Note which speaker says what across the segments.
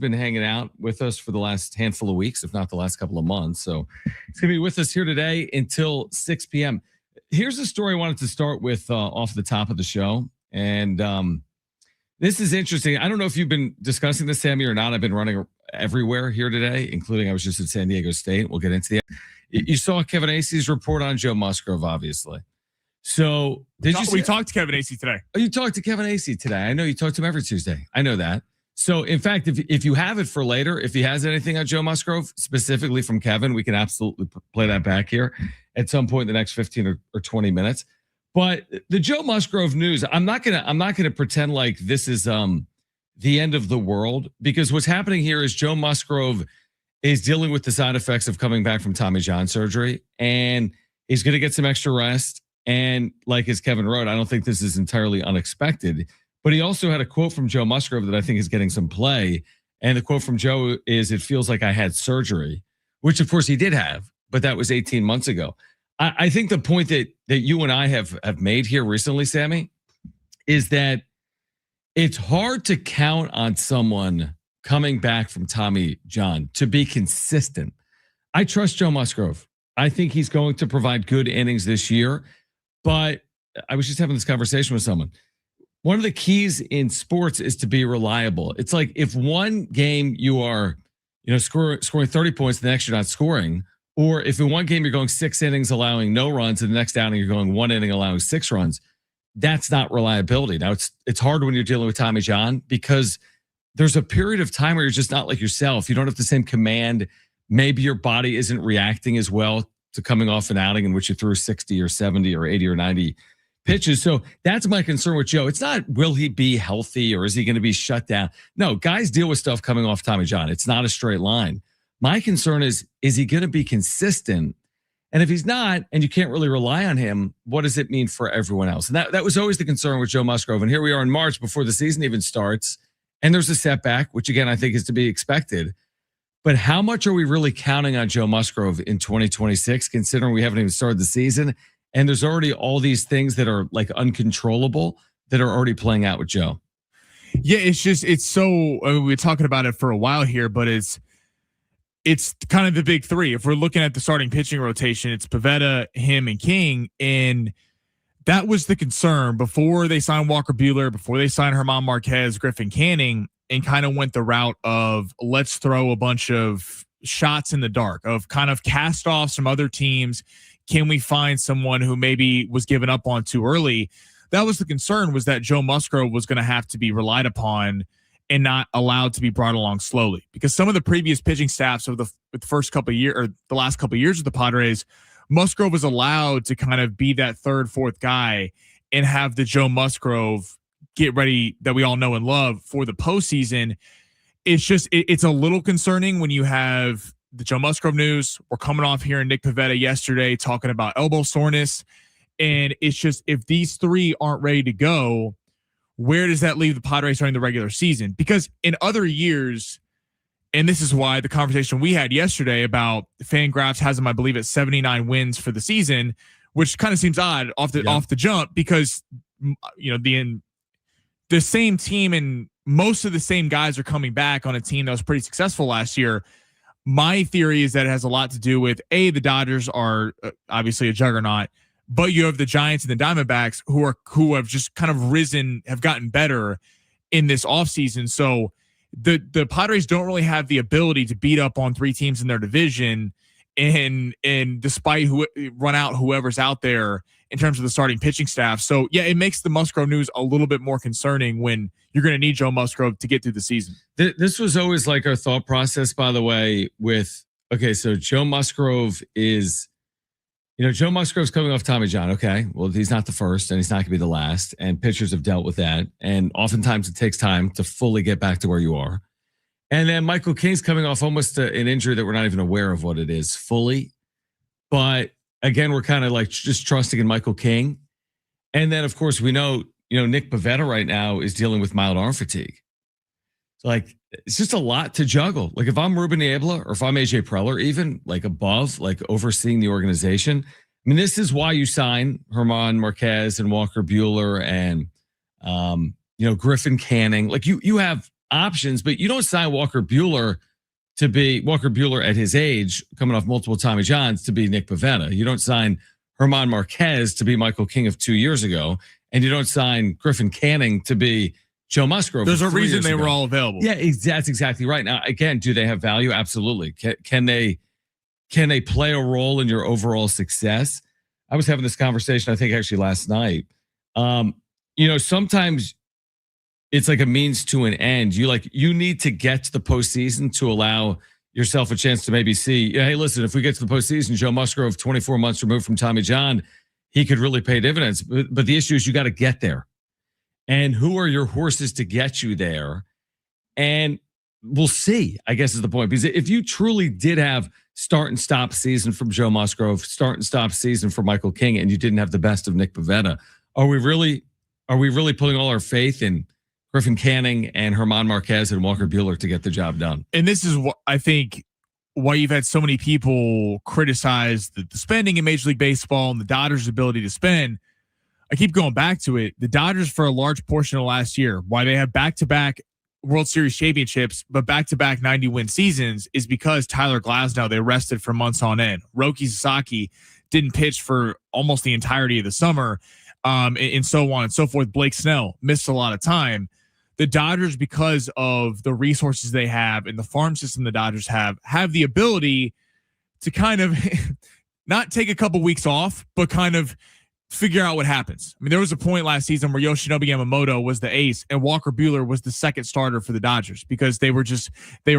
Speaker 1: been hanging out with us for the last handful of weeks, if not the last couple of months. So he's going to be with us here today until 6 p.m. Here's a story I wanted to start with off the top of the show. And this is interesting. I don't know if you've been discussing this, Sammy, or not. I've been running everywhere here today, including I was just at San Diego State. We'll get into that. You saw Kevin Acey's report on Joe Musgrove, obviously. So we talked to Kevin Acey today. Oh, you talked to Kevin Acey today. I know you talk to him every Tuesday. I know that. So in fact, if you have it for later, if he has anything on Joe Musgrove specifically from Kevin, we can absolutely play that back here at some point in the next 15 or 20 minutes. But the Joe Musgrove news, I'm not gonna pretend like this is the end of the world, because what's happening here is Joe Musgrove is dealing with the side effects of coming back from Tommy John surgery, and he's going to get some extra rest. And like as Kevin wrote, I don't think this is entirely unexpected, but he also had a quote from Joe Musgrove that I think is getting some play. And the quote from Joe is, "It feels like I had surgery," which of course he did have, but that was 18 months ago. I think the point that you and I have made here recently, Sammy, is that it's hard to count on someone coming back from Tommy John to be consistent. I trust Joe Musgrove. I think he's going to provide good innings this year. But I was just having this conversation with someone. One of the keys in sports is to be reliable. It's like if one game you are, scoring 30 points, the next you're not scoring, or if in one game you're going 6 innings allowing no runs, and the next outing you're going 1 inning allowing 6 runs, that's not reliability. Now it's hard when you're dealing with Tommy John, because there's a period of time where you're just not like yourself. You don't have the same command. Maybe your body isn't reacting as well to coming off an outing in which you threw 60 or 70 or 80 or 90 pitches. So that's my concern with Joe. It's not, will he be healthy or is he going to be shut down? No, guys deal with stuff coming off Tommy John. It's not a straight line. My concern is he going to be consistent? And if he's not, and you can't really rely on him, what does it mean for everyone else? And that was always the concern with Joe Musgrove. And here we are in March before the season even starts. And there's a setback, which again, I think is to be expected. But how much are we really counting on Joe Musgrove in 2026, considering we haven't even started the season? And there's already all these things that are like uncontrollable that are already playing out with Joe.
Speaker 2: Yeah, it's so, we're talking about it for a while here, but it's kind of the big three. If we're looking at the starting pitching rotation, it's Pivetta, him, and King. And that was the concern before they signed Walker Buehler, before they signed German Marquez, Griffin Canning, and kind of went the route of let's throw a bunch of shots in the dark, of kind of cast off some other teams. Can we find someone who maybe was given up on too early? That was the concern, was that Joe Musgrove was going to have to be relied upon and not allowed to be brought along slowly, because some of the previous pitching staffs of the first couple of years, or the last couple of years of the Padres, Musgrove was allowed to kind of be that third, fourth guy and have the Joe Musgrove get ready that we all know and love for the postseason. It's just, it's a little concerning when you have the Joe Musgrove news. We're coming off here in Nick Pivetta yesterday talking about elbow soreness. And it's just, if these three aren't ready to go, where does that leave the Padres during the regular season? Because in other years, and this is why the conversation we had yesterday about Fangraphs has them, I believe, at 79 wins for the season, which kind of seems odd off the jump, because the same team and most of the same guys are coming back on a team that was pretty successful last year. My theory is that it has a lot to do with the Dodgers are obviously a juggernaut, but you have the Giants and the Diamondbacks who have just kind of risen, have gotten better in this offseason. So the Padres don't really have the ability to beat up on 3 teams in their division and despite run out whoever's out there in terms of the starting pitching staff. So yeah, it makes the Musgrove news a little bit more concerning when you're going to need Joe Musgrove to get through the season.
Speaker 1: This was always like our thought process, by the way, so Joe Musgrove is, Joe Musgrove's coming off Tommy John. Okay. Well, he's not the first and he's not going to be the last, and pitchers have dealt with that. And oftentimes it takes time to fully get back to where you are. And then Michael King's coming off almost an injury that we're not even aware of what it is fully. But again, we're kind of like just trusting in Michael King. And then of course we know, Nick Pivetta right now is dealing with mild arm fatigue. So like, it's just a lot to juggle. Like if I'm Ruben Niebla or if I'm AJ Preller, even like above, like overseeing the organization. I mean, this is why you sign German Marquez and Walker Buehler and, Griffin Canning. Like you have options, but you don't sign Walker Buehler at his age, coming off multiple Tommy Johns, to be Nick Pivetta. You don't sign German Marquez to be Michael King of 2 years ago, and you don't sign Griffin Canning to be Joe Musgrove.
Speaker 2: There's a reason they were all available.
Speaker 1: Yeah, that's exactly right. Now, again, do they have value? Absolutely. Can they play a role in your overall success? I was having this conversation, I think actually last night. Sometimes it's like a means to an end. You need to get to the postseason to allow yourself a chance to maybe see, hey, listen, if we get to the postseason, Joe Musgrove, 24 months removed from Tommy John, he could really pay dividends. But the issue is you got to get there. And who are your horses to get you there? And we'll see, I guess is the point. Because if you truly did have start and stop season from Joe Musgrove, start and stop season for Michael King, and you didn't have the best of Nick Pivetta, are we really putting all our faith in Griffin Canning and German Marquez and Walker Buehler to get the job done?
Speaker 2: And this is what I think why you've had so many people criticize the spending in Major League Baseball and the Dodgers' ability to spend. I keep going back to it. The Dodgers, for a large portion of last year, why they have back-to-back World Series championships, but back-to-back 90-win seasons, is because Tyler Glasnow, they rested for months on end. Roki Sasaki didn't pitch for almost the entirety of the summer, and so on and so forth. Blake Snell missed a lot of time. The Dodgers, because of the resources they have and the farm system the Dodgers have the ability to kind of not take a couple weeks off, but kind of figure out what happens. I mean, there was a point last season where Yoshinobu Yamamoto was the ace and Walker Buehler was the second starter for the Dodgers because they were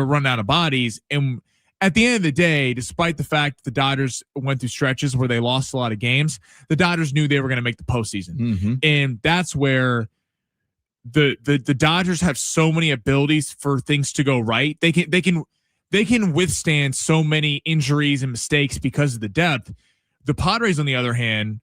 Speaker 2: running out of bodies. And at the end of the day, despite the fact that the Dodgers went through stretches where they lost a lot of games, the Dodgers knew they were going to make the postseason. Mm-hmm. And that's where the Dodgers have so many abilities for things to go right. They can withstand so many injuries and mistakes because of the depth. The Padres, on the other hand,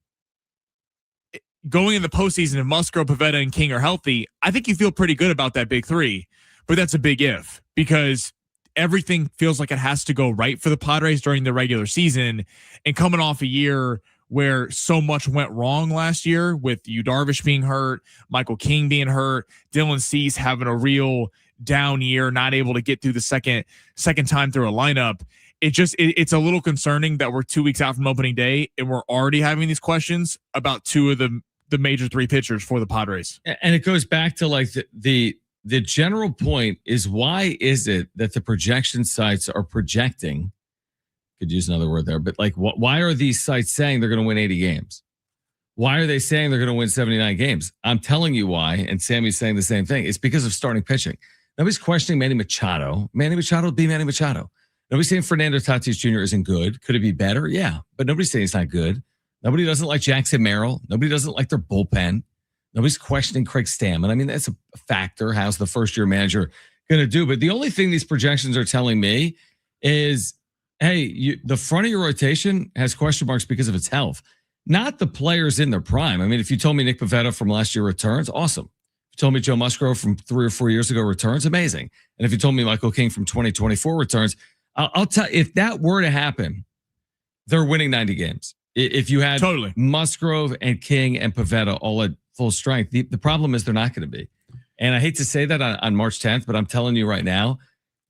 Speaker 2: going in the postseason, if Musgrove, Pivetta, and King are healthy, I think you feel pretty good about that big three. But that's a big if, because everything feels like it has to go right for the Padres during the regular season. And coming off a year where so much went wrong last year, with Yu Darvish being hurt, Michael King being hurt, Dylan Cease having a real down year, not able to get through the second time through a lineup. It's a little concerning that we're 2 weeks out from opening day and we're already having these questions about two of the major three pitchers for the Padres. And
Speaker 1: it goes back to like the general point is, why is it that the projection sites are projecting, could use another word there, but like why are these sites saying they're going to win 80 games? Why are they saying they're going to win 79 games? I'm telling you why. And Sammy's saying the same thing. It's because of starting pitching. Nobody's questioning Manny Machado. Manny Machado will be Manny Machado. Nobody's saying Fernando Tatis Jr. isn't good. Could it be better? Yeah. But nobody's saying it's not good. Nobody doesn't like Jackson Merrill. Nobody doesn't like their bullpen. Nobody's questioning Craig Stammen. I mean, that's a factor. How's the first-year manager going to do? But the only thing these projections are telling me is, hey, the front of your rotation has question marks because of its health, not the players in their prime. I mean, if you told me Nick Pivetta from last year returns, awesome. If you told me Joe Musgrove from 3 or 4 years ago returns, amazing. And if you told me Michael King from 2024 returns, I'll tell you, if that were to happen, they're winning 90 games. If you had totally Musgrove and King and Pivetta all at full strength, the problem is they're not going to be. And I hate to say that on March 10th, but I'm telling you right now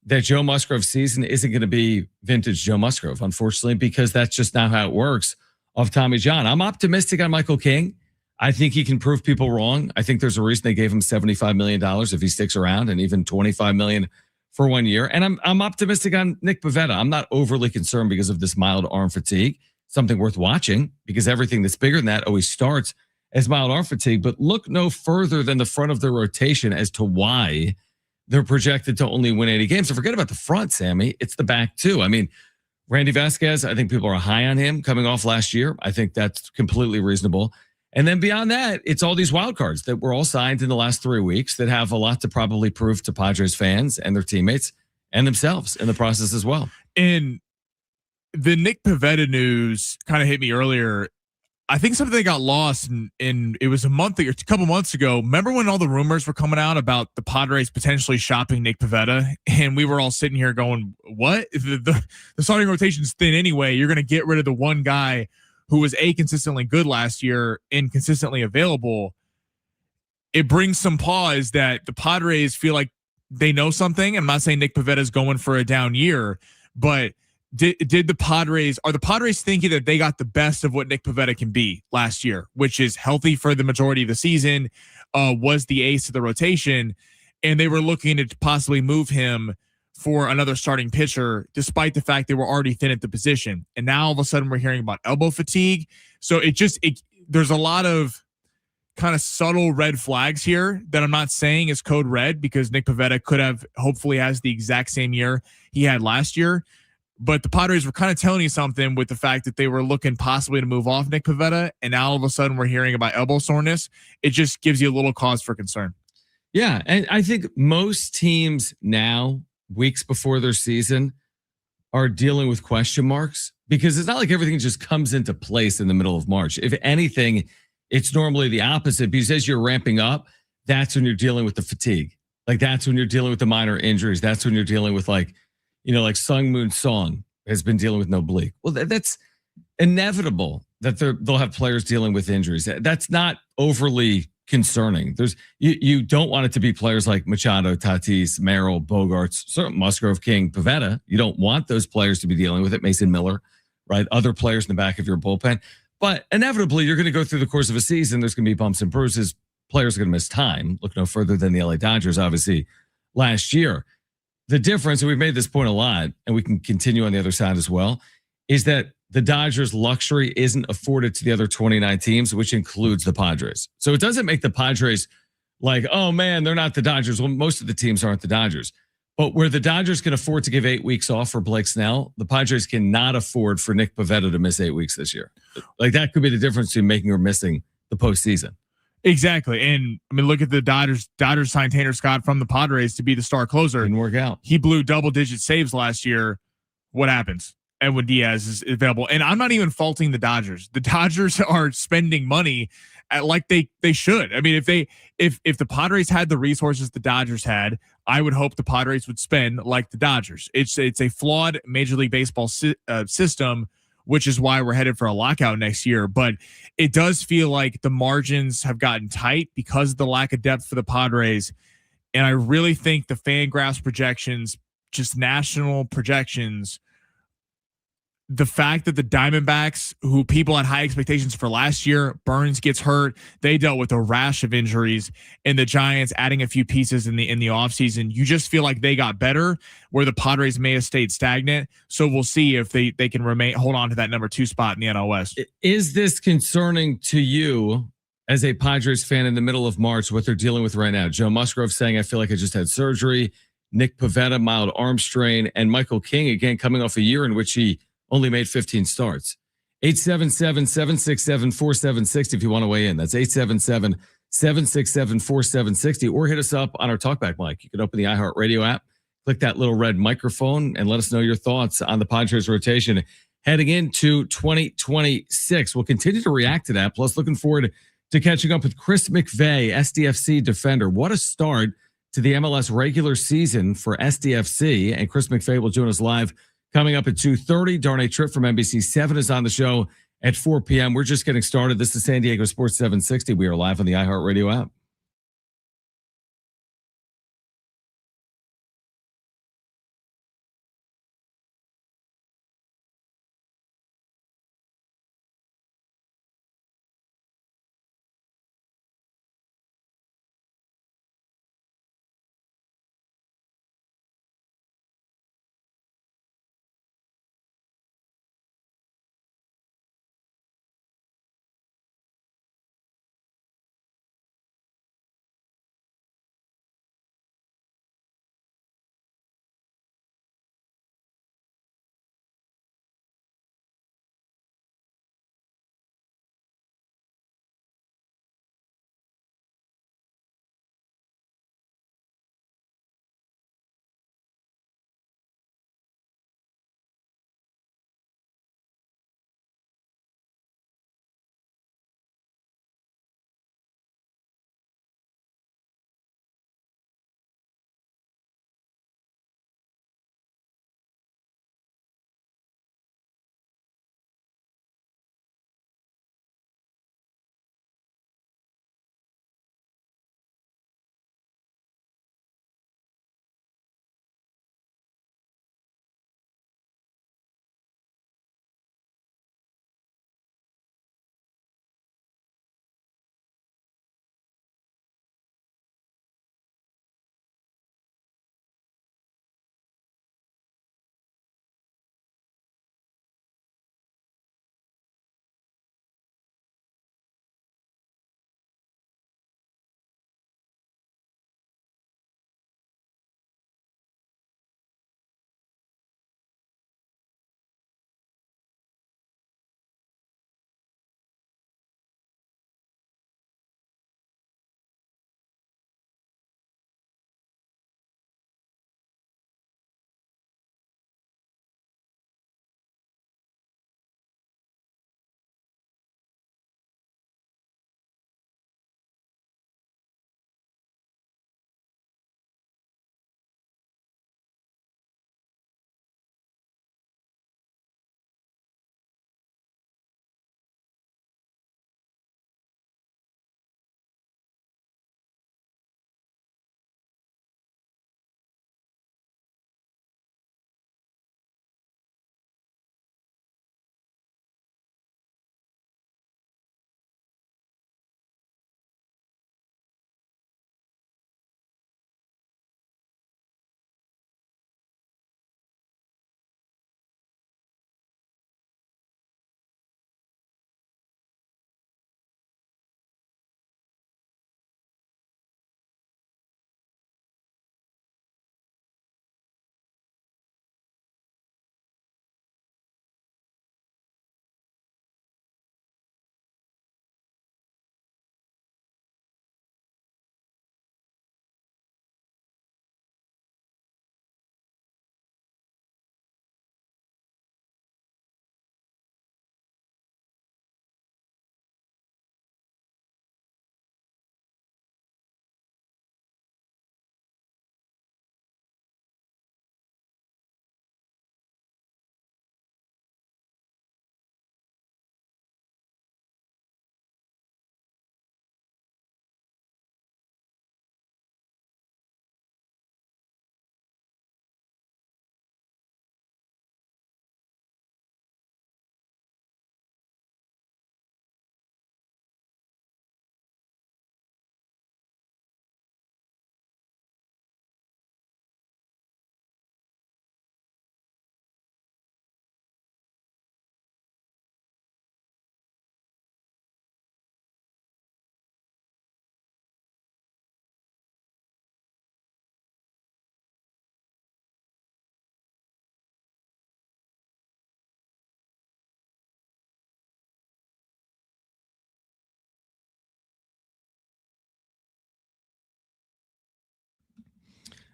Speaker 1: that Joe Musgrove season isn't going to be vintage Joe Musgrove, unfortunately, because that's just not how it works off Tommy John. I'm optimistic on Michael King. I think he can prove people wrong. I think there's a reason they gave him $75 million if he sticks around, and even $25 million for 1 year. And I'm optimistic on Nick Pivetta. I'm not overly concerned because of this mild arm fatigue. Something worth watching, because everything that's bigger than that always starts as mild arm fatigue. But look no further than the front of the rotation as to why they're projected to only win 80 games. So forget about the front, Sammy. It's the back too. I mean, Randy Vasquez, I think people are high on him coming off last year. I think that's completely reasonable. And then beyond that, it's all these wild cards that were all signed in the last 3 weeks that have a lot to probably prove to Padres fans and their teammates and themselves in the process as well.
Speaker 2: And the Nick Pivetta news kind of hit me earlier. I think something that got lost, and it was a couple months ago. Remember when all the rumors were coming out about the Padres potentially shopping Nick Pivetta, and we were all sitting here going, "What? The starting rotation's thin anyway. You're going to get rid of the one guy who was consistently good last year and consistently available." It brings some pause that the Padres feel like they know something. I'm not saying Nick Pivetta is going for a down year, but did the Padres, are the Padres thinking that they got the best of what Nick Pivetta can be last year, which is healthy for the majority of the season, was the ace of the rotation, and they were looking to possibly move him for another starting pitcher, despite the fact they were already thin at the position. And now all of a sudden we're hearing about elbow fatigue. So there's a lot of kind of subtle red flags here that I'm not saying is code red, because Nick Pivetta hopefully has the exact same year he had last year. But the Padres were kind of telling you something with the fact that they were looking possibly to move off Nick Pivetta, and now all of a sudden we're hearing about elbow soreness. It just gives you a little cause for concern.
Speaker 1: Yeah, and I think most teams now, weeks before their season, are dealing with question marks, because it's not like everything just comes into place in the middle of March. If anything, it's normally the opposite, because as you're ramping up, that's when you're dealing with the fatigue. Like that's when you're dealing with the minor injuries. That's when you're dealing with like Sung Moon Song has been dealing with no oblique. Well, that's inevitable that they'll have players dealing with injuries. That's not overly concerning. You don't want it to be players like Machado, Tatis, Merrill, Bogarts, Musgrove, King, Pivetta. You don't want those players to be dealing with it. Mason Miller, right? Other players in the back of your bullpen. But inevitably, you're going to go through the course of a season. There's going to be bumps and bruises. Players are going to miss time. Look no further than the LA Dodgers, obviously, last year. The difference, and we've made this point a lot, and we can continue on the other side as well, is that the Dodgers' luxury isn't afforded to the other 29 teams, which includes the Padres. So it doesn't make the Padres like, oh man, they're not the Dodgers. Well, most of the teams aren't the Dodgers. But where the Dodgers can afford to give 8 weeks off for Blake Snell, the Padres cannot afford for Nick Pivetta to miss 8 weeks this year. Like that could be the difference between making or missing the postseason.
Speaker 2: Exactly. And I mean, look at the Dodgers. Dodgers signed Tanner Scott from the Padres to be the star closer.
Speaker 1: Didn't work out.
Speaker 2: He blew double-digit saves last year. What happens? Edwin Diaz is available. And I'm not even faulting the Dodgers. The Dodgers are spending money like they should. I mean, if the Padres had the resources the Dodgers had, I would hope the Padres would spend like the Dodgers. It's a flawed Major League Baseball system, which is why we're headed for a lockout next year. But it does feel like the margins have gotten tight because of the lack of depth for the Padres. And I really think the Fangraphs projections, just national projections, the fact that the Diamondbacks, who people had high expectations for last year, Burns gets hurt, they dealt with a rash of injuries, and the Giants adding a few pieces in the offseason, you just feel like they got better where the Padres may have stayed stagnant. So we'll see if they can hold on to that number 2 spot in the NL West.
Speaker 1: Is this concerning to you as a Padres fan in the middle of March, what they're dealing with right now? Joe Musgrove saying, I feel like I just had surgery. Nick Pivetta, mild arm strain, and Michael King, again, coming off a year in which he only made 15 starts. 877-767-4760 if you want to weigh in. That's 877-767-4760, or hit us up on our Talkback mic. You can open the iHeartRadio app, click that little red microphone, and let us know your thoughts on the Padres rotation heading into 2026. We'll continue to react to that. Plus, looking forward to catching up with Chris McVay, SDFC defender. What a start to the MLS regular season for SDFC. And Chris McVay will join us live coming up at 2:30. Darnay Tripp from NBC7 is on the show at 4 p.m. We're just getting started. This is San Diego Sports 760. We are live on the iHeartRadio app.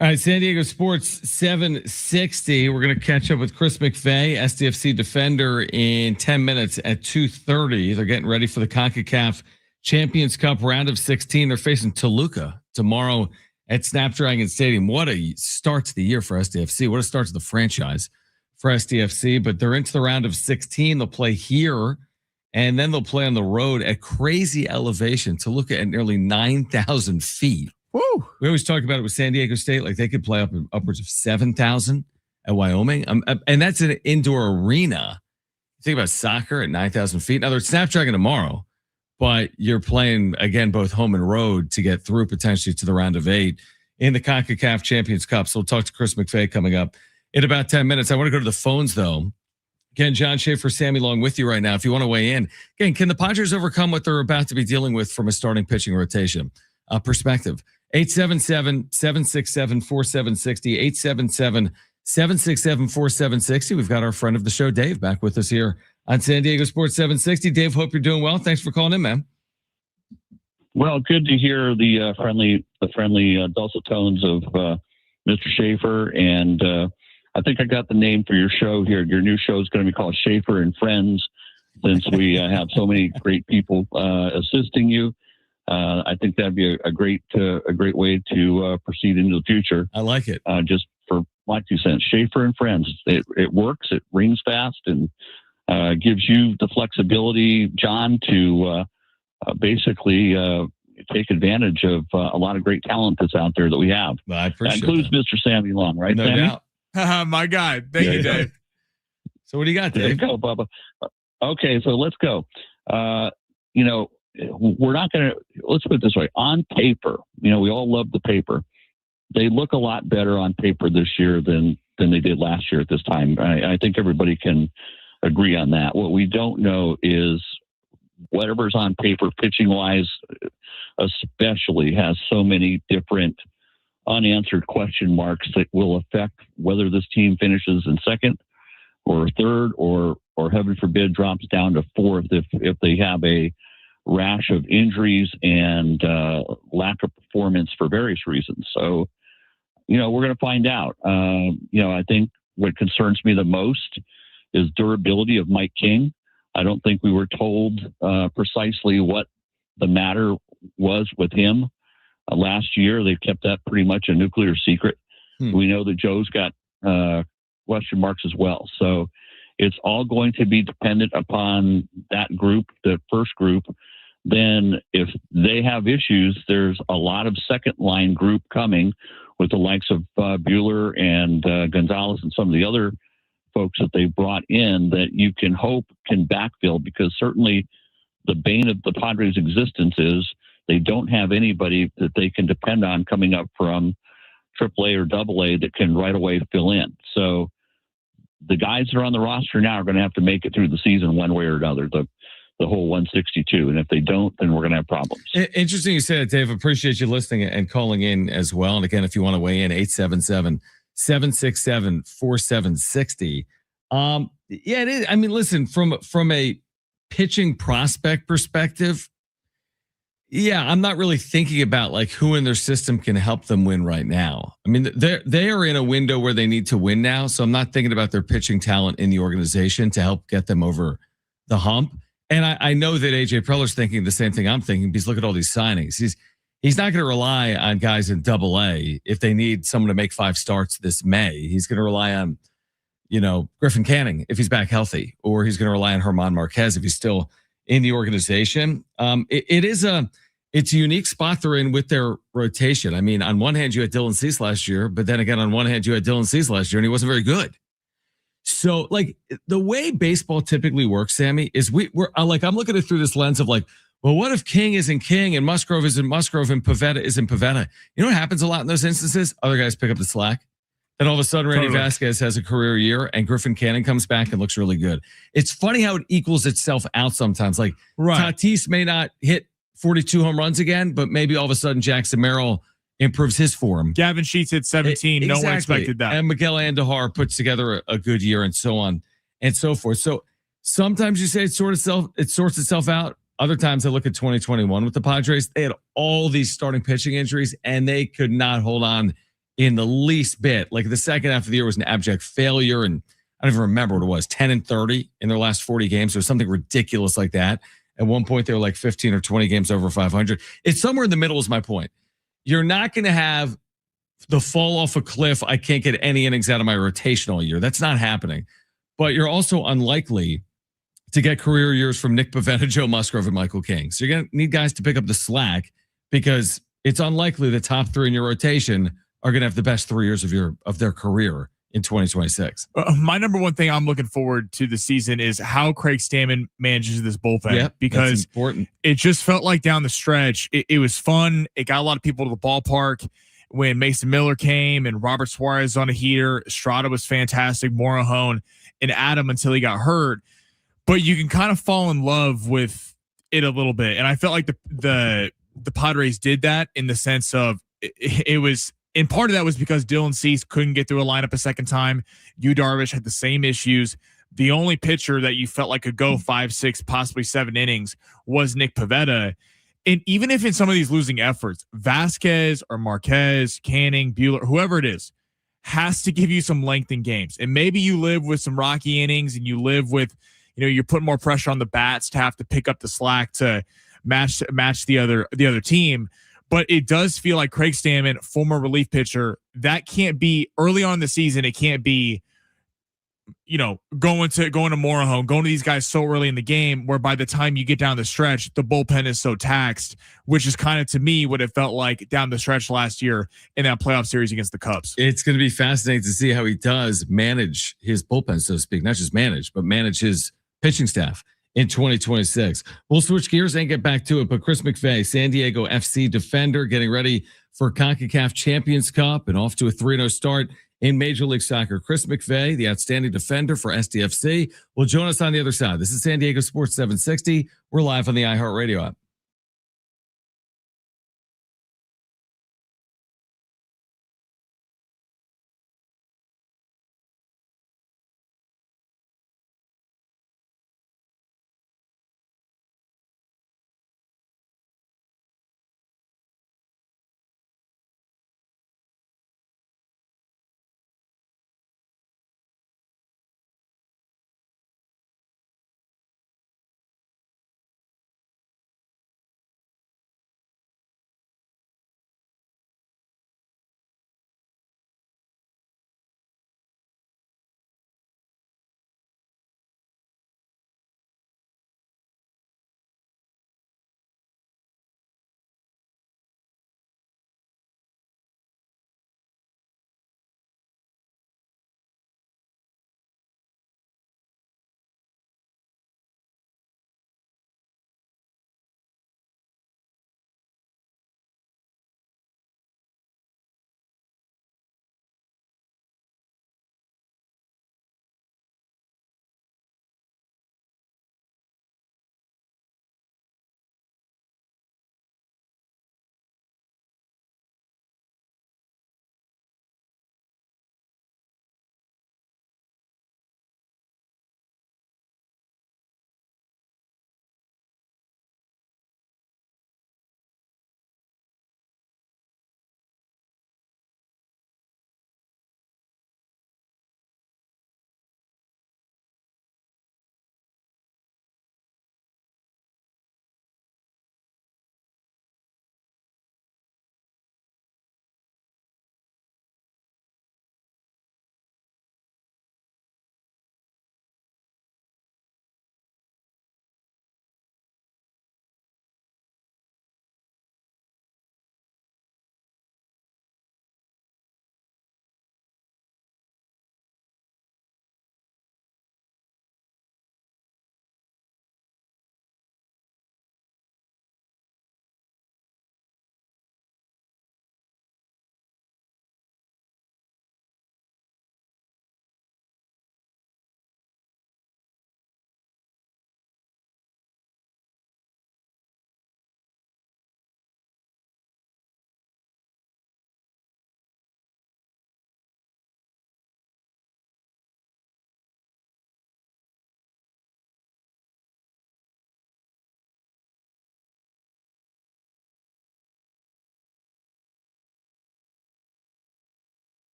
Speaker 1: All right, San Diego Sports 760. We're going to catch up with Chris McVay, SDFC defender, in 10 minutes at 2:30. They're getting ready for the CONCACAF Champions Cup round of 16. They're facing Toluca tomorrow at Snapdragon Stadium. What a start to the year for SDFC. What a start to the franchise for SDFC. But they're into the round of 16. They'll play here, and then they'll play on the road at crazy elevation. Toluca at nearly 9,000 feet.
Speaker 2: Woo.
Speaker 1: We always talk about it with San Diego State, like they could play up upwards of 7,000 at Wyoming, and that's an indoor arena. Think about soccer at 9,000 feet. Now, there's Snapdragon tomorrow, but you're playing again both home and road to get through potentially to the round of 8 in the CONCACAF Champions Cup. So we'll talk to Chris McVay coming up in about 10 minutes. I want to go to the phones though. Again, John Schaefer, Sammy Long with you right now. If you want to weigh in, again, can the Padres overcome what they're about to be dealing with from a starting pitching rotation perspective? 877-767-4760, 877-767-4760. We've got our friend of the show, Dave, back with us here on San Diego Sports 760. Dave, hope you're doing well. Thanks for calling in, man.
Speaker 3: Well, good to hear the friendly dulcet tones of Mr. Schaefer. And I think I got the name for your show here. Your new show is going to be called Schaefer and Friends, since we have so many great people assisting you. I think that'd be a great way to proceed into the future.
Speaker 1: I like it.
Speaker 3: Just for my 2 cents, Schaefer and Friends. It works. It rings fast and gives you the flexibility, John, to basically take advantage of a lot of great talent that's out there that we have.
Speaker 1: Well, I appreciate
Speaker 3: that includes Mr. Sammy Long, right?
Speaker 1: No
Speaker 3: Sammy?
Speaker 1: doubt.
Speaker 2: My guy. Thank you, Dave.
Speaker 1: So what do you got, Dave?
Speaker 3: There you go, Bubba. Okay, so let's go. We're not going to, let's put it this way. On paper, we all love the paper. They look a lot better on paper this year than they did last year at this time. I think everybody can agree on that. What we don't know is whatever's on paper, pitching wise, especially, has so many different unanswered question marks that will affect whether this team finishes in second or third, or heaven forbid drops down to fourth if they have a rash of injuries and lack of performance for various reasons. So, we're going to find out. I think what concerns me the most is durability of Mike King. I don't think we were told precisely what the matter was with him last year. They kept that pretty much a nuclear secret. We know that Joe's got question marks as well. So it's all going to be dependent upon that group, the first group. Then if they have issues, there's a lot of second line group coming with the likes of Buehler and Gonzalez and some of the other folks that they brought in that you can hope can backfill, because certainly the bane of the Padres' existence is they don't have anybody that they can depend on coming up from AAA or AA that can right away fill in. So the guys that are on the roster now are going to have to make it through the season one way or another, the whole 162. And if they don't, then we're going to have problems.
Speaker 1: Interesting you said it, Dave. Appreciate you listening and calling in as well. And again, if you want to weigh in, 877-767-4760. Yeah, it is. I mean, listen, from a pitching prospect perspective, yeah, I'm not really thinking about like who in their system can help them win right now. I mean, they are in a window where they need to win now. So I'm not thinking about their pitching talent in the organization to help get them over the hump. And I know that AJ Preller's thinking the same thing I'm thinking, because look at all these signings. He's not going to rely on guys in AA if they need someone to make 5 starts this May. He's going to rely on, Griffin Canning if he's back healthy, or he's going to rely on Herman Marquez if he's still in the organization. It's a unique spot they're in with their rotation. I mean, on one hand, you had Dylan Cease last year, but then again, on one hand, you had Dylan Cease last year, and he wasn't very good. So, like, the way baseball typically works, Sammy, is we're like, I'm looking at it through this lens of like, well, what if King isn't King and Musgrove isn't Musgrove and Pivetta isn't Pivetta? You know what happens a lot in those instances? Other guys pick up the slack. Then all of a sudden, Randy Vasquez has a career year and Griffin Canning comes back and looks really good. It's funny how it equals itself out sometimes. Like, Tatis may not hit 42 home runs again, but maybe all of a sudden Jackson Merrill improves his form.
Speaker 2: Gavin Sheets hit 17.
Speaker 1: Exactly.
Speaker 2: No one expected that.
Speaker 1: And Miguel Andujar puts together a good year, and so on and so forth. So sometimes you say it sorts itself out. Other times I look at 2021 with the Padres. They had all these starting pitching injuries, and they could not hold on in the least bit. Like the second half of the year was an abject failure, and I don't even remember what it was, 10-30 in their last 40 games. Or something ridiculous like that. At one point, they were like 15 or 20 games over 500. It's somewhere in the middle is my point. You're not going to have the fall off a cliff. I can't get any innings out of my rotation all year. That's not happening. But you're also unlikely to get career years from Nick Pivetta, Joe Musgrove, and Michael King. So you're going to need guys to pick up the slack because it's unlikely the top three in your rotation are going to have the best 3 years of their career in 2026.
Speaker 2: My number one thing I'm looking forward to the season is how Craig Stammen manages this bullpen, because
Speaker 1: important.
Speaker 2: It just felt like down the stretch, it was fun. It got a lot of people to the ballpark when Mason Miller came and Robert Suarez on a heater. Estrada was fantastic, Morejon and Adam until he got hurt. But you can kind of fall in love with it a little bit. And I felt like the Padres did that in the sense of it was, and part of that was because Dylan Cease couldn't get through a lineup a second time. Yu Darvish had the same issues. The only pitcher that you felt like could go 5, 6, possibly 7 innings was Nick Pivetta. And even if in some of these losing efforts, Vasquez or Marquez, Canning, Buehler, whoever it is, has to give you some length in games. And maybe you live with some rocky innings and you live with, you're putting more pressure on the bats to have to pick up the slack to match the other team. But it does feel like Craig Stammen, former relief pitcher, that can't be early on in the season. It can't be, going to Morejon, going to these guys so early in the game, where by the time you get down the stretch, the bullpen is so taxed, which is kind of, to me, what it felt like down the stretch last year in that playoff series against the Cubs.
Speaker 1: It's going to be fascinating to see how he does manage his bullpen, so to speak, not just manage, but manage his pitching staff in 2026. We'll switch gears and get back to it. But Chris McVay, San Diego FC defender, getting ready for CONCACAF Champions Cup and off to a 3-0 start in Major League Soccer. Chris McVay, the outstanding defender for SDFC, will join us on the other side. This is San Diego Sports 760. We're live on the iHeartRadio app.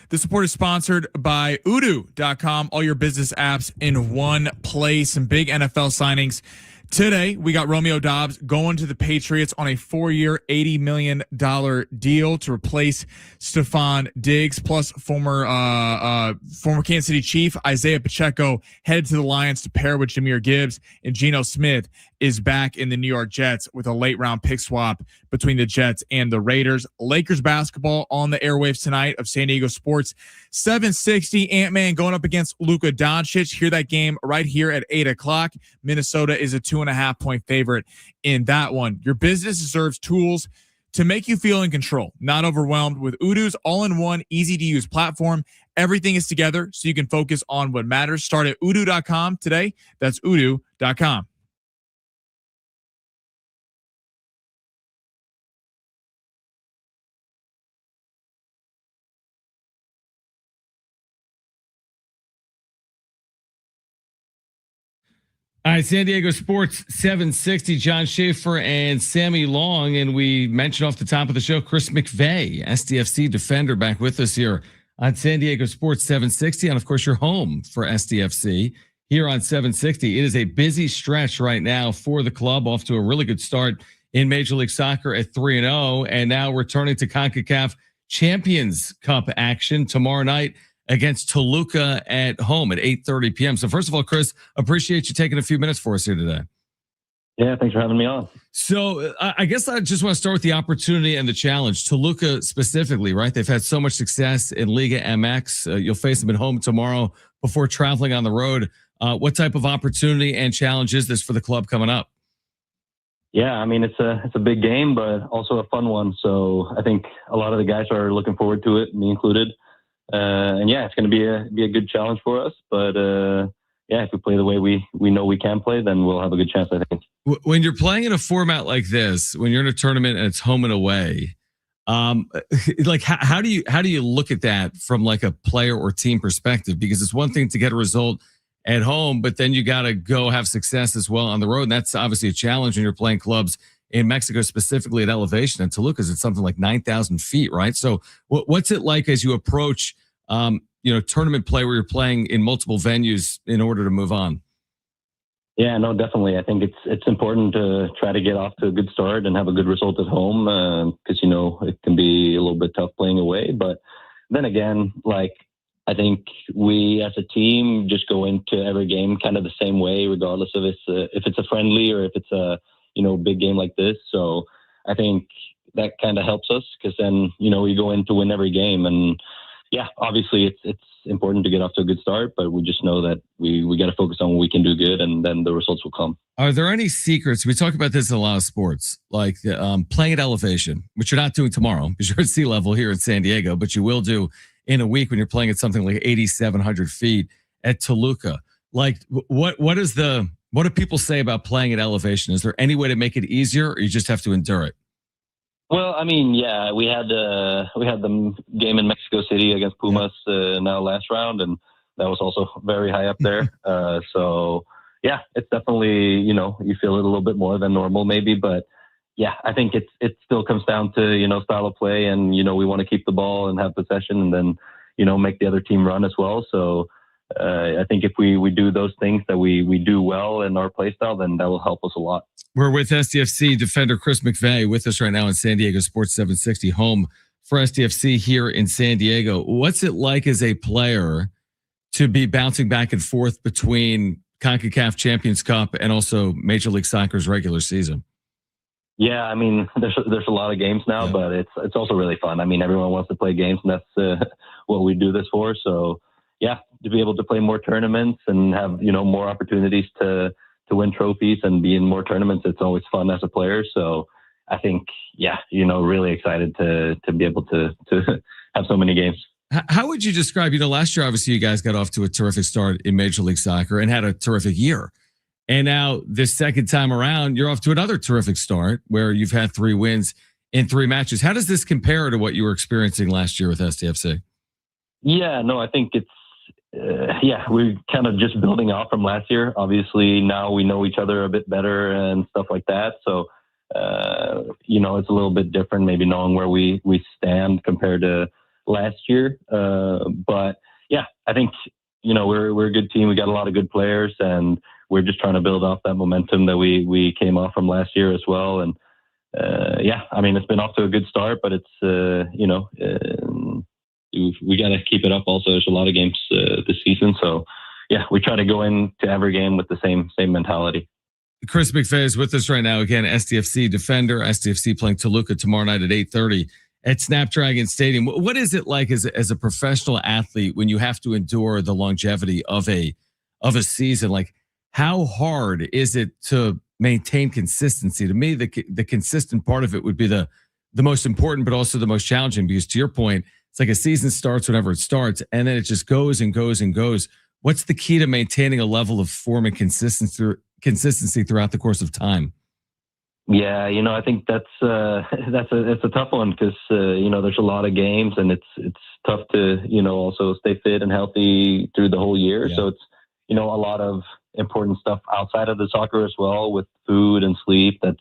Speaker 2: This report is sponsored by Udo.com. All your business apps in one place. Some big NFL signings today. We got Romeo Doubs going to the Patriots on a 4-year, $80 million deal to replace Stephon Diggs, plus former Kansas City Chief Isaiah Pacheco headed to the Lions to pair with Jahmyr Gibbs, and Geno Smith is back in the New York Jets with a late round pick swap between the Jets and the Raiders. Lakers basketball on the airwaves tonight of San Diego Sports 760. Ant-Man going up against Luka Doncic. Hear that game right here at 8 o'clock. Minnesota is a 2.5 point favorite in that one. Your business deserves tools to make you feel in control, not overwhelmed. With Udo's all-in-one, easy-to-use platform, everything is together so you can focus on what matters. Start at Udo.com today. That's Udo.com.
Speaker 1: All right, San Diego Sports 760, John Schaefer and Sammy Long. And we mentioned off the top of the show, Chris McVay, SDFC defender, back with us here on San Diego Sports 760. And of course, you're home for SDFC here on 760. It is a busy stretch right now for the club, off to a really good start in Major League Soccer at 3-0. And now returning to CONCACAF Champions Cup action tomorrow night against Toluca at home at 8:30 p.m. So first of all, Chris, appreciate you taking a few minutes for us here today.
Speaker 3: Yeah, thanks for having me on.
Speaker 1: So I guess I just want to start with the opportunity and the challenge. Toluca specifically, right? They've had so much success in Liga MX. You'll face them at home tomorrow before traveling on the road. What type of opportunity and challenge is this for the club coming up?
Speaker 3: Yeah, I mean, it's a big game, but also a fun one. So I think a lot of the guys are looking forward to it, me included. And yeah, it's going to be a good challenge for us. But yeah, if we play the way we know we can play, then we'll have a good chance, I think.
Speaker 1: When you're playing in a format like this, when you're in a tournament and it's home and away, like how do you look at that from like a player or team perspective? Because it's one thing to get a result at home, but then you got to go have success as well on the road. And that's obviously a challenge when you're playing clubs in Mexico, specifically at elevation. And Toluca's at something like 9,000 feet, right? So what's it like as you approach, tournament play where you're playing in multiple venues in order to move on?
Speaker 3: Yeah, no, definitely. I think it's important to try to get off to a good start and have a good result at home because, it can be a little bit tough playing away. But then again, I think we as a team just go into every game kind of the same way, regardless of if it's a friendly or if it's a, big game like this. So I think that kind of helps us because then, we go in to win every game. And yeah, obviously it's important to get off to a good start, but we just know that we got to focus on what we can do good, and then the results will come.
Speaker 1: Are there any secrets? We talk about this in a lot of sports, like playing at elevation, which you're not doing tomorrow because you're at sea level here in San Diego, but you will do in a week when you're playing at something like 8,700 feet at Toluca. Like what do people say about playing at elevation? Is there any way to make it easier, or you just have to endure it?
Speaker 3: Well, I mean, yeah, we had the game in Mexico City against Pumas now last round, and that was also very high up there. So yeah, it's definitely, you feel it a little bit more than normal maybe, but yeah, I think it still comes down to, style of play, and, we want to keep the ball and have possession and then, make the other team run as well. So I think if we do those things that we do well in our play style, then that will help us a lot.
Speaker 1: We're with SDFC defender Chris McVay with us right now in San Diego Sports 760, home for SDFC here in San Diego. What's it like as a player to be bouncing back and forth between CONCACAF Champions Cup and also Major League Soccer's regular season?
Speaker 3: Yeah, I mean, there's a lot of games now, yeah, but it's also really fun. I mean, everyone wants to play games, and that's what we do this for. So yeah, to be able to play more tournaments and have, more opportunities to win trophies and be in more tournaments, it's always fun as a player. So I think, yeah, really excited to be able to have so many games.
Speaker 1: How would you describe, last year, obviously you guys got off to a terrific start in Major League Soccer and had a terrific year. And now this second time around, you're off to another terrific start where you've had 3 wins in 3 matches. How does this compare to what you were experiencing last year with SDFC?
Speaker 3: Yeah, no, I think it's, we're kind of just building off from last year. Obviously, now we know each other a bit better and stuff like that. So, it's a little bit different, maybe knowing where we stand compared to
Speaker 4: last year. But yeah, I think, we're a good team. We got a lot of good players, and we're just trying to build off that momentum that we came off from last year as well. And yeah, I mean, it's been off to a good start, but it's, we got to keep it up also. There's a lot of games this season. So yeah, we try to go into every game with the same mentality.
Speaker 1: Chris McVay is with us right now. Again, SDFC defender, SDFC playing Toluca tomorrow night at 8:30 at Snapdragon Stadium. What is it like as a professional athlete when you have to endure the longevity of a season? Like, how hard is it to maintain consistency? To me, the consistent part of it would be the most important, but also the most challenging, because to your point, it's like a season starts whenever it starts, and then it just goes and goes and goes. What's the key to maintaining a level of form and consistency throughout the course of time?
Speaker 4: Yeah, I think that's a tough one, because there's a lot of games, and it's tough to also stay fit and healthy through the whole year.
Speaker 1: Yeah.
Speaker 4: So it's a lot of important stuff outside of the soccer as well, with food and sleep that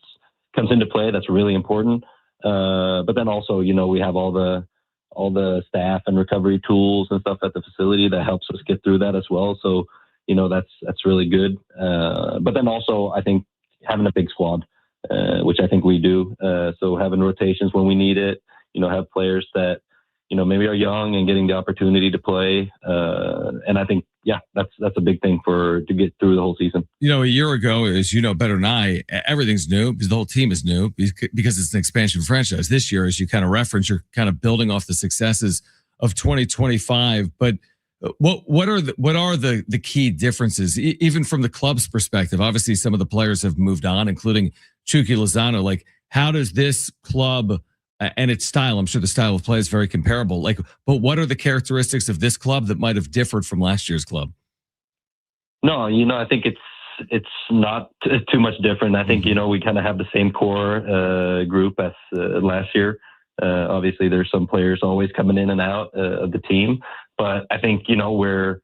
Speaker 4: comes into play. That's really important. But then also we have all the staff and recovery tools and stuff at the facility that helps us get through that as well. So, that's really good. But then also I think having a big squad, which I think we do. So having rotations when we need it, have players that, maybe are young and getting the opportunity to play. And I think, yeah, that's a big thing to get through the whole season.
Speaker 1: A year ago, as you know better than I, everything's new because the whole team is new because it's an expansion franchise. This year, as you kind of reference, you're kind of building off the successes of 2025. But what are the key differences, even from the club's perspective? Obviously, some of the players have moved on, including Chucky Lozano. Like, how does this club and its style, I'm sure the style of play is very comparable. Like, but what are the characteristics of this club that might have differed from last year's club?
Speaker 4: No, I think it's not too much different. I think, we kind of have the same core group as last year. Obviously, there's some players always coming in and out of the team, but I think, we're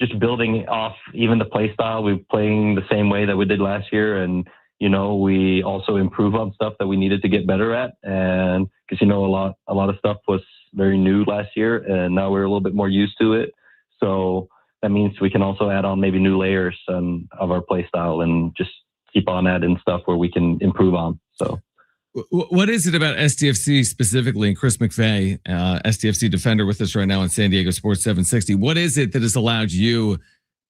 Speaker 4: just building off even the play style. We're playing the same way that we did last year, and we also improve on stuff that we needed to get better at. And because, a lot of stuff was very new last year, and now we're a little bit more used to it. So that means we can also add on maybe new layers of our play style and just keep on adding stuff where we can improve on. So
Speaker 1: what is it about SDFC specifically, and Chris McVay, SDFC defender with us right now on San Diego Sports 760? What is it that has allowed you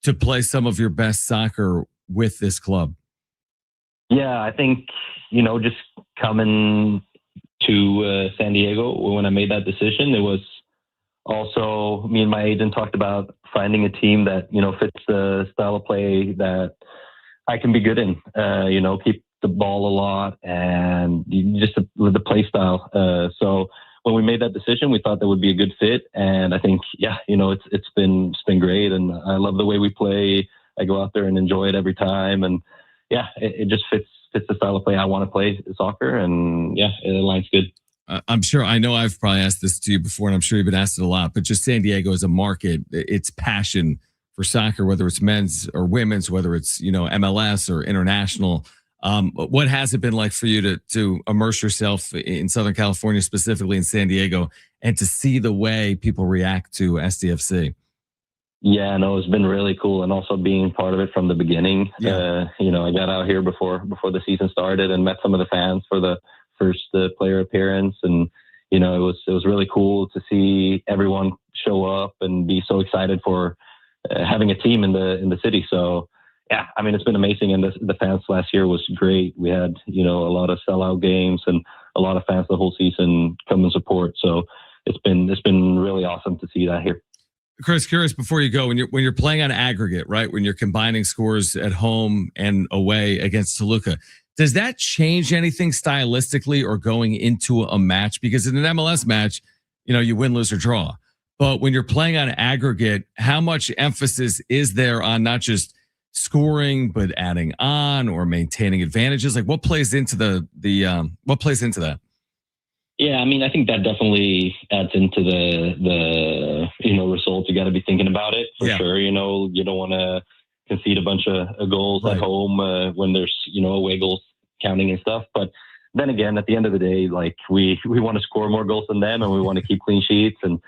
Speaker 1: to play some of your best soccer with this club?
Speaker 4: Yeah, I think, just coming to San Diego, when I made that decision, it was also me and my agent talked about finding a team that, fits the style of play that I can be good in, keep the ball a lot and just the play style. So when we made that decision, we thought that would be a good fit. And I think, it's been great. And I love the way we play. I go out there and enjoy it every time. And yeah, it just fits the style of play I want to play soccer, and yeah, it aligns good.
Speaker 1: I'm sure, I know I've probably asked this to you before, and I'm sure you've been asked it a lot, but just San Diego as a market, its passion for soccer, whether it's men's or women's, whether it's, MLS or international. What has it been like for you to immerse yourself in Southern California, specifically in San Diego, and to see the way people react to SDFC?
Speaker 4: Yeah, no, it's been really cool, and also being part of it from the beginning.
Speaker 1: Yeah.
Speaker 4: I got out here before the season started and met some of the fans for the first player appearance, and it was really cool to see everyone show up and be so excited for having a team in the city. So yeah, I mean, it's been amazing, and the fans last year was great. We had a lot of sellout games and a lot of fans the whole season come and support. So it's been really awesome to see that here.
Speaker 1: Chris, curious before you go, when you're playing on aggregate, right? When you're combining scores at home and away against Toluca, does that change anything stylistically or going into a match? Because in an MLS match, you win, lose, or draw. But when you're playing on aggregate, how much emphasis is there on not just scoring, but adding on or maintaining advantages? Like, what plays into what plays into that?
Speaker 4: Yeah, I mean, I think that definitely adds into the results. You got to be thinking about it for sure. You don't want to concede a bunch of goals at home when there's away goals counting and stuff. But then again, at the end of the day, like we want to score more goals than them, and we want to keep clean sheets. And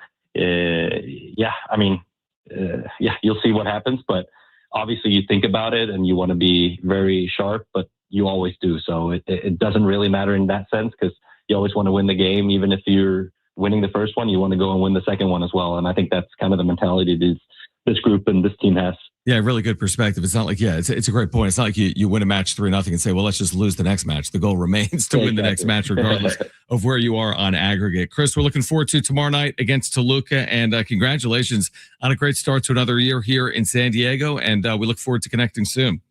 Speaker 4: you'll see what happens. But obviously, you think about it, and you want to be very sharp, but you always do. So it doesn't really matter in that sense, because you always want to win the game, even if you're winning the first one, you want to go and win the second one as well. And I think that's kind of the mentality this group and this team has.
Speaker 1: Yeah, really good perspective. It's not like, it's a great point. It's not like you win a match 3-0 and say, well, let's just lose the next match. The goal remains to win the next match, regardless of where you are on aggregate. Chris, we're looking forward to tomorrow night against Toluca, and congratulations on a great start to another year here in San Diego. And we look forward to connecting soon.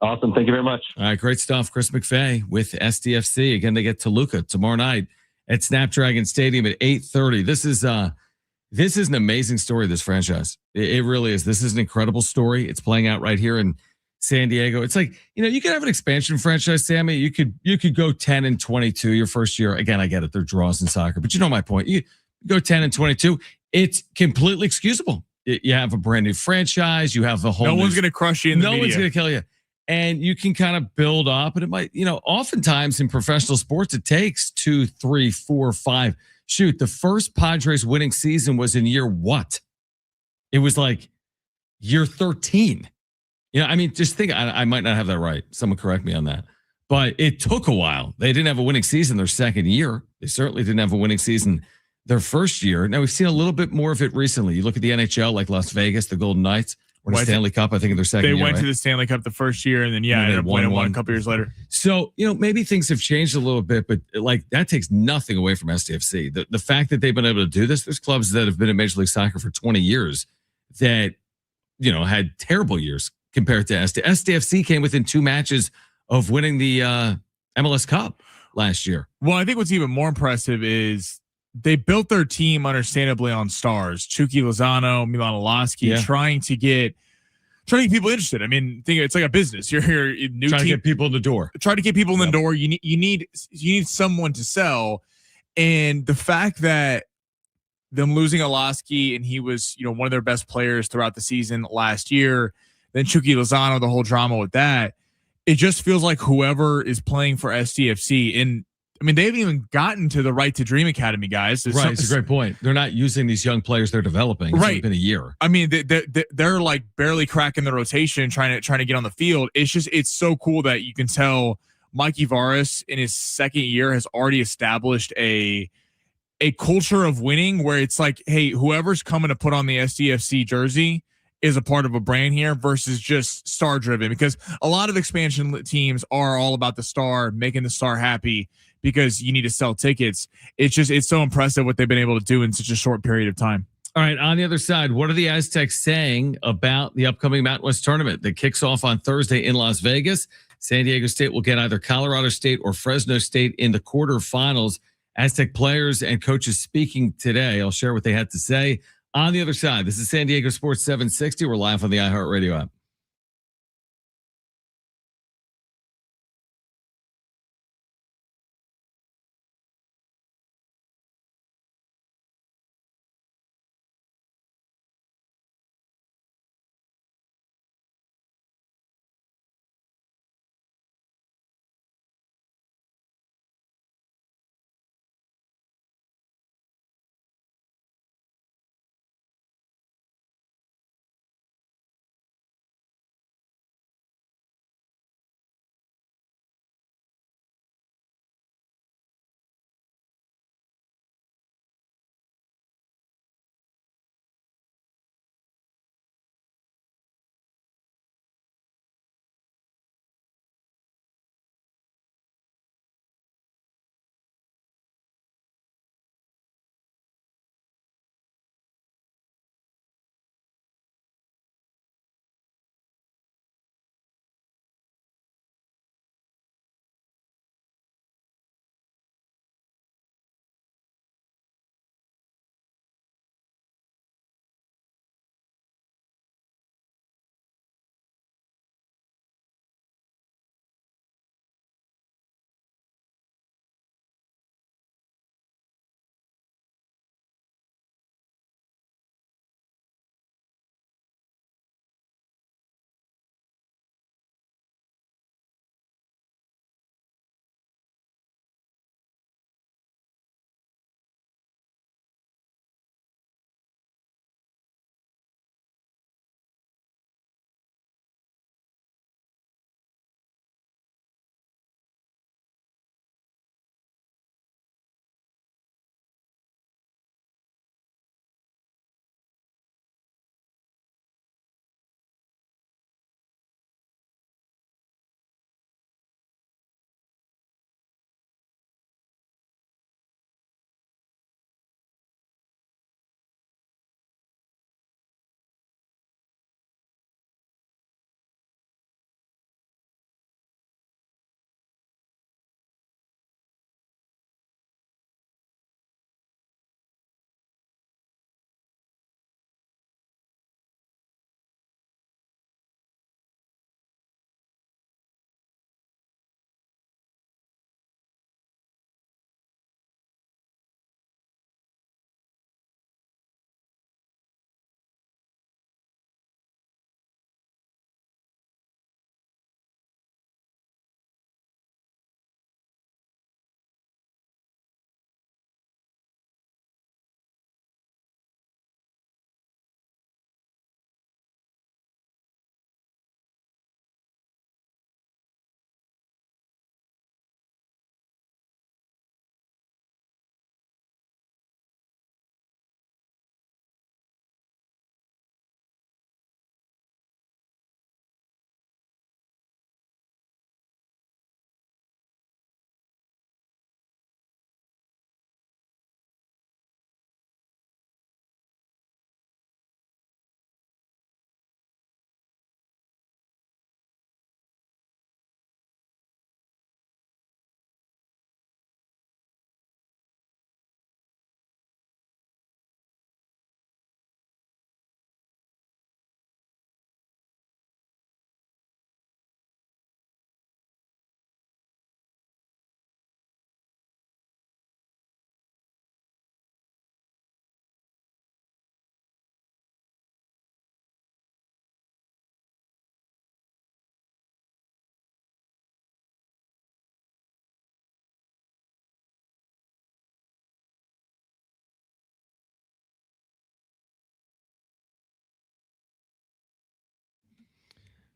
Speaker 4: Awesome. Thank you very much.
Speaker 1: All right, great stuff. Chris McVay with SDFC. Again, they get Toluca tomorrow night at Snapdragon Stadium at 8:30. This is an amazing story, this franchise. It really is. This is an incredible story. It's playing out right here in San Diego. It's like, you could have an expansion franchise, Sammy. You could go 10-22 your first year. Again, I get it. They're draws in soccer, but you know my point. You go 10-22. It's completely excusable. You have a brand new franchise. You have a whole.
Speaker 2: No one's going to crush you in the media.
Speaker 1: No one's going to kill you. And you can kind of build up, and it might, oftentimes in professional sports, it takes 2, 3, 4, 5. Shoot, the first Padres winning season was in year what? It was like year 13. Just think, I might not have that right. Someone correct me on that. But it took a while. They didn't have a winning season their second year. They certainly didn't have a winning season their first year. Now, we've seen a little bit more of it recently. You look at the NHL, like Las Vegas, the Golden Knights, won the Stanley Cup, I think, in their second year.
Speaker 2: They went
Speaker 1: right?
Speaker 2: to the Stanley Cup the first year, and then, ended up winning one a couple years later.
Speaker 1: So, maybe things have changed a little bit, but like that takes nothing away from SDFC. The fact that they've been able to do this, there's clubs that have been in Major League Soccer for 20 years that, had terrible years compared to SDFC came within 2 matches of winning the MLS Cup last year.
Speaker 2: Well, I think what's even more impressive is they built their team understandably on stars. Chucky Lozano, Milan Olaski, trying to get people interested. I mean, think it's like a business. You're new
Speaker 1: trying
Speaker 2: team,
Speaker 1: to get people in the door.
Speaker 2: Try to get people in the door. You need someone to sell. And the fact that them losing Olaski, and he was, one of their best players throughout the season last year, then Chucky Lozano, the whole drama with that, it just feels like whoever is playing for SDFC, and they haven't even gotten to the Right to Dream Academy, guys.
Speaker 1: Right, it's a great point. They're not using these young players they're developing. It's only been a year.
Speaker 2: They're like barely cracking the rotation, trying to get on the field. It's so cool that you can tell Mikey Varas in his second year has already established a culture of winning, where it's like, hey, whoever's coming to put on the SDFC jersey is a part of a brand here versus just star driven, because a lot of expansion teams are all about the star, making the star happy, because you need to sell tickets. It's so impressive what they've been able to do in such a short period of time.
Speaker 1: All right. On the other side, what are the Aztecs saying about the upcoming Mountain West tournament that kicks off on Thursday in Las Vegas? San Diego State will get either Colorado State or Fresno State in the quarterfinals. Aztec players and coaches speaking today. I'll share what they had to say. On the other side, this is San Diego Sports 760. We're live on the iHeartRadio app.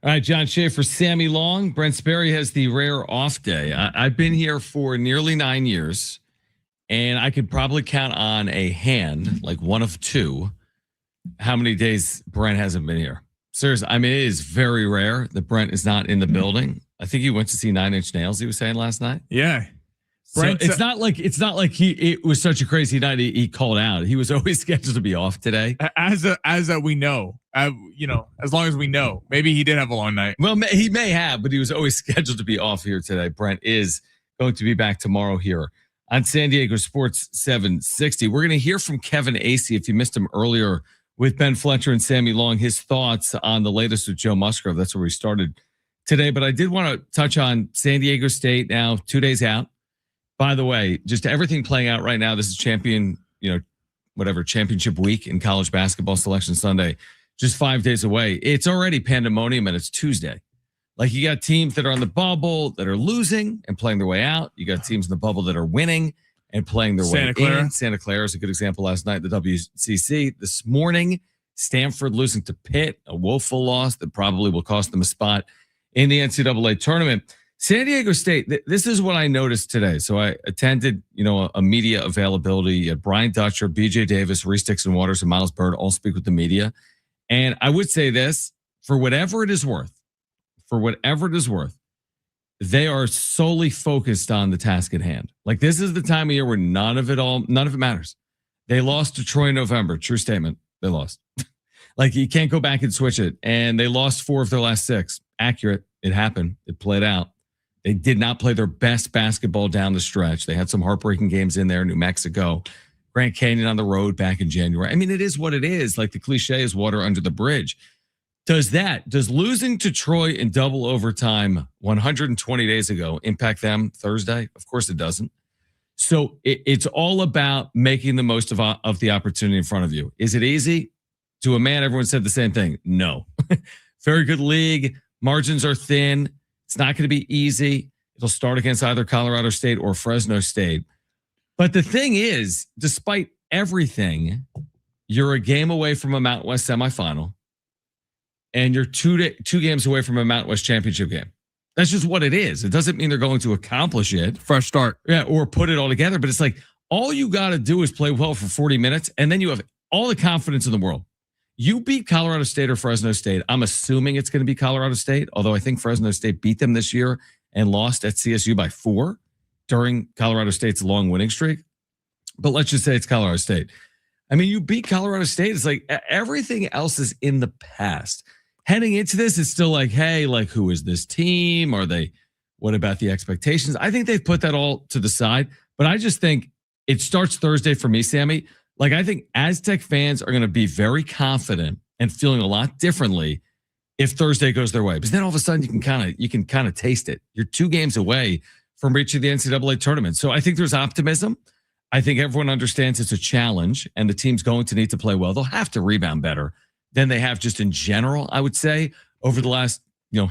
Speaker 1: All right, John Schaefer, Sammy Long. Brent Sperry has the rare off day. I've been here for nearly 9 years, and I could probably count on a hand, like one of two, how many days Brent hasn't been here. Seriously, I mean, it is very rare that Brent is not in the building. I think he went to see Nine Inch Nails, he was saying last night.
Speaker 2: Yeah.
Speaker 1: So it's not like it was such a crazy night. He called out. He was always scheduled to be off today.
Speaker 2: As we know, as long as we know, maybe he did have a long night.
Speaker 1: Well, he may have, but he was always scheduled to be off here today. Brent is going to be back tomorrow here on San Diego Sports 760. We're going to hear from Kevin Acee. If you missed him earlier with Ben Fletcher and Sammy Long, his thoughts on the latest with Joe Musgrove. That's where we started today. But I did want to touch on San Diego State now, 2 days out. By the way, just everything playing out right now. This is championship week in college basketball, Selection Sunday, just 5 days away. It's already pandemonium and it's Tuesday. Like, you got teams that are on the bubble that are losing and playing their way out. You got teams in the bubble that are winning and playing their way in. Santa Clara is a good example last night, the WCC. This morning, Stanford losing to Pitt, a woeful loss that probably will cost them a spot in the NCAA tournament. San Diego State, this is what I noticed today. So I attended, a media availability at Brian Dutcher, BJ Davis, Reese Dixon Waters, and Miles Bird all speak with the media. And I would say this, for whatever it is worth, they are solely focused on the task at hand. Like, this is the time of year where none of it matters. They lost to Troy in November. True statement. They lost. Like, you can't go back and switch it. And they lost 4 of their last 6. Accurate. It happened. It played out. They did not play their best basketball down the stretch. They had some heartbreaking games in there. New Mexico, Grand Canyon on the road back in January. I mean, it is what it is. Like, the cliche is water under the bridge. Does losing to Troy in double overtime 120 days ago impact them Thursday? Of course it doesn't. So it's all about making the most of the opportunity in front of you. Is it easy? To a man, everyone said the same thing. No. Very good league. Margins are thin. It's not going to be easy. It'll start against either Colorado State or Fresno State. But the thing is, despite everything, you're a game away from a Mountain West semifinal, and you're two games away from a Mountain West championship game. That's just what it is. It doesn't mean they're going to accomplish it.
Speaker 2: Fresh start.
Speaker 1: Yeah, or put it all together. But it's like, all you got to do is play well for 40 minutes, and then you have all the confidence in the world. You beat Colorado State or Fresno State. I'm assuming it's going to be Colorado State, although I think Fresno State beat them this year and lost at CSU by 4 during Colorado State's long winning streak. But let's just say it's Colorado State. I mean, you beat Colorado State. It's like everything else is in the past. Heading into this, it's still like, hey, like, who is this team? What about the expectations? I think they've put that all to the side, but I just think it starts Thursday for me, Sammy. Like, I think Aztec fans are going to be very confident and feeling a lot differently if Thursday goes their way. Because then all of a sudden you can kind of taste it. You're 2 games away from reaching the NCAA tournament. So I think there's optimism. I think everyone understands it's a challenge and the team's going to need to play well. They'll have to rebound better than they have just in general, I would say, over the last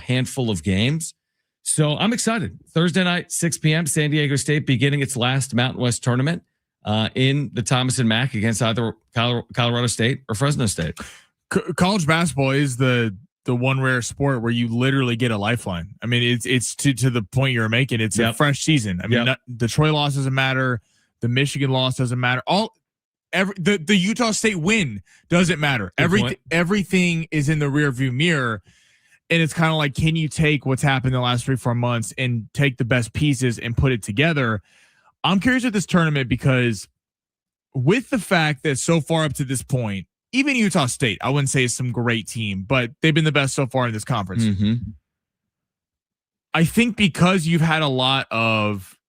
Speaker 1: handful of games. So I'm excited. Thursday night, 6 p.m., San Diego State beginning its last Mountain West tournament in the Thomas and Mack against either Colorado State or Fresno State.
Speaker 2: College basketball is the one rare sport where you literally get a lifeline. I mean, it's to the point you're making. It's a fresh season. I mean, the Troy loss doesn't matter. The Michigan loss doesn't matter. The Utah State win doesn't matter. Everything is in the rearview mirror. And it's kind of like, can you take what's happened in the last 3-4 months and take the best pieces and put it together? I'm curious with this tournament because with the fact that so far up to this point, even Utah State, I wouldn't say is some great team, but they've been the best so far in this conference.
Speaker 1: Mm-hmm.
Speaker 2: I think because you've had a lot of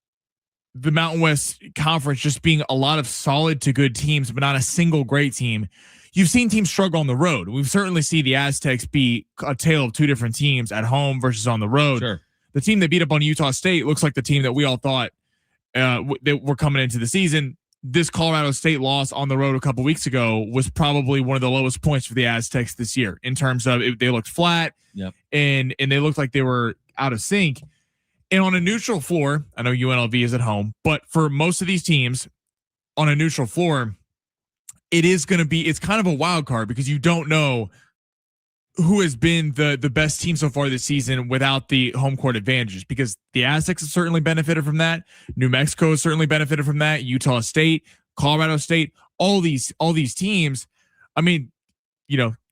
Speaker 2: the Mountain West Conference just being a lot of solid to good teams, but not a single great team, you've seen teams struggle on the road. We've certainly seen the Aztecs be a tale of 2 different teams at home versus on the road.
Speaker 1: Sure.
Speaker 2: The team that beat up on Utah State looks like the team that we all thought that were coming into the season. This Colorado State loss on the road a couple weeks ago was probably one of the lowest points for the Aztecs this year in terms of they looked flat and they looked like they were out of sync. And on a neutral floor, I know UNLV is at home, but for most of these teams on a neutral floor, it's kind of a wild card because you don't know who has been the best team so far this season without the home court advantages, because the Aztecs have certainly benefited from that. New Mexico has certainly benefited from that. Utah State, Colorado State, all these teams. I mean,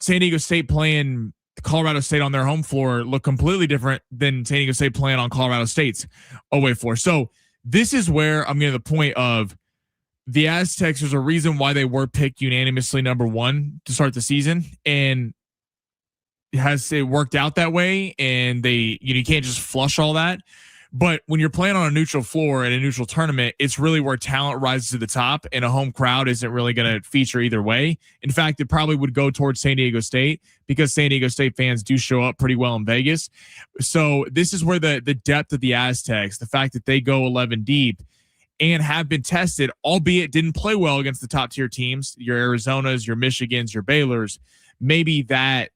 Speaker 2: San Diego State playing Colorado State on their home floor look completely different than San Diego State playing on Colorado State's away floor. So this is where I'm getting to the point of the Aztecs. There's a reason why they were picked unanimously number 1 to start the season, and it worked out that way, and you can't just flush all that. But when you're playing on a neutral floor at a neutral tournament, it's really where talent rises to the top, and a home crowd isn't really going to feature either way. In fact, it probably would go towards San Diego State, because San Diego State fans do show up pretty well in Vegas. So this is where the depth of the Aztecs, the fact that they go 11 deep and have been tested, albeit didn't play well against the top tier teams, your Arizonas, your Michigans, your Baylors, maybe that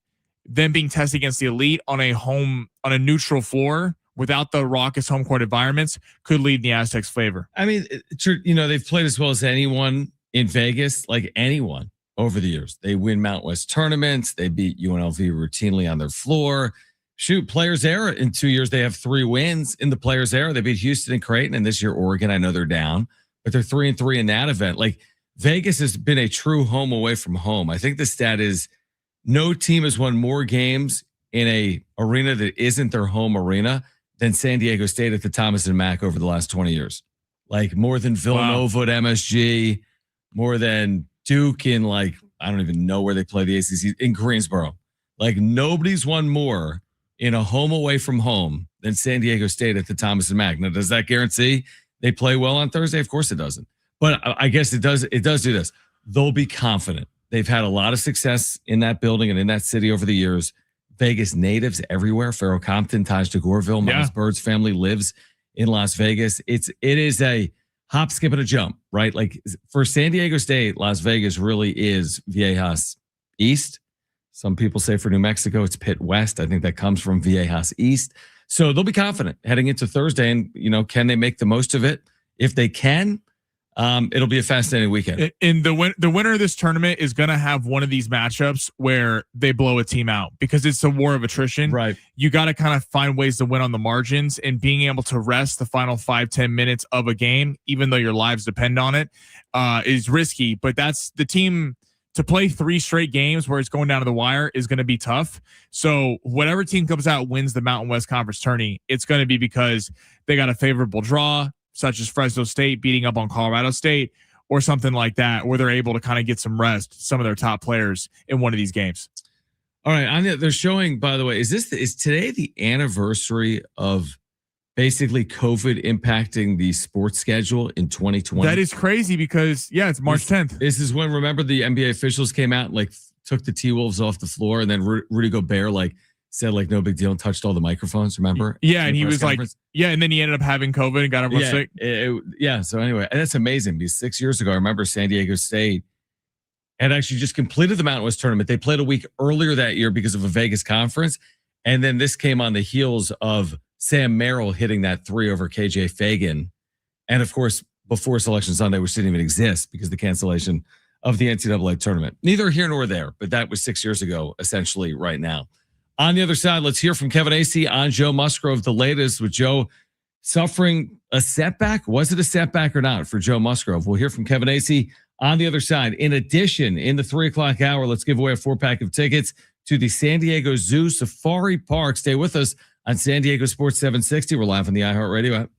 Speaker 2: them being tested against the elite on a neutral floor without the raucous home court environments could lead in the Aztecs' favor.
Speaker 1: I mean, they've played as well as anyone in Vegas, like anyone over the years. They win Mount West tournaments. They beat UNLV routinely on their floor. Shoot, Players Era in 2 years, they have 3 wins in the Players Era. They beat Houston and Creighton, and this year Oregon. I know they're down, but they're 3-3 in that event. Like, Vegas has been a true home away from home. I think the stat is no team has won more games in a arena that isn't their home arena than San Diego State at the Thomas and Mack over the last 20 years. Like, more than Villanova at MSG, more than Duke in, like, I don't even know where they play the ACC, in Greensboro. Like, nobody's won more in a home away from home than San Diego State at the Thomas and Mack. Now, does that guarantee they play well on Thursday? Of course it doesn't. But I guess it does do this. They'll be confident. They've had a lot of success in that building and in that city over the years. Vegas natives everywhere. Farrell Compton, Taj DeGorville, Miles Bird's family lives in Las Vegas. It is a hop, skip, and a jump, right? Like, for San Diego State, Las Vegas really is Viejas East. Some people say for New Mexico, it's Pitt West. I think that comes from Viejas East. So they'll be confident heading into Thursday, and can they make the most of it? If they can, it'll be a fascinating weekend.
Speaker 2: And the winner of this tournament is going to have one of these matchups where they blow a team out, because it's a war of attrition.
Speaker 1: Right. You
Speaker 2: got to kind of find ways to win on the margins, and being able to rest the final 5-10 minutes of a game, even though your lives depend on it, is risky. But that's the team. To play 3 straight games where it's going down to the wire is going to be tough. So whatever team comes out wins the Mountain West Conference tourney, it's going to be because they got a favorable draw, such as Fresno State beating up on Colorado State, or something like that, where they're able to kind of get some rest, some of their top players in one of these games.
Speaker 1: All right, they're showing, by the way, is today the anniversary of basically COVID impacting the sports schedule in 2020?
Speaker 2: That is crazy, because it's March 10th.
Speaker 1: This is when, remember, the NBA officials came out and, like, took the T-Wolves off the floor, and then Rudy Gobert, like, said, like, no big deal, and touched all the microphones, remember?
Speaker 2: Yeah, and he was conference. And then he ended up having COVID and got everyone sick.
Speaker 1: So anyway, that's amazing, because 6 years ago, I remember San Diego State had actually just completed the Mountain West tournament. They played a week earlier that year because of a Vegas conference, and then this came on the heels of Sam Merrill hitting that 3 over KJ Fagan. And of course, before Selection Sunday, which didn't even exist because of the cancellation of the NCAA tournament. Neither here nor there, but that was 6 years ago, essentially right now. On the other side, let's hear from Kevin Acee on Joe Musgrove, the latest with Joe suffering a setback. Was it a setback or not for Joe Musgrove? We'll hear from Kevin Acee on the other side. In addition, in the 3 o'clock hour, let's give away a 4-pack of tickets to the San Diego Zoo Safari Park. Stay with us on San Diego Sports 760. We're live on the iHeartRadio app.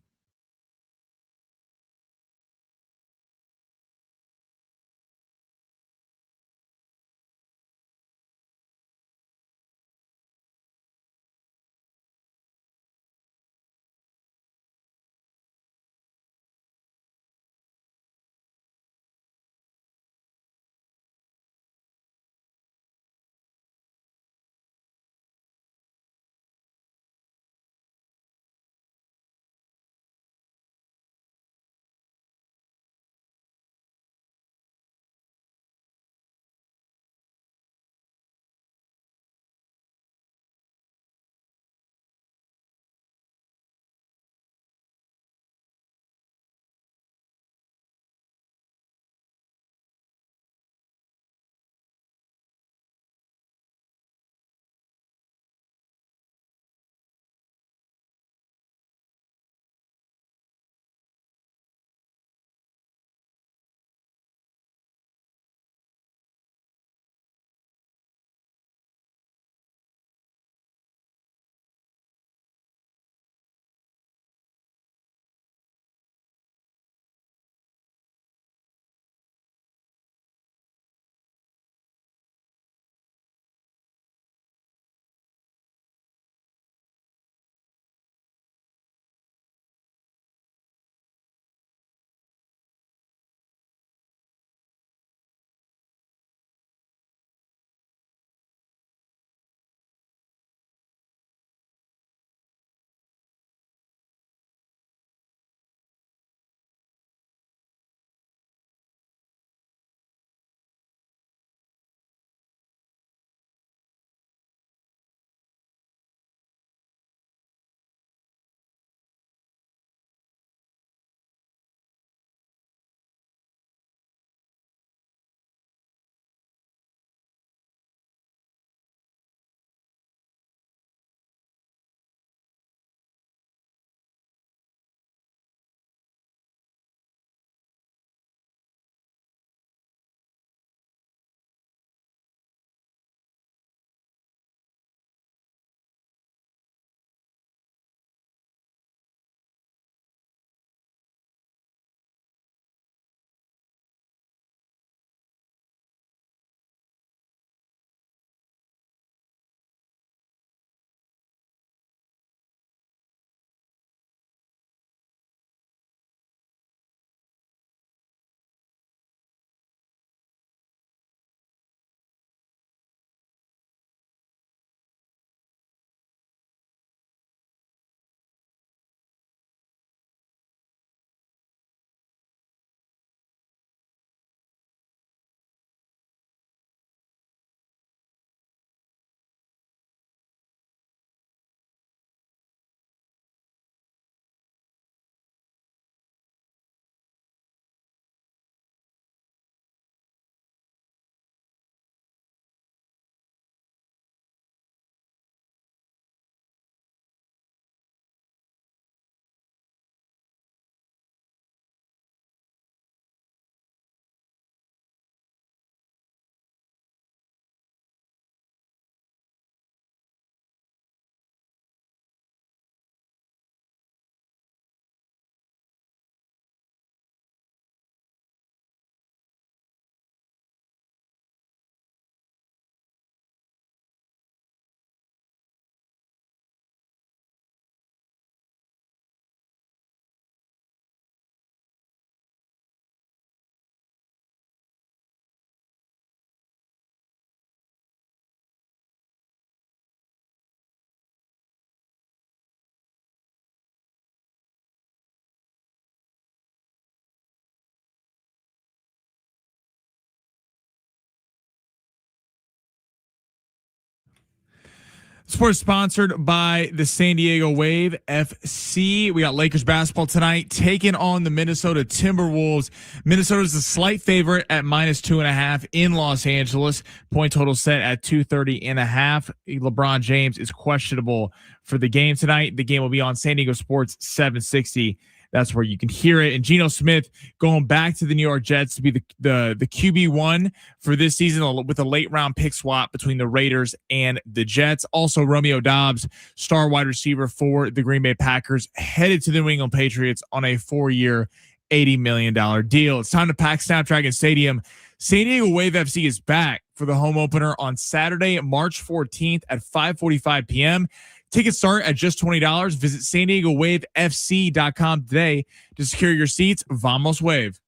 Speaker 2: Sports sponsored by the San Diego Wave FC. We got Lakers basketball tonight taking on the Minnesota Timberwolves. Minnesota's a slight favorite at -2.5 in Los Angeles. Point total set at 230.5. LeBron James is questionable for the game tonight. The game will be on San Diego Sports 760. That's where you can hear it. And Geno Smith going back to the New York Jets to be the QB1 for this season with a late round pick swap between the Raiders and the Jets. Also, Romeo Doubs, star wide receiver for the Green Bay Packers, headed to the New England Patriots on a 4-year, $80 million deal. It's time to pack Snapdragon Stadium. San Diego Wave FC is back for the home opener on Saturday, March 14th at 5:45 p.m. Tickets start at just $20. Visit San Diego Wave FC.com today to secure your seats. Vamos Wave.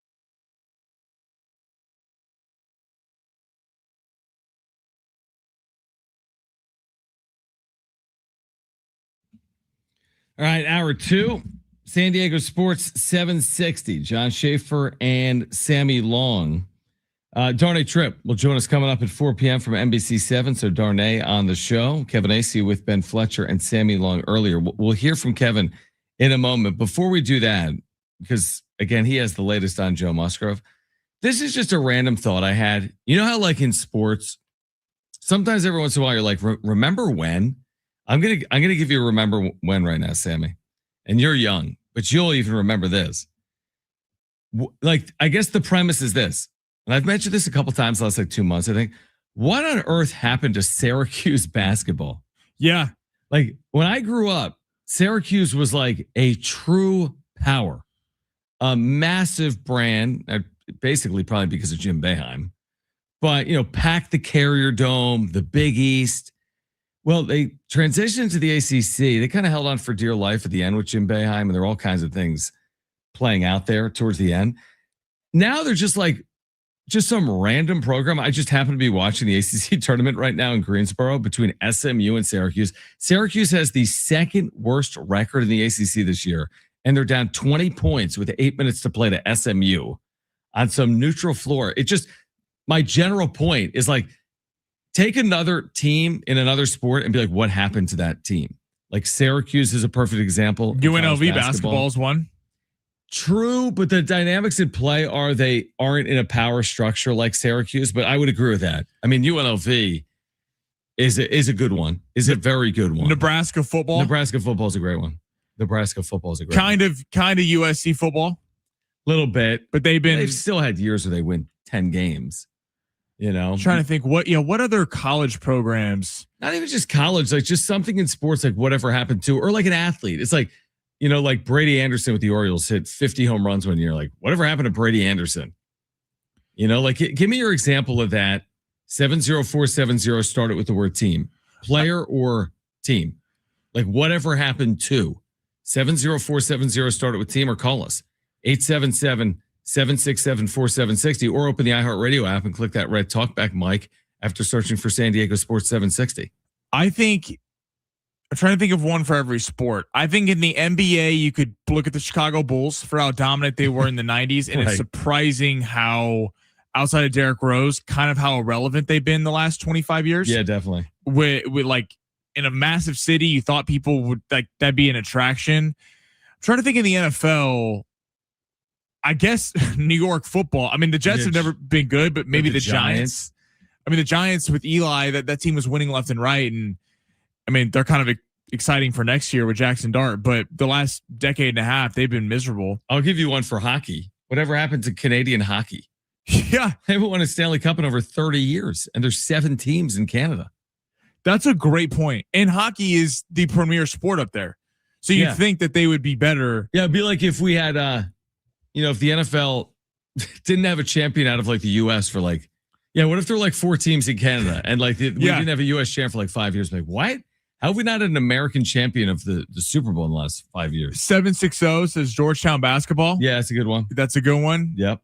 Speaker 1: All right, hour 2, San Diego Sports 760. John Schaefer and Sammy Long. Darnay Tripp will join us coming up at 4 p.m. from NBC7. So Darnay on the show. Kevin Acey with Ben Fletcher and Sammy Long earlier. We'll hear from Kevin in a moment. Before we do that, because again, he has the latest on Joe Musgrove. This is just a random thought I had. You know how like in sports, sometimes every once in a while you're like, remember when? I'm gonna give you a remember when right now, Sammy. And you're young, but you'll even remember this. Like, I guess the premise is this. And I've mentioned this a couple times the last like 2 months. I think, what on earth happened to Syracuse basketball?
Speaker 2: Yeah.
Speaker 1: Like when I grew up, Syracuse was like a true power, a massive brand, basically probably because of Jim Boeheim, but packed the Carrier Dome, the Big East. Well, they transitioned to the ACC. They kind of held on for dear life at the end with Jim Boeheim, and there are all kinds of things playing out there towards the end. Now they're just some random program. I just happen to be watching the ACC tournament right now in Greensboro between SMU and Syracuse. Syracuse has the second worst record in the ACC this year, and they're down 20 points with 8 minutes to play to SMU on some neutral floor. My general point is like, take another team in another sport and be like, what happened to that team? Like Syracuse is a perfect example.
Speaker 2: UNLV basketball is one.
Speaker 1: True, but the dynamics at play are they aren't in a power structure like Syracuse, but I would agree with that. I mean, UNLV is a good one. Is a very good one.
Speaker 2: Nebraska football.
Speaker 1: Nebraska football is a great one. Nebraska football is a great
Speaker 2: kind
Speaker 1: one.
Speaker 2: of USC football.
Speaker 1: Little bit,
Speaker 2: but they've
Speaker 1: still had years where they win 10 games.
Speaker 2: I'm trying to think what other college programs,
Speaker 1: not even just college, like just something in sports, like whatever happened to, or like an athlete. It's like, like Brady Anderson with the Orioles hit 50 home runs one year. Like whatever happened to Brady Anderson? Like give me your example of that. 70470 started with the word team, player or team. Like whatever happened to 70470 started with team, or call us 877-767-4760 or open the iHeartRadio app and click that red talkback mic after searching for San Diego Sports 760.
Speaker 2: I think I'm trying to think of one for every sport. I think in the NBA, you could look at the Chicago Bulls for how dominant they were in the 90s. And It's surprising how, outside of Derrick Rose, kind of how irrelevant they've been the last 25 years.
Speaker 1: Yeah, definitely.
Speaker 2: With like in a massive city, you thought people would like that'd be an attraction. I'm trying to think in the NFL, I guess New York football. I mean, the Jets have never been good, but maybe the Giants. I mean, the Giants with Eli, that team was winning left and right. And I mean, they're kind of exciting for next year with Jackson Dart, but the last decade and a half, they've been miserable.
Speaker 1: I'll give you one for hockey. Whatever happened to Canadian hockey?
Speaker 2: Yeah.
Speaker 1: They haven't won a Stanley Cup in over 30 years, and there's 7 teams in Canada.
Speaker 2: That's a great point. And hockey is the premier sport up there. So you'd think that they would be better.
Speaker 1: Yeah, it'd be like if we had, if the NFL didn't have a champion out of like the U.S. for like, what if there were like 4 teams in Canada and like we didn't have a U.S. champ for like 5 years? Like, what? How have we not had an American champion of the Super Bowl in the last 5 years?
Speaker 2: 760 says Georgetown basketball.
Speaker 1: Yeah, that's a good one.
Speaker 2: That's a good one.
Speaker 1: Yep.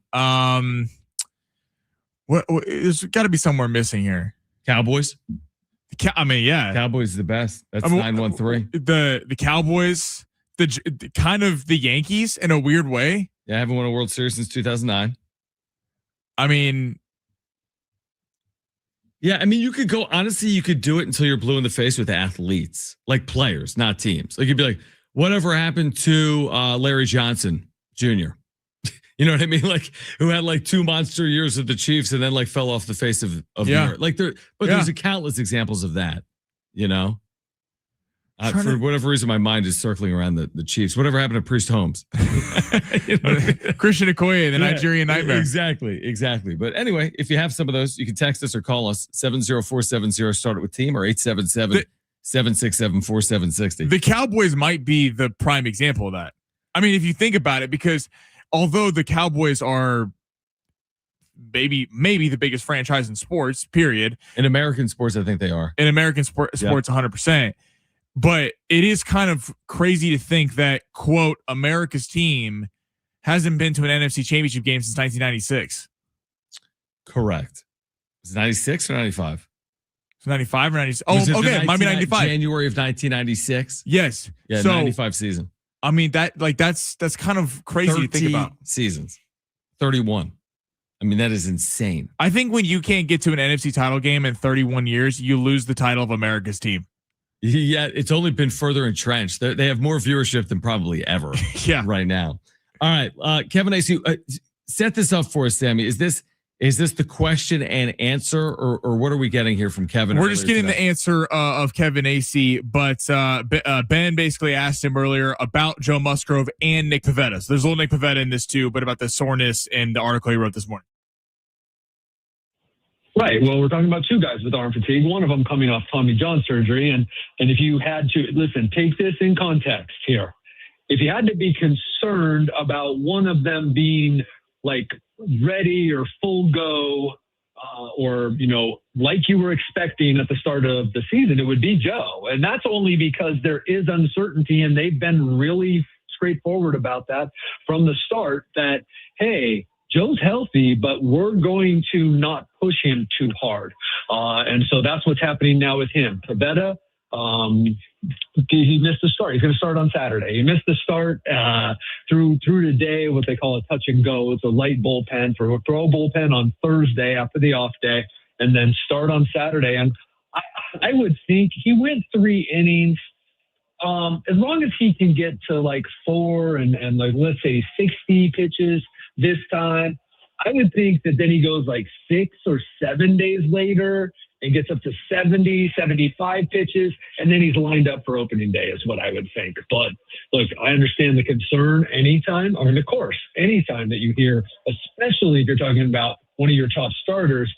Speaker 2: What there's got to be somewhere missing here.
Speaker 1: Cowboys. Cowboys is the best. That's 913.
Speaker 2: The Cowboys, the kind of the Yankees in a weird way.
Speaker 1: Yeah, I haven't won a World Series since 2009.
Speaker 2: I mean,
Speaker 1: Yeah, I mean, you could go, honestly, you could do it until you're blue in the face with athletes, like players, not teams. Like you'd be like, whatever happened to Larry Johnson Jr.? You know what I mean? Like who had like 2 monster years of the Chiefs and then like fell off the face of the earth. Like there's countless examples of that, you know? For whatever reason, my mind is circling around the Chiefs. Whatever happened to Priest Holmes? You know I mean?
Speaker 2: Christian Okoye, the Nigerian Nightmare.
Speaker 1: Exactly. But anyway, if you have some of those, you can text us or call us 70470 start it with team or 877-767-4760.
Speaker 2: The Cowboys might be the prime example of that. I mean, if you think about it, because although the Cowboys are maybe the biggest franchise in sports, period.
Speaker 1: In American sports, I think they are.
Speaker 2: In American sports, 100%. But it is kind of crazy to think that, quote, America's team hasn't been to an NFC Championship game since 1996.
Speaker 1: Correct. Was it 96 or 95?
Speaker 2: It's 95 or 96. Oh, okay. It might be 95.
Speaker 1: January of 1996.
Speaker 2: Yes.
Speaker 1: Yeah, so, 95 season.
Speaker 2: I mean, that's kind of crazy to think about.
Speaker 1: Seasons. 31. I mean, that is insane.
Speaker 2: I think when you can't get to an NFC title game in 31 years, you lose the title of America's team.
Speaker 1: Yeah, it's only been further entrenched. They have more viewership than probably ever. Right now. All right, Kevin AC, set this up for us, Sammy. Is this the question and answer, or what are we getting here from Kevin?
Speaker 2: We're just getting the answer of Kevin AC, but Ben basically asked him earlier about Joe Musgrove and Nick Pivetta. So there's a little Nick Pivetta in this too, but about the soreness in the article he wrote this morning.
Speaker 5: Right. Well, we're talking about two guys with arm fatigue, one of them coming off Tommy John surgery. And if you had to, listen, take this in context here. If you had to be concerned about one of them being like ready or full go or, you know, like you were expecting at the start of the season, it would be Joe. And that's only because there is uncertainty, and they've been really straightforward about that from the start that, hey, Joe's healthy, but we're going to not push him too hard. And so that's what's happening now with him. Pivetta, he missed the start. He's going to start on Saturday. He missed the start through today, what they call a touch and go. It's a light bullpen for a throw bullpen on Thursday after the off day, and then start on Saturday. And I would think he went 3 innings. As long as he can get to like 4 and like, let's say 60 pitches this time, I would think that then he goes like 6 or 7 days later and gets up to 70, 75 pitches, and then he's lined up for opening day is what I would think. But look, I understand the concern anytime, or of course, anytime that you hear, especially if you're talking about one of your top starters,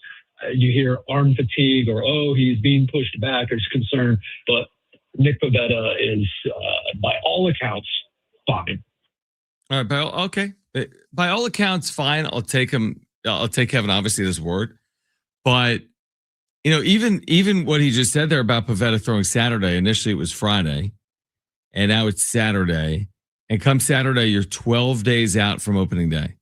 Speaker 5: you hear arm fatigue or, oh, he's being pushed back, there's concern. But Nick Pivetta is, by all accounts, fine.
Speaker 1: All right, okay. By all accounts, fine. I'll take him. I'll take Kevin, obviously, at his word. But, you know, even what he just said there about Pivetta throwing Saturday, initially it was Friday, and now it's Saturday. And come Saturday, you're 12 days out from opening day.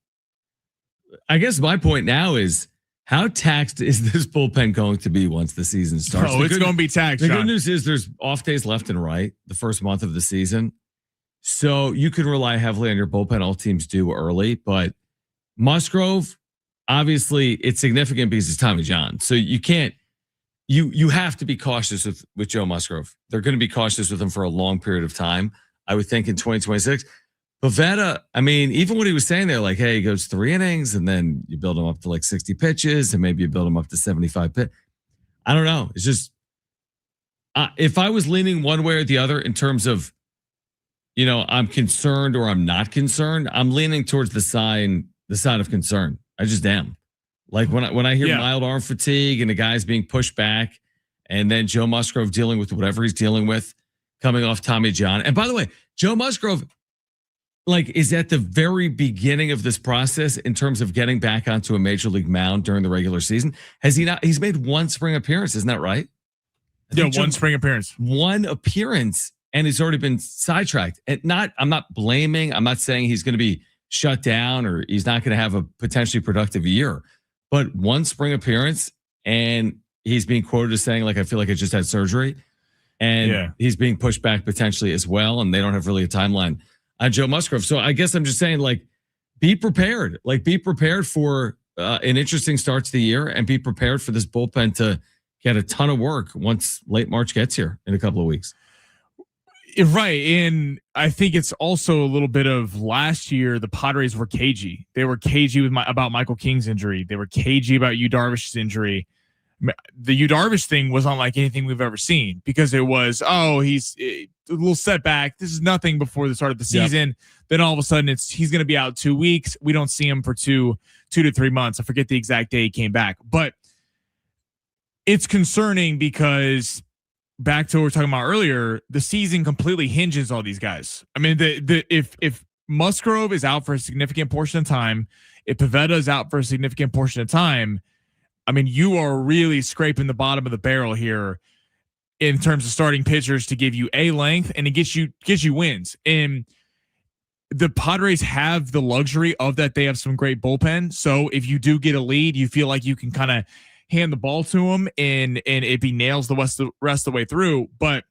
Speaker 1: I guess my point now is, how taxed is this bullpen going to be once the season starts?
Speaker 2: Oh, it's going to be taxed.
Speaker 1: The good news is there's off days left and right the first month of the season. So you can rely heavily on your bullpen. All teams do early, but Musgrove, obviously it's significant because it's Tommy John. So you can't, you have to be cautious with Joe Musgrove. They're going to be cautious with him for a long period of time. I would think in 2026. Pivetta, I mean, even what he was saying there, like, hey, he goes 3 innings and then you build him up to like 60 pitches and maybe you build him up to 75 pitches. I don't know. It's just, if I was leaning one way or the other in terms of, you know, I'm concerned or I'm not concerned, I'm leaning towards the side of concern. I just am. Like when I hear mild arm fatigue and the guy's being pushed back, and then Joe Musgrove dealing with whatever he's dealing with, coming off Tommy John. And by the way, Joe Musgrove, like, is at the very beginning of this process in terms of getting back onto a major league mound during the regular season. Has he not? He's made 1 spring appearance, isn't that right?
Speaker 2: Yeah, 1 spring appearance.
Speaker 1: 1 appearance, and he's already been sidetracked. And I'm not blaming. I'm not saying he's going to be shut down or he's not going to have a potentially productive year. But 1 spring appearance, and he's being quoted as saying, like, I feel like I just had surgery. And he's being pushed back potentially as well. And they don't have really a timeline on Joe Musgrove. So I guess I'm just saying, like, be prepared. Like, be prepared for an interesting start to the year, and be prepared for this bullpen get a ton of work once late March gets here in a couple of weeks.
Speaker 2: Right. And I think it's also a little bit of last year, the Padres were cagey. They were cagey about Michael King's injury. They were cagey about Yu Darvish's injury. The Yu Darvish thing was unlike anything we've ever seen because it was, he's a little setback. This is nothing before the start of the season. Yep. Then all of a sudden he's going to be out 2 weeks. We don't see him for two to 3 months. I forget the exact day he came back, but it's concerning because back to what we were talking about earlier, the season completely hinges on these guys. I mean, if Musgrove is out for a significant portion of time, if Pivetta is out for a significant portion of time, I mean, you are really scraping the bottom of the barrel here in terms of starting pitchers to give you a length, and it gets you wins. And the Padres have the luxury of that. They have some great bullpen. So if you do get a lead, you feel like you can kind of hand the ball to him and if he nails the rest of the way through, but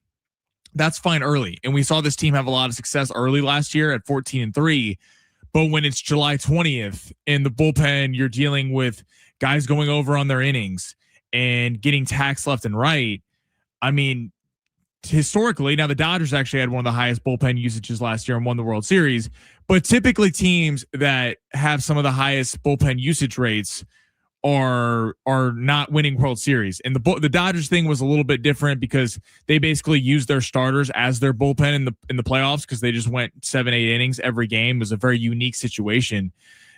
Speaker 2: that's fine early. And we saw this team have a lot of success early last year at 14-3, but when it's July 20th in the bullpen, you're dealing with guys going over on their innings and getting taxed left and right. I mean, historically, now the Dodgers actually had one of the highest bullpen usages last year and won the World Series, but typically teams that have some of the highest bullpen usage rates are not winning World Series. And the Dodgers thing was a little bit different because they basically used their starters as their bullpen in the playoffs because they just went 7-8 innings every game. It was a very unique situation.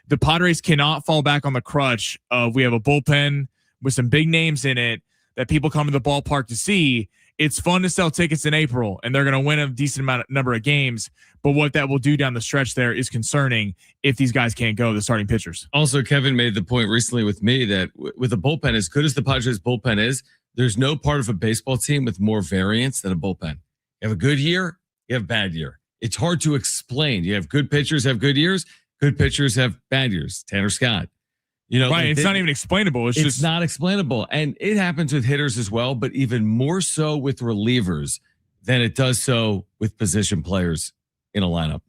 Speaker 2: The Padres cannot fall back on the crutch of we have a bullpen with some big names in it that people come to the ballpark to see. It's fun to sell tickets in April, and they're going to win a decent number of games. But what that will do down the stretch there is concerning if these guys can't go, the starting pitchers.
Speaker 1: Also, Kevin made the point recently with me that with a bullpen, as good as the Padres bullpen is, there's no part of a baseball team with more variance than a bullpen. You have a good year, you have a bad year. It's hard to explain. You have good pitchers have good years, good pitchers have bad years. Tanner Scott.
Speaker 2: Right. Like it's not even explainable. It's just
Speaker 1: not explainable. And it happens with hitters as well, but even more so with relievers than it does so with position players in a lineup.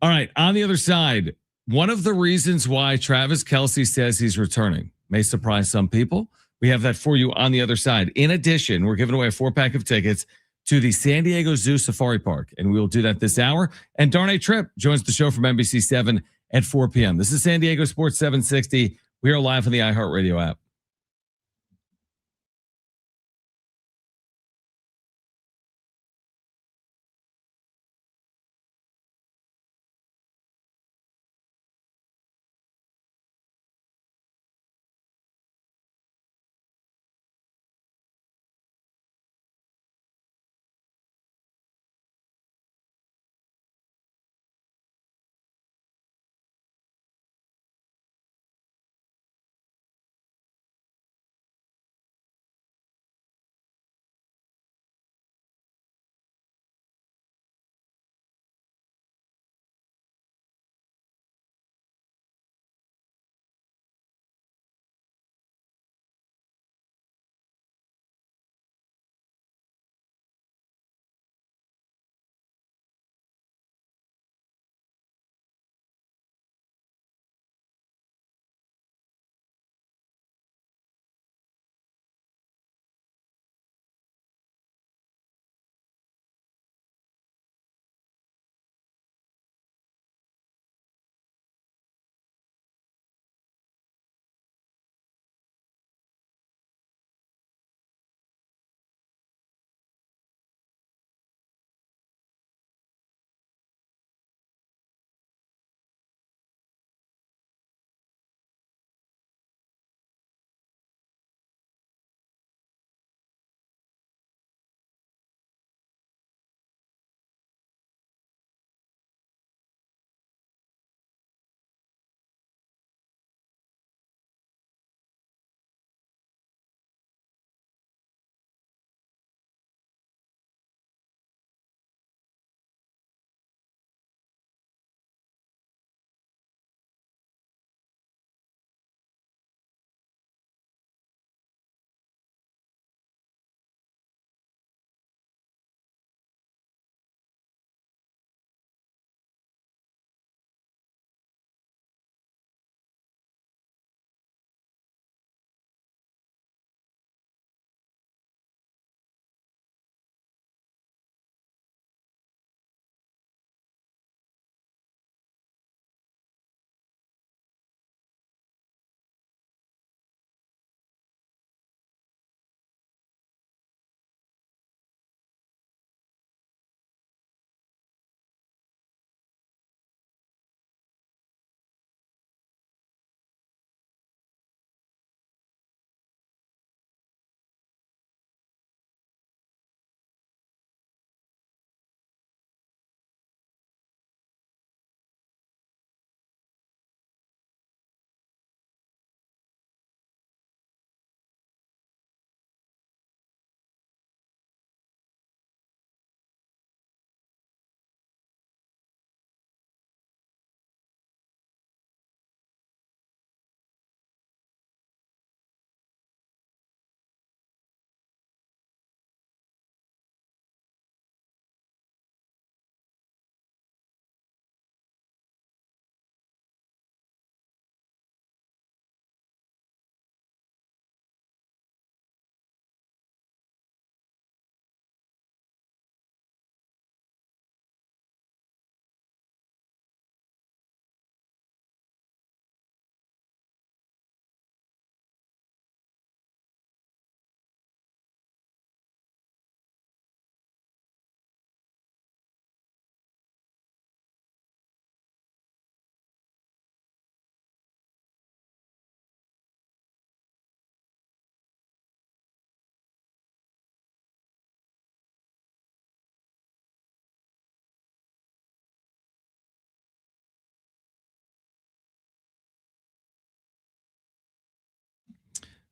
Speaker 1: All right. On the other side, one of the reasons why Travis Kelce says he's returning may surprise some people. We have that for you on the other side. In addition, we're giving away a 4-pack of tickets to the San Diego Zoo Safari Park, and we will do that this hour. And Darnay Tripp joins the show from NBC7 at 4 p.m. This is San Diego Sports 760. We are live on the iHeartRadio app.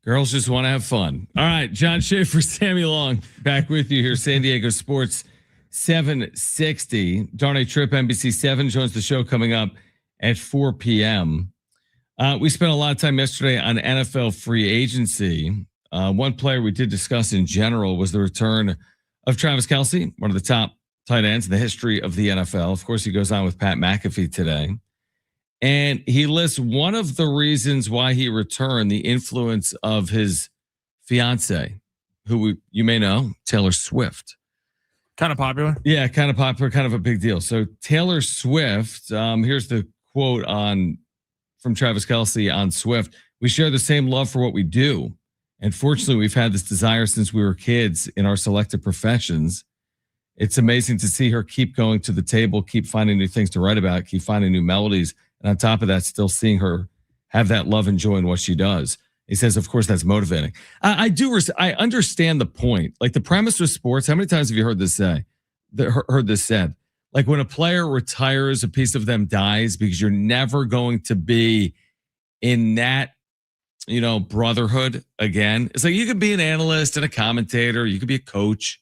Speaker 1: Girls just want to have fun. All right, John Schaefer, Sammy Long, back with you here, San Diego Sports 760. Darnay Tripp, NBC7, joins the show coming up at 4 p.m. We spent a lot of time yesterday on NFL free agency. One player we did discuss in general was the return of Travis Kelce, one of the top tight ends in the history of the NFL. Of course, he goes on with Pat McAfee today. And he lists one of the reasons why he returned, the influence of his fiance, who you may know, Taylor Swift.
Speaker 2: Kind of popular.
Speaker 1: Yeah, kind of popular, kind of a big deal. So Taylor Swift, here's the quote from Travis Kelce on Swift. We share the same love for what we do. And fortunately, we've had this desire since we were kids in our selected professions. It's amazing to see her keep going to the table, keep finding new things to write about, keep finding new melodies. And on top of that, still seeing her have that love and joy in what she does. He says, of course, that's motivating. I understand the point. Like the premise with sports, how many times have you heard this said? Like when a player retires, a piece of them dies because you're never going to be in that, brotherhood again. It's like you could be an analyst and a commentator, you could be a coach,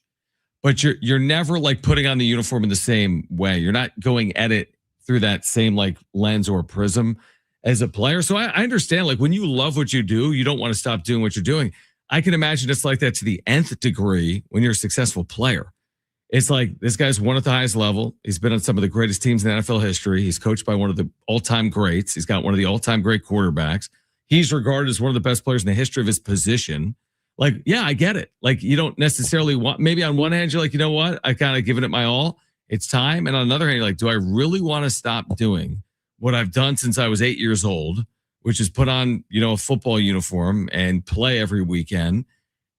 Speaker 1: but you're never like putting on the uniform in the same way. You're not going at it through that same like lens or prism as a player. So I understand, like when you love what you do, you don't want to stop doing what you're doing. I can imagine it's like that to the nth degree when you're a successful player. It's like this guy's won at the highest level. He's been on some of the greatest teams in NFL history. He's coached by one of the all-time greats. He's got one of the all-time great quarterbacks. He's regarded as one of the best players in the history of his position. Like, yeah, I get it. Like you don't necessarily want, maybe on one hand, you're like, you know what? I kind of given it my all. It's time. And on the other hand, you're like, do I really want to stop doing what I've done since I was 8 years old, which is put on, a football uniform and play every weekend.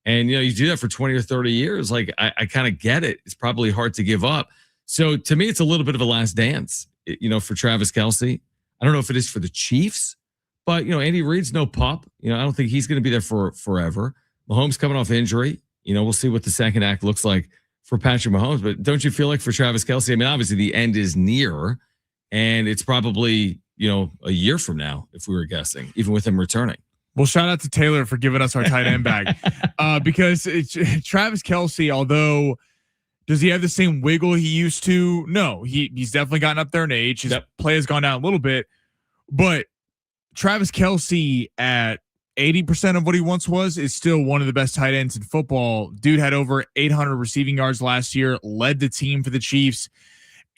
Speaker 1: And, you do that for 20 or 30 years. Like I kind of get it. It's probably hard to give up. So to me, it's a little bit of a last dance, for Travis Kelce. I don't know if it is for the Chiefs, but, Andy Reid's no pup. I don't think he's going to be there for forever. Mahomes coming off injury. We'll see what the second act looks like for Patrick Mahomes. But don't you feel like for Travis Kelce, I mean, obviously the end is near and it's probably, a year from now, if we were guessing, even with him returning.
Speaker 2: Well, shout out to Taylor for giving us our tight end back because Travis Kelce, although does he have the same wiggle he used to? No, he's definitely gotten up there in age. His play has gone down a little bit, but Travis Kelce at 80% of what he once was is still one of the best tight ends in football. Dude had over 800 receiving yards last year, led the team for the Chiefs.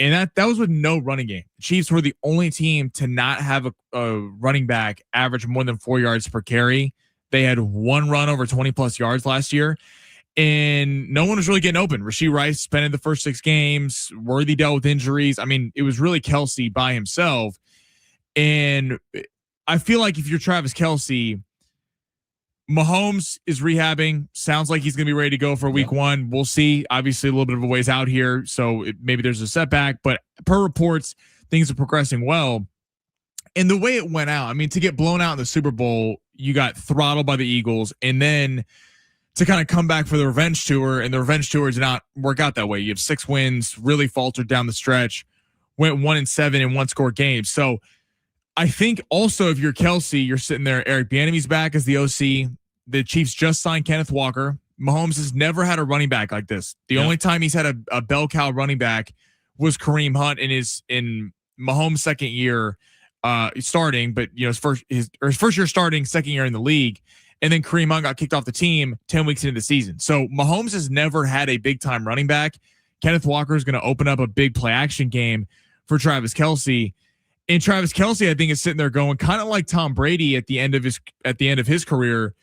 Speaker 2: And that was with no running game. The Chiefs were the only team to not have a running back average more than 4 yards per carry. They had one run over 20 plus yards last year. And no one was really getting open. Rashee Rice spent the first 6 games. Worthy dealt with injuries. I mean, it was really Kelce by himself. And I feel like if you're Travis Kelce, Mahomes is rehabbing. Sounds like he's going to be ready to go for week 1. We'll see. Obviously, a little bit of a ways out here, so maybe there's a setback. But per reports, things are progressing well. And the way it went out, I mean, to get blown out in the Super Bowl, you got throttled by the Eagles, and then to kind of come back for the revenge tour, and the revenge tour did not work out that way. You have 6 wins, really faltered down the stretch, went 1-7 in one-score games. So I think also if you're Kelce, you're sitting there. Eric Bieniemy's back as the OC. The Chiefs just signed Kenneth Walker. Mahomes has never had a running back like this. The only time he's had a bell cow running back was Kareem Hunt in Mahomes' second year starting, but his first year starting, second year in the league, and then Kareem Hunt got kicked off the team 10 weeks into the season. So Mahomes has never had a big time running back. Kenneth Walker is going to open up a big play action game for Travis Kelce. And Travis Kelce, I think, is sitting there going kind of like Tom Brady at the end of his career.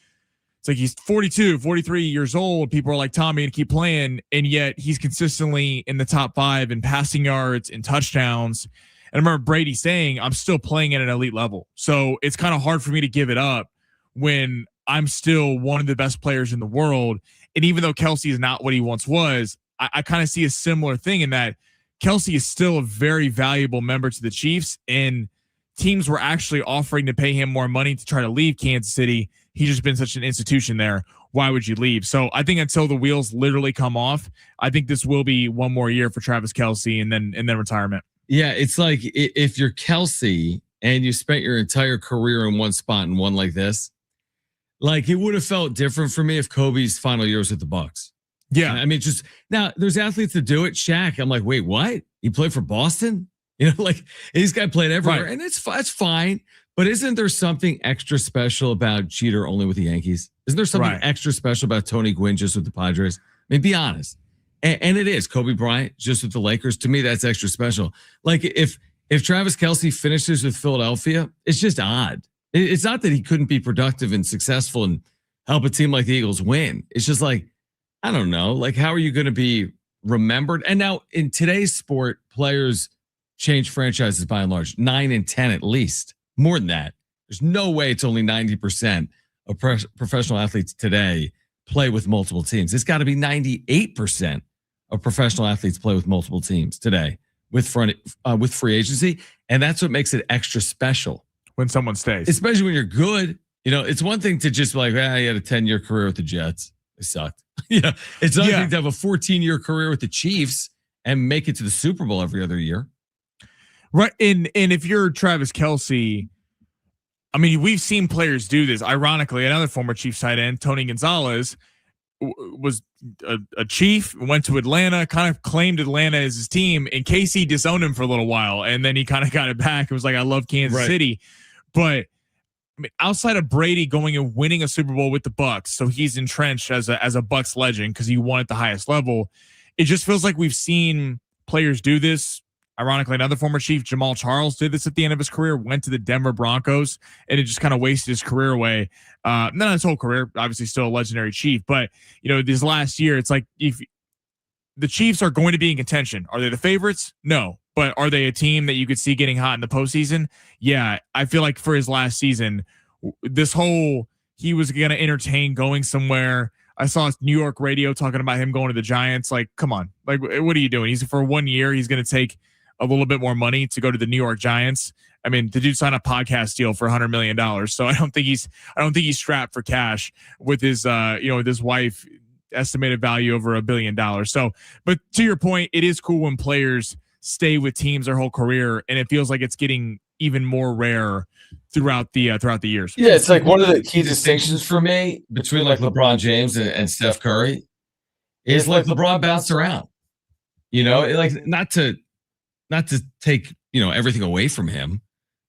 Speaker 2: It's like he's 42, 43 years old. People are like, Tommy, and keep playing. And yet he's consistently in the top 5 in passing yards and touchdowns. And I remember Brady saying, I'm still playing at an elite level. So it's kind of hard for me to give it up when I'm still one of the best players in the world. And even though Kelce is not what he once was, I kind of see a similar thing in that Kelce is still a very valuable member to the Chiefs, and teams were actually offering to pay him more money to try to leave Kansas City. He's just been such an institution there. Why would you leave? So I think until the wheels literally come off, I think this will be one more year for Travis Kelce and then retirement.
Speaker 1: Yeah, it's like if you're Kelce and you spent your entire career in one spot and one like this, Like it would have felt different for me if Kobe's final year was at the Bucks.
Speaker 2: Yeah.
Speaker 1: I mean, just now there's athletes that do it. Shaq, I'm like, wait, what? He played for Boston? Like this guy played everywhere,
Speaker 2: Right.
Speaker 1: and it's fine. But isn't there something extra special about Jeter only with the Yankees? Isn't there something
Speaker 2: Right.
Speaker 1: extra special about Tony Gwynn just with the Padres? I mean, be honest. And it is Kobe Bryant just with the Lakers. To me, that's extra special. Like if Travis Kelce finishes with Philadelphia, it's just odd. It's not that he couldn't be productive and successful and help a team like the Eagles win. It's just like, I don't know. Like, how are you going to be remembered? And now in today's sport, players change franchises by and large, 9 and 10 at least. More than that. There's no way it's only 90% of professional athletes today play with multiple teams. It's got to be 98% of professional athletes play with multiple teams today with free agency, and that's what makes it extra special
Speaker 2: When someone stays,
Speaker 1: especially when you're good. It's one thing to just be like, he had a 10-year career with the Jets. They sucked. It's another thing to have a 14-year career with the Chiefs and make it to the Super Bowl every other year.
Speaker 2: Right. And if you're Travis Kelce, I mean, we've seen players do this. Ironically, another former Chiefs tight end, Tony Gonzalez, was a Chief, went to Atlanta, kind of claimed Atlanta as his team, and KC disowned him for a little while. And then he kind of got it back. It was like, I love Kansas City. But I mean, outside of Brady going and winning a Super Bowl with the Bucks, so he's entrenched as a Bucks legend because he won at the highest level. It just feels like we've seen players do this. Ironically, another former Chief, Jamal Charles, did this at the end of his career, went to the Denver Broncos, and it just kind of wasted his career away. Not his whole career, obviously still a legendary Chief, but this last year, it's like if the Chiefs are going to be in contention, are they the favorites? No. But are they a team that you could see getting hot in the postseason? Yeah, I feel like for his last season, he was going to entertain going somewhere. I saw New York radio talking about him going to the Giants. Like, come on. Like, what are you doing? He's for 1 year. He's going to take a little bit more money to go to the New York Giants. I mean, the dude signed a podcast deal for $100 million. So I don't think he's strapped for cash with his, with his wife, estimated value over $1 billion. So, but to your point, it is cool when players stay with teams their whole career, and it feels like it's getting even more rare throughout the years.
Speaker 1: Yeah, it's like one of the key distinctions for me between like LeBron James and Steph Curry is like LeBron bounced around. Like not to take everything away from him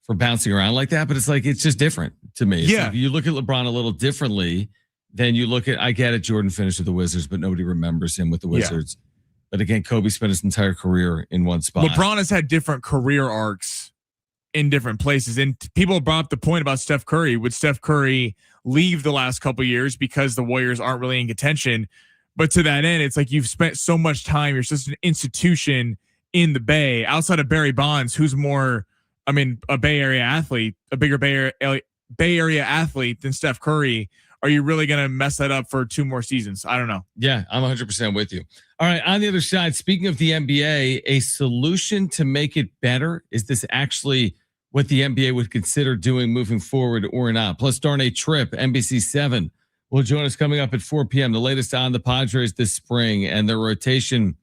Speaker 1: for bouncing around like that, but it's like it's just different to me. It's like you look at LeBron a little differently than you look at. I get it, Jordan finished with the Wizards, but nobody remembers him with the Wizards. But again, Kobe spent his entire career in one spot.
Speaker 2: LeBron has had different career arcs in different places. And people brought up the point about Steph Curry. Would Steph Curry leave the last couple of years because the Warriors aren't really in contention? But to that end, it's like you've spent so much time. You're just an institution in the Bay. Outside of Barry Bonds, who's more, a Bay Area athlete, a bigger Bay Area athlete than Steph Curry. Are you really going to mess that up for 2 more seasons? I don't know.
Speaker 1: Yeah, I'm 100% with you. All right, on the other side, speaking of the NBA, a solution to make it better. Is this actually what the NBA would consider doing moving forward or not? Plus, Darnay Tripp, NBC7, will join us coming up at 4 p.m. The latest on the Padres this spring and their rotation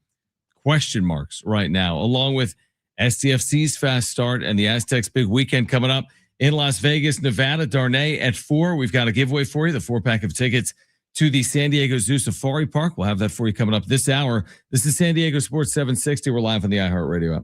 Speaker 1: question marks right now, along with STFC's fast start and the Aztecs' big weekend coming up in Las Vegas, Nevada. Darnay at 4. We've got a giveaway for you, the 4-pack of tickets to the San Diego Zoo Safari Park. We'll have that for you coming up this hour. This is San Diego Sports 760. We're live on the iHeartRadio app.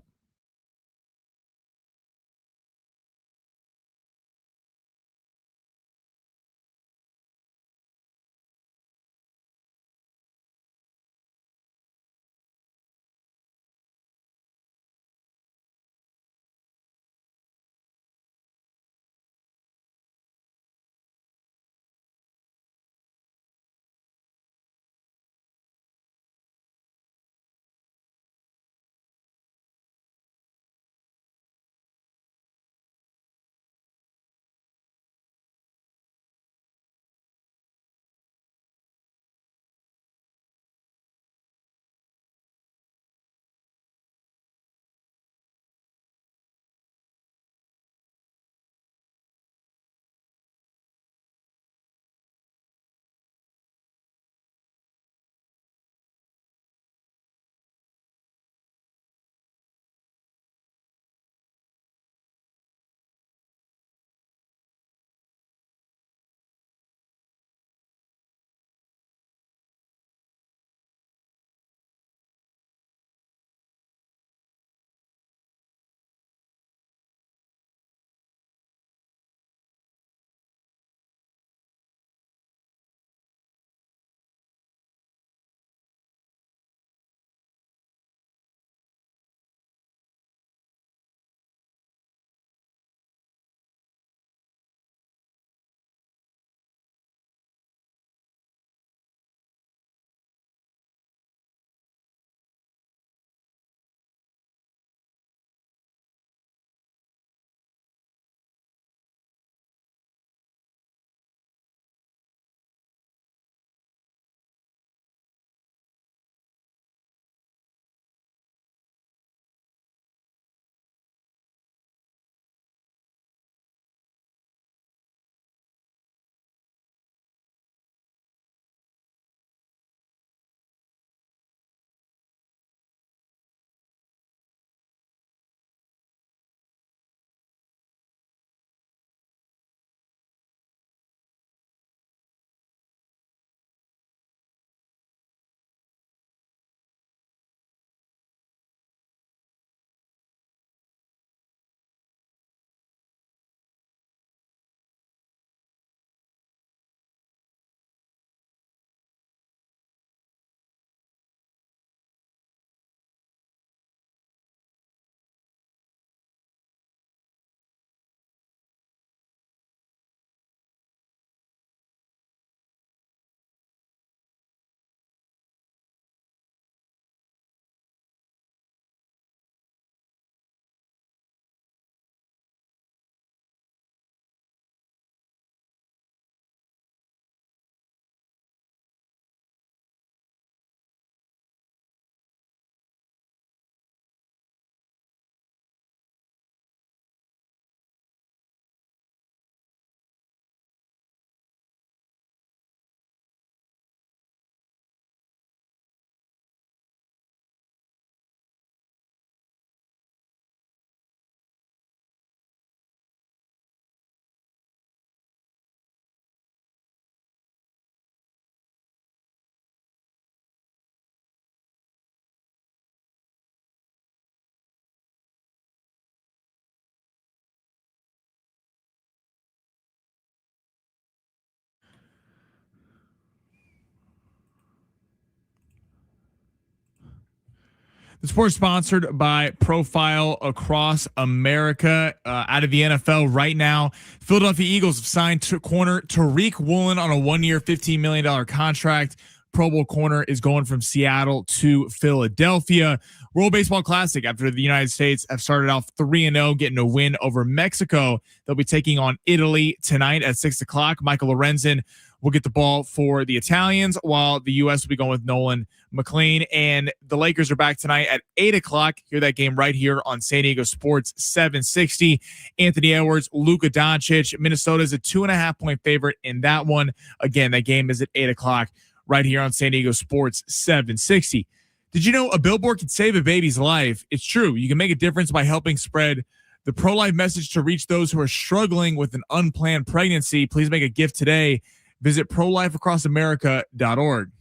Speaker 2: The sport's sponsored by Profile Across America. Out of the NFL right now, Philadelphia Eagles have signed corner Tariq Woolen on a 1-year, $15 million contract. Pro Bowl corner is going from Seattle to Philadelphia. World Baseball Classic, after the United States have started off 3-0, getting a win over Mexico. They'll be taking on Italy tonight at 6 o'clock. Michael Lorenzen will get the ball for the Italians, while the U.S. will be going with Nolan McLean. And the Lakers are back tonight at 8 o'clock. Hear that game right here on San Diego Sports 760. Anthony Edwards, Luka Doncic. Minnesota is a 2.5-point favorite in that one. Again, that game is at 8 o'clock right here on San Diego Sports 760. Did you know a billboard can save a baby's life? It's true. You can make a difference by helping spread the pro-life message to reach those who are struggling with an unplanned pregnancy. Please make a gift today. Visit prolifeacrossamerica.org.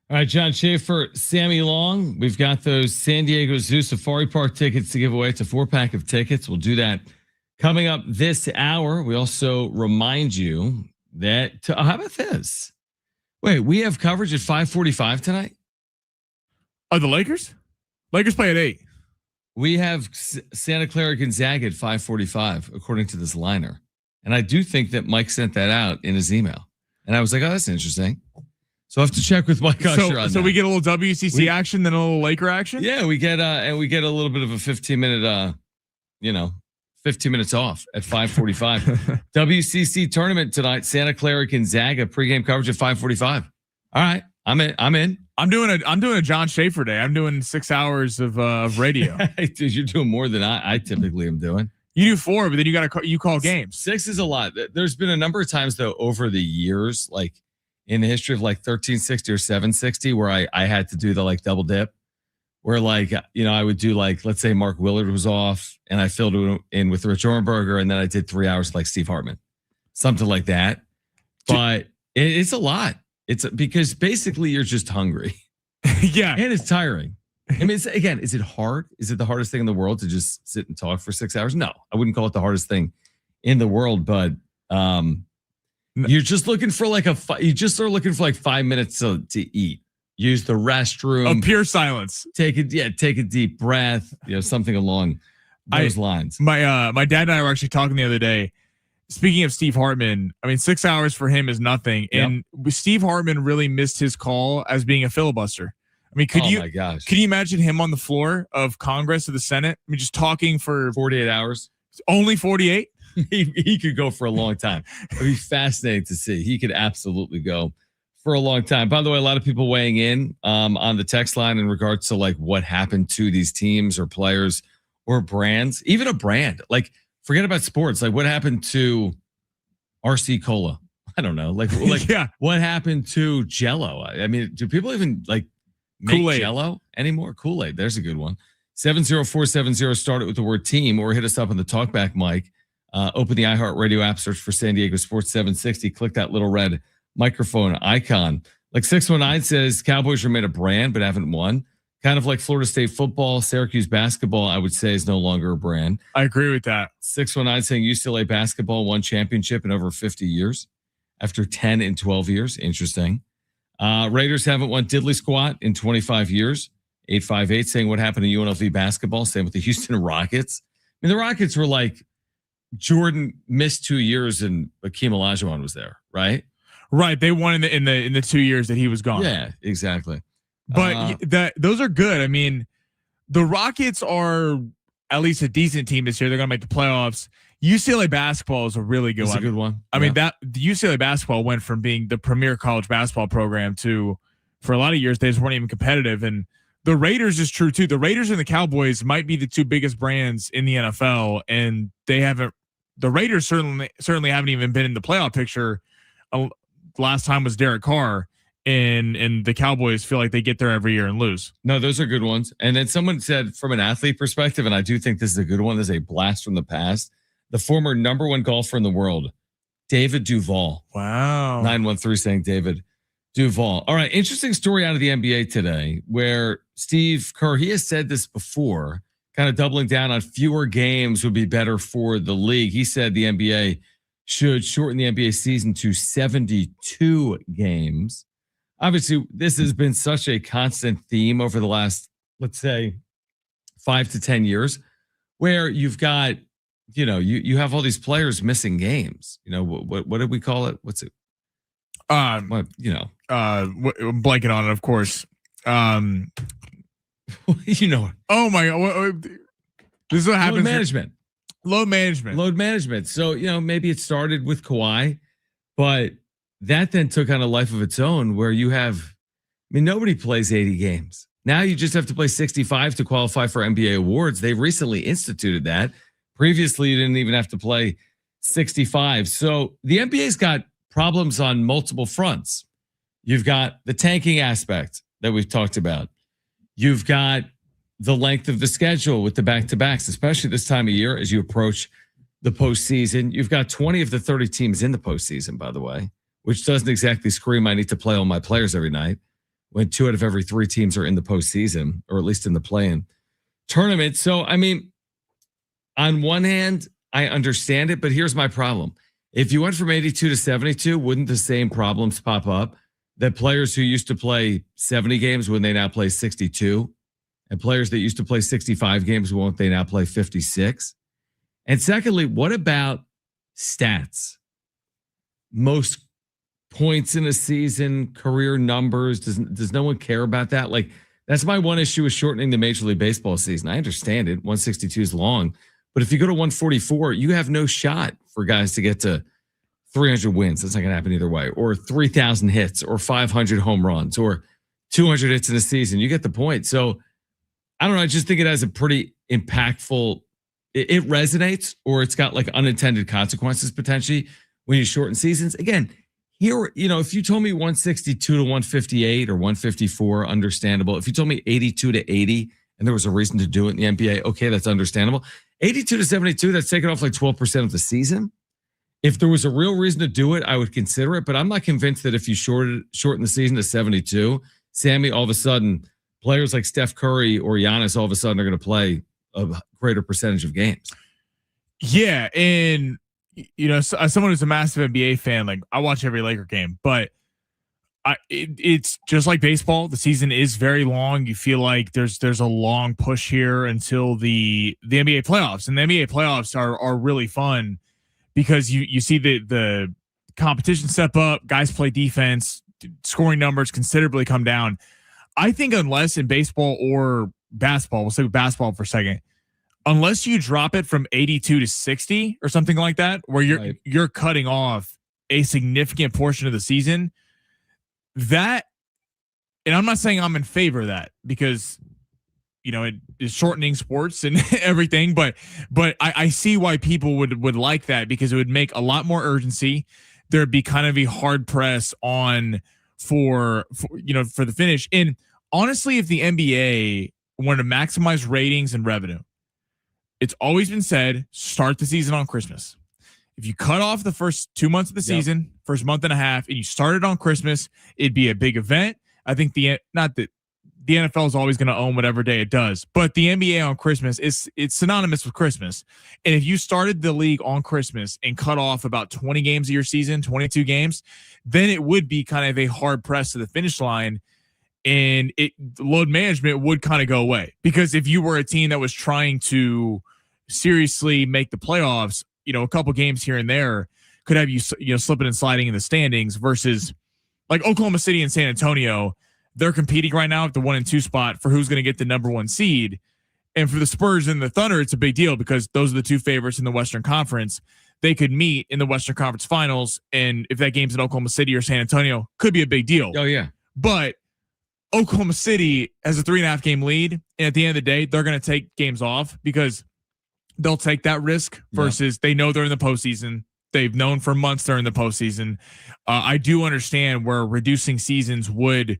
Speaker 1: All right, John Schaefer, Sammy Long. We've got those San Diego Zoo Safari Park tickets to give away. It's a 4-pack of tickets. We'll do that coming up this hour. We also remind you that, how about this? Wait, we have coverage at 5:45 tonight?
Speaker 2: Oh, the Lakers? Lakers play at 8.
Speaker 1: We have Santa Clara Gonzaga at 5:45, according to this liner. And I do think that Mike sent that out in his email. And I was like, oh, that's interesting. So I have to check with Mike Usher on that.
Speaker 2: So we get a little WCC action, then a little Laker action?
Speaker 1: Yeah, we get a little bit of a 15-minute 15 minutes off at 5:45. WCC tournament tonight, Santa Clara Gonzaga, pregame coverage at 5:45. All right, I'm in.
Speaker 2: I'm doing a John Schaefer day. I'm doing 6 hours of radio.
Speaker 1: Dude, you're doing more than I typically am doing.
Speaker 2: You do 4, but then you call games.
Speaker 1: 6 is a lot. There's been a number of times though over the years, like in the history of like 1360 or 760, where I had to do the like double dip, where like, I would do like, let's say Mark Willard was off and I filled it in with Rich Orenberger, and then I did 3 hours like Steve Hartman, something like that. But it's a lot. It's because basically you're just hungry.
Speaker 2: Yeah.
Speaker 1: And it's tiring. I mean, is it hard? Is it the hardest thing in the world to just sit and talk for 6 hours? No, I wouldn't call it the hardest thing in the world, but you're just looking for like you just are looking for like 5 minutes to eat, use the restroom,
Speaker 2: of pure silence,
Speaker 1: take a deep breath, something along those lines.
Speaker 2: My dad and I were actually talking the other day. Speaking of Steve Hartman, I mean, 6 hours for him is nothing. And Steve Hartman really missed his call as being a filibuster. I mean, could you imagine him on the floor of Congress or the Senate? I mean, just talking for
Speaker 1: 48 hours,
Speaker 2: only 48.
Speaker 1: He could go for a long time. It'd be fascinating to see. He could absolutely go for a long time. By the way, a lot of people weighing in on the text line in regards to like what happened to these teams or players or brands, even a brand. Like, forget about sports. Like, what happened to RC Cola? I don't know. Like
Speaker 2: yeah.
Speaker 1: What happened to Jell-O? I mean, do people even like make
Speaker 2: Kool-Aid
Speaker 1: Jell-O anymore? Kool-Aid. There's a good one. 70470. Start it with the word team, or hit us up on the talkback mic. Open the iHeartRadio app, search for San Diego Sports 760. Click that little red microphone icon. Like 619 says, Cowboys remain a brand but haven't won. Kind of like Florida State football, Syracuse basketball, I would say, is no longer a brand.
Speaker 2: I agree with that.
Speaker 1: 619 saying UCLA basketball won championship in over 50 years after 10 and 12 years. Interesting. Raiders haven't won diddly squat in 25 years. 858 saying what happened to UNLV basketball. Same with the Houston Rockets. I mean, the Rockets were like Jordan missed 2 years and Akeem Olajuwon was there, right?
Speaker 2: Right. They won in the 2 years that he was gone.
Speaker 1: Yeah, exactly.
Speaker 2: But those are good. I mean, the Rockets are at least a decent team this year. They're going to make the playoffs. UCLA basketball is a really good one.
Speaker 1: It's a good one.
Speaker 2: I mean, the UCLA basketball went from being the premier college basketball program to, for a lot of years, they just weren't even competitive. And the Raiders is true too. The Raiders and the Cowboys might be the two biggest brands in the NFL, and they haven't. The Raiders certainly haven't even been in the playoff picture. Last time was Derek Carr, and the Cowboys feel like they get there every year and lose.
Speaker 1: No, those are good ones. And then someone said, from an athlete perspective, and I do think this is a good one. This is a blast from the past. The former number one golfer in the world, David Duval.
Speaker 2: Wow.
Speaker 1: 913 saying David Duval. All right. Interesting story out of the NBA today where Steve Kerr, he has said this before, kind of doubling down on fewer games would be better for the league. He said the NBA should shorten the NBA season to 72 games. Obviously, this has been such a constant theme over the last, let's say, 5 to 10 years, where you've got, you have all these players missing games. What did we call it? What's it?
Speaker 2: I'm blanking on it, of course. Oh my God. This is what happens. Load management. So, maybe it started with Kawhi, but that then took on a life of its own where nobody plays 80 games. Now you just have to play 65 to qualify for NBA awards. They recently instituted that. Previously, you didn't even have to play 65. So the NBA's got problems on multiple fronts. You've got the tanking aspect that we've talked about. You've got the length of the schedule with the back-to-backs, especially this time of year as you approach the postseason. You've got 20 of the 30 teams in the postseason, by the way, which doesn't exactly scream I need to play all my players every night when 2 out of every 3 teams are in the postseason, or at least in the play-in tournament. So, on one hand, I understand it, but here's my problem. If you went from 82 to 72, wouldn't the same problems pop up that players who used to play 70 games, when they now play 62? And players that used to play 65 games, won't they now play 56? And secondly, what about stats? Most points in a season, career numbers. Does no one care about that? Like, that's my one issue with shortening the Major League Baseball season. I understand it. 162 is long. But if you go to 144, you have no shot for guys to get to 300 wins. That's not going to happen either way. Or 3,000 hits, or 500 home runs, or 200 hits in a season. You get the point. So, I don't know. I just think it has a pretty impactful, it resonates, or it's got like unintended consequences potentially when you shorten seasons. Again, here, if you told me 162 to 158 or 154, understandable. If you told me 82 to 80 and there was a reason to do it in the NBA, okay, that's understandable. 82 to 72, that's taken off like 12% of the season. If there was a real reason to do it, I would consider it, but I'm not convinced that if you shorten the season to 72, Sammy, all of a sudden, players like Steph Curry or Giannis all of a sudden are going to play a greater percentage of games. Yeah, and as someone who's a massive NBA fan, like I watch every Laker game, but it's just like baseball. The season is very long. You feel like there's a long push here until the NBA playoffs, and the NBA playoffs are really fun because you see the competition step up, guys play defense, scoring numbers considerably come down. I think unless in baseball or basketball, we'll say basketball for a second, unless you drop it from 82 to 60 or something like that, where you're cutting off a significant portion of the season, that, and I'm not saying I'm in favor of that because, it is shortening sports and everything, but I see why people would like that because it would make a lot more urgency. There'd be kind of a hard press on for the finish. And honestly, if the NBA wanted to maximize ratings and revenue, it's always been said, start the season on Christmas. If you cut off the first 2 months of the season, first month and a half, and you started on Christmas, it'd be a big event. I think not that the NFL is always going to own whatever day it does, but the NBA on Christmas it's synonymous with Christmas. And if you started the league on Christmas and cut off about 20 games of your season, 22 games, then it would be kind of a hard press to the finish line, and load management would kind of go away. Because if you were a team that was trying to seriously make the playoffs, a couple games here and there could have you slipping and sliding in the standings versus like Oklahoma City and San Antonio. They're competing right now at the 1 and 2 spot for who's going to get the number 1 seed. And for the Spurs and the Thunder, it's a big deal because those are the 2 favorites in the Western Conference. They could meet in the Western Conference Finals. And if that game's in Oklahoma City or San Antonio, could be a big deal.
Speaker 1: Oh, yeah.
Speaker 2: But Oklahoma City has a 3.5 game lead. And at the end of the day, they're going to take games off because they'll take that risk versus they know they're in the postseason. They've known for months they're in the postseason. I do understand where reducing seasons would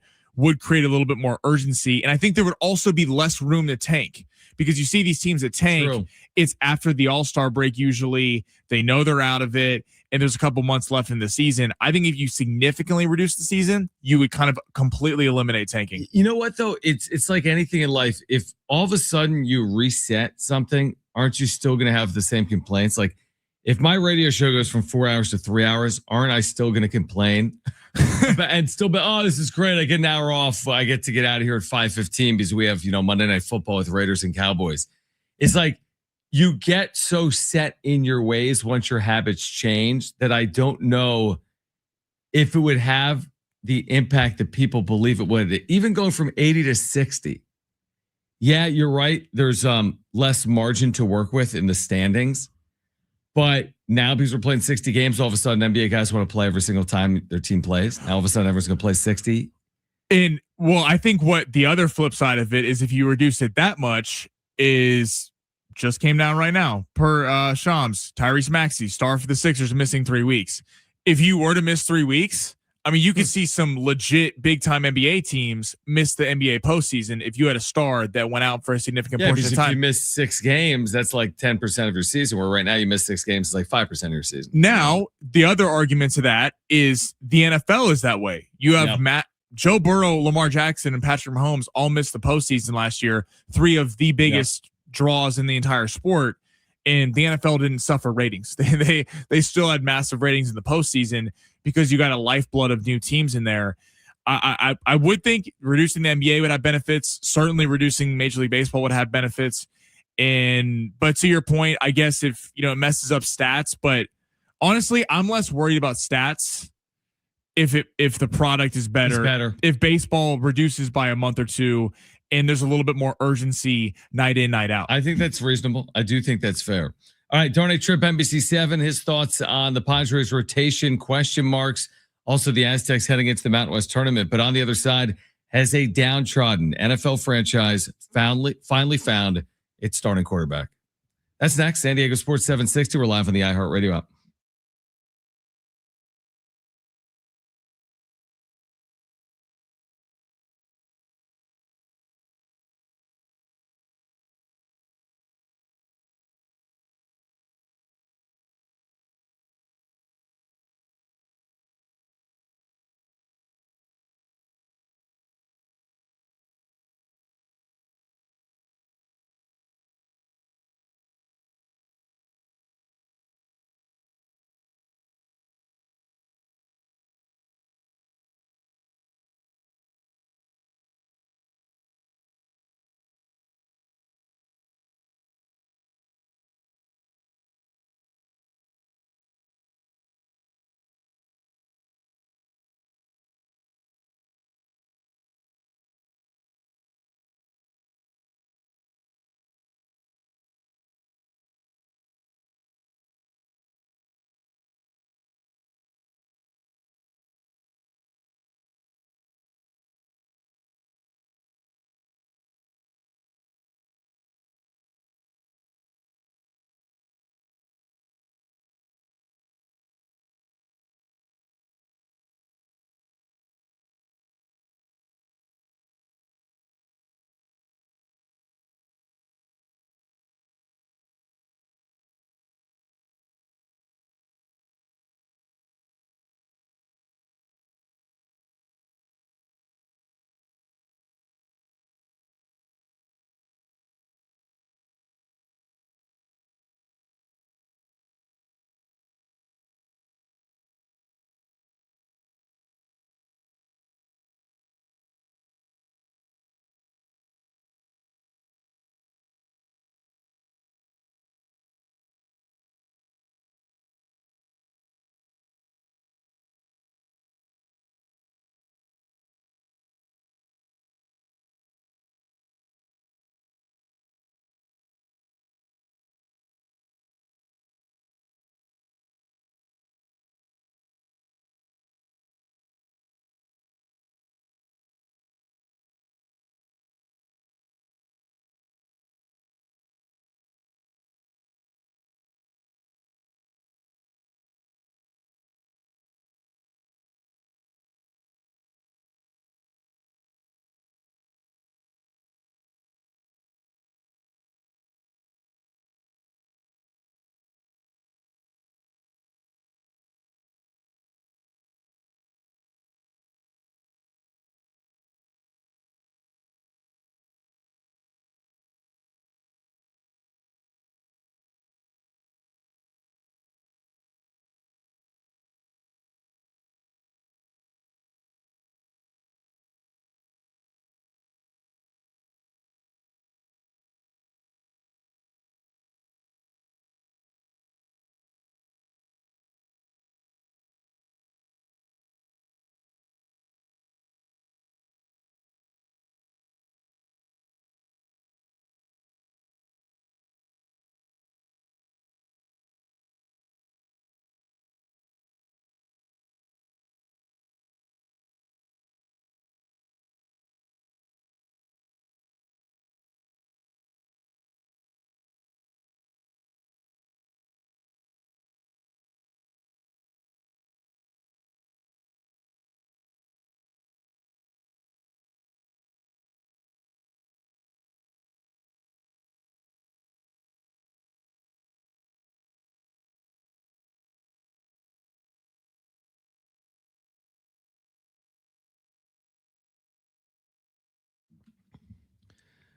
Speaker 2: create a little bit more urgency. And I think there would also be less room to tank because you see these teams that tank. True. It's after the All-Star break. Usually they know they're out of it and there's a couple months left in the season. I think if you significantly reduce the season, you would kind of completely eliminate tanking.
Speaker 1: You know what though? It's like anything in life. If all of a sudden you reset something, aren't you still going to have the same complaints? Like if my radio show goes from 4 hours to 3 hours, aren't I still going to complain and still be, oh, this is great. I get an hour off. I get to get out of here at 5:15 because we have, Monday Night Football with Raiders and Cowboys. It's like you get so set in your ways once your habits change that I don't know if it would have the impact that people believe it would. Even going from 80 to 60. Yeah, you're right. There's less margin to work with in the standings. But now because we're playing 60 games, all of a sudden NBA guys want to play every single time their team plays. Now all of a sudden everyone's going to play 60.
Speaker 2: And well, I think what the other flip side of it is if you reduce it that much is just came down right now per Shams, Tyrese Maxey, star for the Sixers, missing 3 weeks. If you were to miss 3 weeks, I mean, you could see some legit big time NBA teams miss the NBA postseason if you had a star that went out for a significant portion of time.
Speaker 1: If you miss 6 games, that's like 10% of your season. Where right now you miss 6 games, it's like 5% of your season.
Speaker 2: Now, the other argument to that is the NFL is that way. You have Joe Burrow, Lamar Jackson, and Patrick Mahomes all missed the postseason last year. 3 of the biggest draws in the entire sport. And the NFL didn't suffer ratings. They still had massive ratings in the postseason because you got a lifeblood of new teams in there. I would think reducing the NBA would have benefits. Certainly reducing Major League Baseball would have benefits. But to your point, I guess if it messes up stats, but honestly, I'm less worried about stats if the product is better. If baseball reduces by a month or two and there's a little bit more urgency night in, night out.
Speaker 1: I think that's reasonable. I do think that's fair. All right, Donate Trip NBC7, his thoughts on the Padres rotation, question marks. Also, the Aztecs heading into the Mountain West tournament. But on the other side, has a downtrodden NFL franchise finally found its starting quarterback? That's next. San Diego Sports 760. We're live on the iHeartRadio app.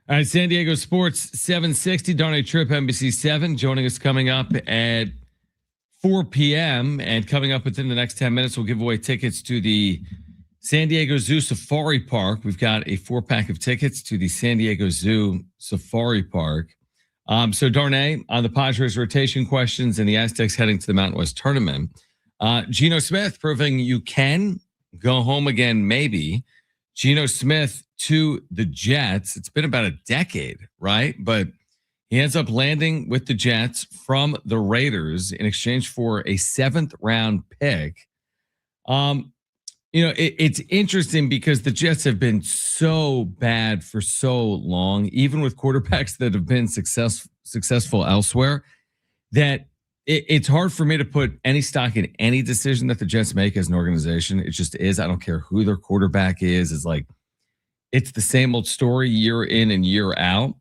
Speaker 1: All right, San Diego Sports 760, Darnay Tripp, NBC 7, joining us coming up at 4 p.m. And coming up within the next 10 minutes, we'll give away tickets to the San Diego Zoo Safari Park. We've got a 4-pack of tickets to the San Diego Zoo Safari Park. So Darnay, on the Padres rotation questions and the Aztecs heading to the Mountain West tournament, Geno Smith proving you can go home again, maybe. Geno Smith to the Jets. It's been about a decade, right? But he ends up landing with the Jets from the Raiders in exchange for a 7th-round pick. It's interesting because the Jets have been so bad for so long, even with quarterbacks that have been successful elsewhere, that it's hard for me to put any stock in any decision that the Jets make as an organization. It just is. I don't care who their quarterback is. It's the same old story year in and year out.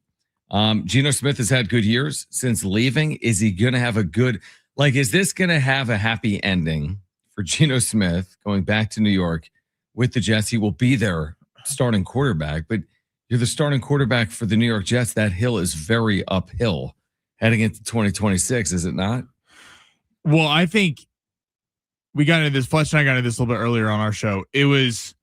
Speaker 1: Geno Smith has had good years since leaving. Is he going to have is this going to have a happy ending for Geno Smith going back to New York with the Jets? He will be their starting quarterback, but you're the starting quarterback for the New York Jets. That hill is very uphill heading into 2026, is it not?
Speaker 2: Well, I think we got into this. Fletch and I got into this a little bit earlier on our show. It was,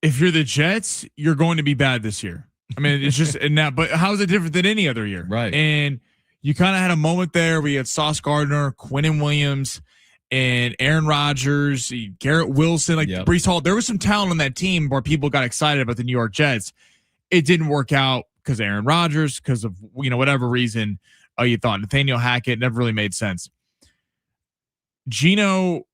Speaker 2: if you're the Jets, you're going to be bad this year. I mean, it's just now, but how is it different than any other year?
Speaker 1: Right.
Speaker 2: And you kind of had a moment there where you had Sauce Gardner, Quinnen Williams, and Aaron Rodgers, Garrett Wilson, Breece Hall. There was some talent on that team where people got excited about the New York Jets. It didn't work out because Aaron Rodgers, because of whatever reason you thought. Nathaniel Hackett never really made sense. Geno,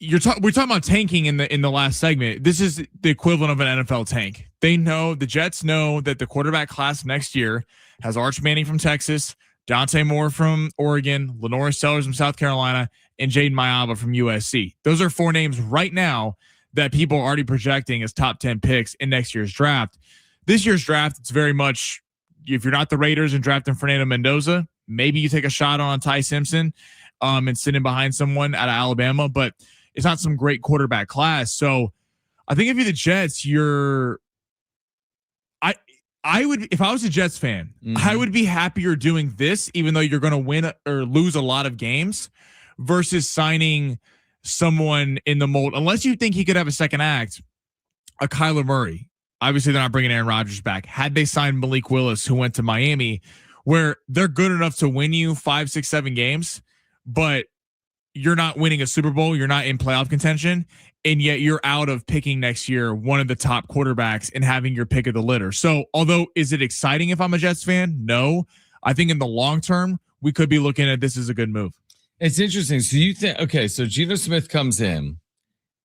Speaker 2: we're talking about tanking in the last segment. This is the equivalent of an NFL tank. The Jets know that the quarterback class next year has Arch Manning from Texas, Dante Moore from Oregon, Lenore Sellers from South Carolina, and Jaden Mayaba from USC. Those are 4 names right now that people are already projecting as top 10 picks in next year's draft. This year's draft, it's very much, if you're not the Raiders and drafting Fernando Mendoza, maybe you take a shot on Ty Simpson and sit in behind someone out of Alabama, but it's not some great quarterback class. So I think if you're the Jets, I would, if I was a Jets fan, I would be happier doing this, even though you're going to win or lose a lot of games, versus signing someone in the mold, unless you think he could have a second act, a Kyler Murray. Obviously, they're not bringing Aaron Rodgers back. Had they signed Malik Willis, who went to Miami, where they're good enough to win you 5, 6, 7 games, but you're not winning a Super Bowl, you're not in playoff contention, and yet you're out of picking next year one of the top quarterbacks and having your pick of the litter. So, although, is it exciting if I'm a Jets fan? No. I think in the long term, we could be looking at this as a good move.
Speaker 1: It's interesting. So you think, okay, so Geno Smith comes in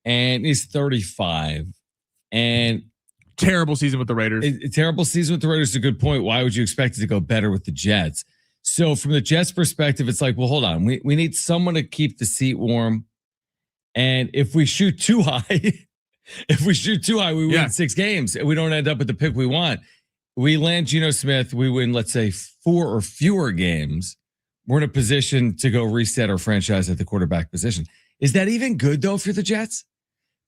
Speaker 1: and he's 35 and
Speaker 2: terrible season with the Raiders.
Speaker 1: Terrible season with the Raiders is a good point. Why would you expect it to go better with the Jets? So from the Jets perspective, it's like, well, hold on. We need someone to keep the seat warm. And if we shoot too high, we win 6 games and we don't end up with the pick we want. We land Geno Smith, we win, let's say, 4 or fewer games. We're in a position to go reset our franchise at the quarterback position. Is that even good though for the Jets?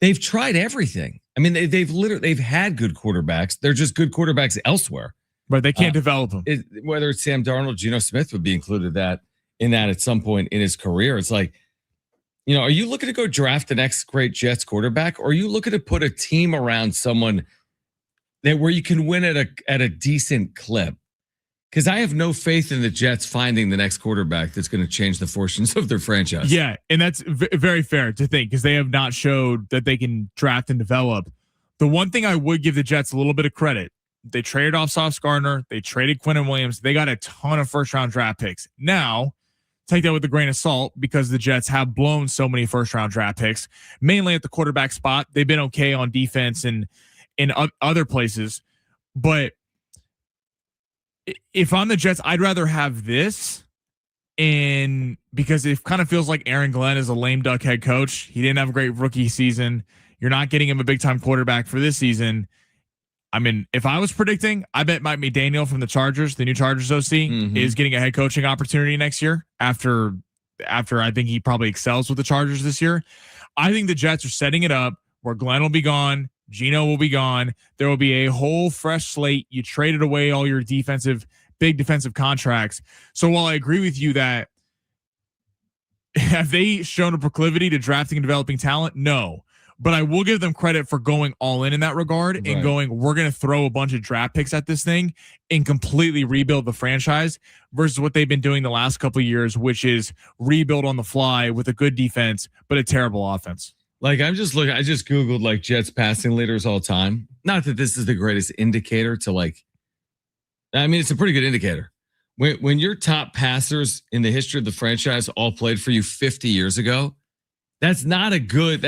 Speaker 1: They've tried everything. I mean, they've had good quarterbacks. They're just good quarterbacks elsewhere.
Speaker 2: But they can't develop them.
Speaker 1: Whether it's Sam Darnold, Geno Smith would be included in that at some point in his career. It's like, are you looking to go draft the next great Jets quarterback, or are you looking to put a team around someone where you can win at a decent clip? Because I have no faith in the Jets finding the next quarterback that's going to change the fortunes of their franchise.
Speaker 2: Yeah, and that's very fair to think because they have not showed that they can draft and develop. The one thing I would give the Jets a little bit of credit, they traded off Sauce Gardner, they traded Quinnen Williams, they got a ton of first-round draft picks. Now, take that with a grain of salt because the Jets have blown so many first-round draft picks, mainly at the quarterback spot. They've been okay on defense and in other places, but if I'm the Jets, I'd rather have this, and because it kind of feels like Aaron Glenn is a lame duck head coach. He didn't have a great rookie season. You're not getting him a big time quarterback for this season. I mean, if I was predicting, I bet Mike McDaniel from the Chargers, the new Chargers OC, is getting a head coaching opportunity next year after I think he probably excels with the Chargers this year. I think the Jets are setting it up where Glenn will be gone. Geno will be gone. There will be a whole fresh slate. You traded away all your big defensive contracts. So while I agree with you that have they shown a proclivity to drafting and developing talent? No. But I will give them credit for going all in that regard and going, we're going to throw a bunch of draft picks at this thing and completely rebuild the franchise versus what they've been doing the last couple of years, which is rebuild on the fly with a good defense, but a terrible offense.
Speaker 1: Like I just Googled like Jets passing leaders all time. Not that this is the greatest indicator to like, I mean, it's a pretty good indicator. When your top passers in the history of the franchise all played for you 50 years ago, that's not a good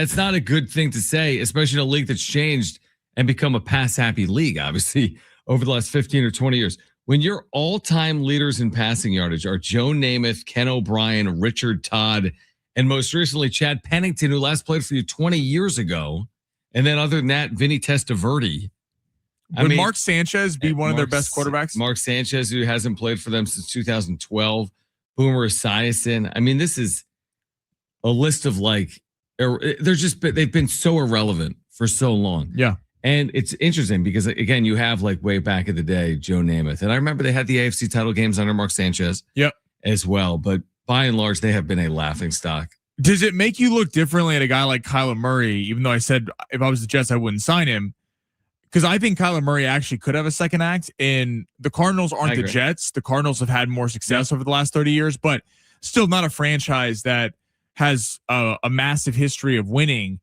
Speaker 1: thing to say, especially in a league that's changed and become a pass happy league, obviously, over the last 15 or 20 years. When your all-time leaders in passing yardage are Joe Namath, Ken O'Brien, Richard Todd, and most recently Chad Pennington, who last played for you 20 years ago, and then other than that, Vinny Testaverde.
Speaker 2: Would Mark Sanchez be one of their best quarterbacks?
Speaker 1: Mark Sanchez, who hasn't played for them since 2012. Boomer Esiason. I mean, this is a list of like, they've been so irrelevant for so long.
Speaker 2: Yeah.
Speaker 1: And it's interesting because, again, you have like way back in the day, Joe Namath. And I remember they had the AFC title games under Mark Sanchez as well. But by and large, they have been a laughing stock.
Speaker 2: Does it make you look differently at a guy like Kyler Murray, even though I said if I was the Jets, I wouldn't sign him? Because I think Kyler Murray actually could have a second act, and the Cardinals aren't the Jets. The Cardinals have had more success over the last 30 years, but still not a franchise that has a massive history of winning.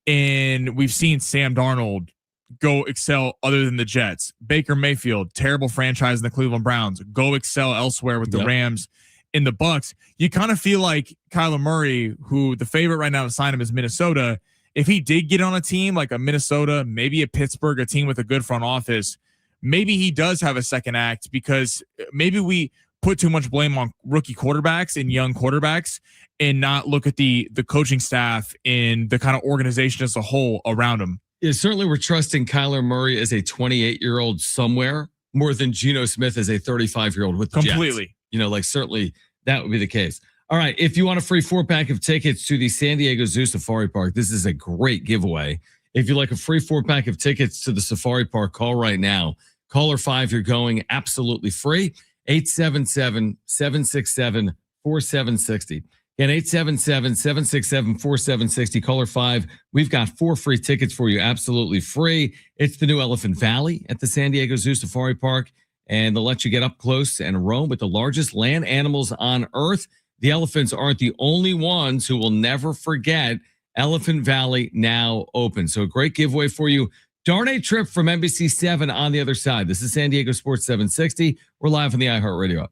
Speaker 2: And we've seen Sam Darnold go excel other than the Jets. Baker Mayfield, terrible franchise in the Cleveland Browns, go excel elsewhere with the Rams in the Bucks. You kind of feel like Kyler Murray, who the favorite right now to sign him is Minnesota. If he did get on a team like a Minnesota, maybe a Pittsburgh, a team with a good front office, maybe he does have a second act because maybe we put too much blame on rookie quarterbacks and young quarterbacks and not look at the coaching staff and the kind of organization as a whole around him.
Speaker 1: Yeah, certainly we're trusting Kyler Murray as a 28-year-old somewhere more than Geno Smith as a 35-year-old with the
Speaker 2: completely.
Speaker 1: Jets. You know, like certainly that would be the case. All right, if you want a free 4-pack of tickets to the San Diego Zoo Safari Park, this is a great giveaway. If you like a free 4-pack of tickets to the Safari Park, call right now. Caller 5, you're going absolutely free. 877-767-4760. Again, 877-767-4760. Caller 5, we've got 4 free tickets for you absolutely free. It's the new Elephant Valley at the San Diego Zoo Safari Park, and they'll let you get up close and roam with the largest land animals on Earth. The elephants aren't the only ones who will never forget Elephant Valley now open. So a great giveaway for you. Darn a trip from NBC 7 on the other side. This is San Diego Sports 760. We're live on the iHeartRadio app.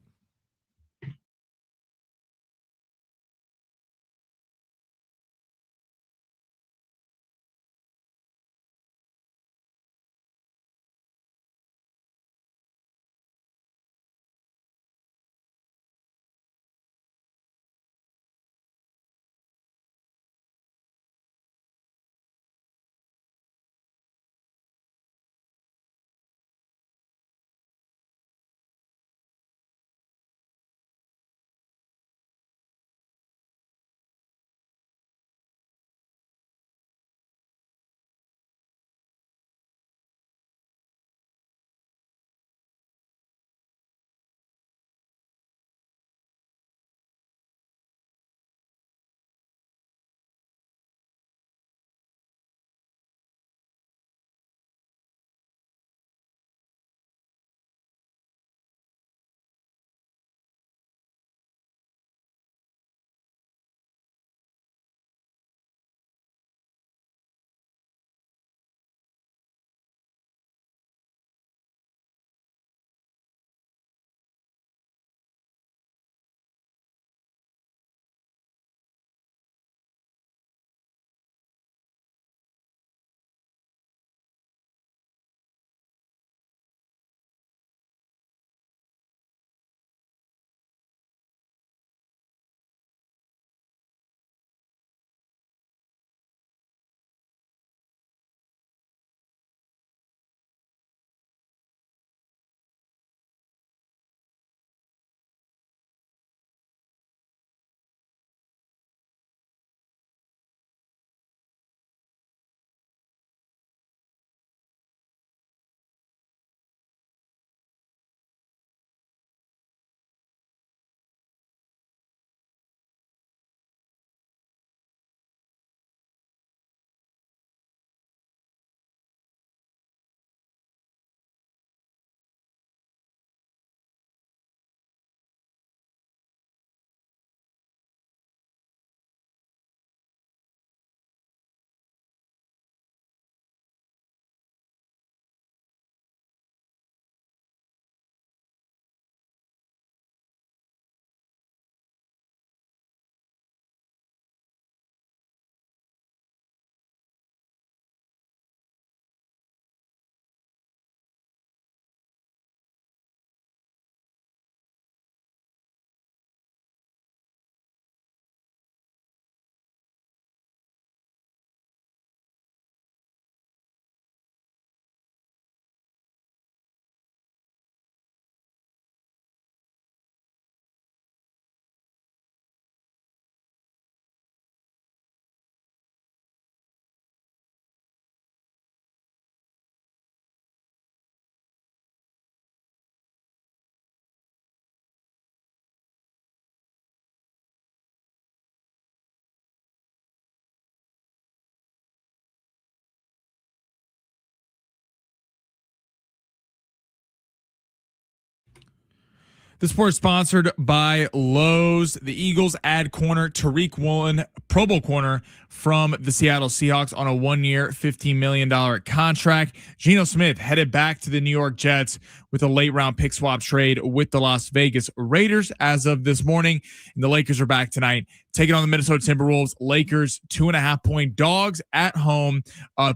Speaker 2: This sport is sponsored by Lowe's. The Eagles add corner Tariq Woolen, Pro Bowl corner from the Seattle Seahawks on a 1-year, $15 million contract. Geno Smith headed back to the New York Jets with a late-round pick swap trade with the Las Vegas Raiders as of this morning. And the Lakers are back tonight, taking on the Minnesota Timberwolves. Lakers 2.5-point dogs at home.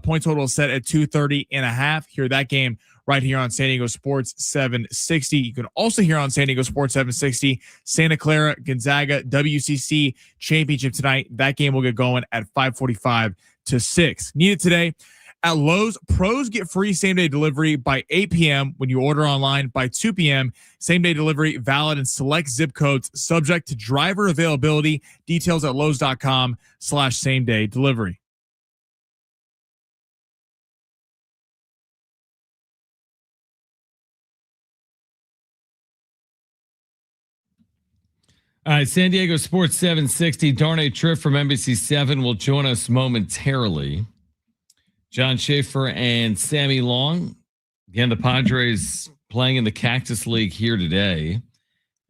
Speaker 2: Point total is set at 230.5. Hear that game right here on San Diego Sports 760. You can also hear on San Diego Sports 760 Santa Clara Gonzaga WCC Championship tonight. That game will get going at 5:45 to 6. Need it today. At Lowe's, pros get free same-day delivery by 8 p.m. when you order online by 2 p.m. Same-day delivery valid in select zip codes, subject to driver availability. Details at lowes.com/same-day delivery.
Speaker 1: All right, San Diego Sports 760. Darnay Tripp from NBC7 will join us momentarily. John Schaefer and Sammy Long. Again, the Padres playing in the Cactus League here today.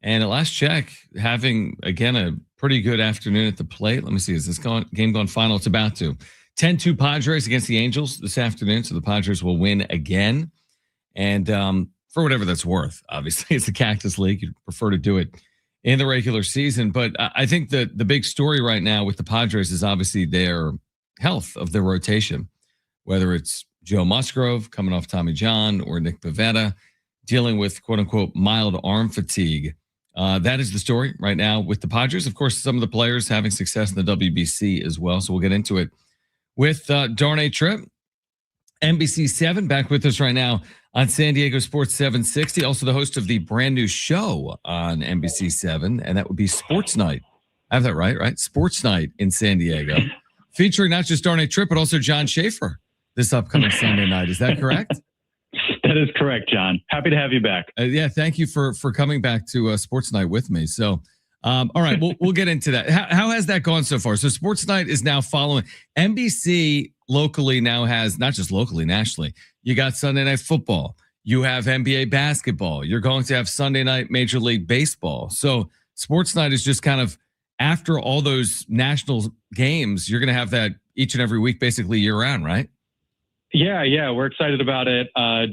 Speaker 1: And at last check, having, again, a pretty good afternoon at the plate. Let me see, is this game gone final? It's about to. 10-2 Padres against the Angels this afternoon, so the Padres will win again. And for whatever that's worth, obviously, it's the Cactus League. You'd prefer to do it in the regular season. But I think the big story right now with the Padres is obviously their health of their rotation, whether it's Joe Musgrove coming off Tommy John or Nick Pivetta dealing with quote unquote mild arm fatigue. That is the story right now with the Padres. Of course, some of the players having success in the WBC as well. So we'll get into it with Darnay Tripp, NBC7, back with us right now on San Diego Sports 760. Also the host of the brand new show on NBC7, and that would be Sports Night. I have that right? Sports Night in San Diego, featuring not just Darnay Tripp, but also Jon Schaefer this upcoming Sunday night. Is that correct?
Speaker 6: That is correct, John. Happy to have you back.
Speaker 1: Yeah, thank you for coming back to Sports Night with me. So, all right, we'll get into that. How has that gone so far? So Sports Night is now following. NBC locally now has, not just locally, nationally, you got Sunday Night Football. You have NBA basketball. You're going to have Sunday Night Major League Baseball. So Sports Night is just kind of, after all those national games, you're going to have that each and every week, basically year round, right?
Speaker 6: Yeah, we're excited about it.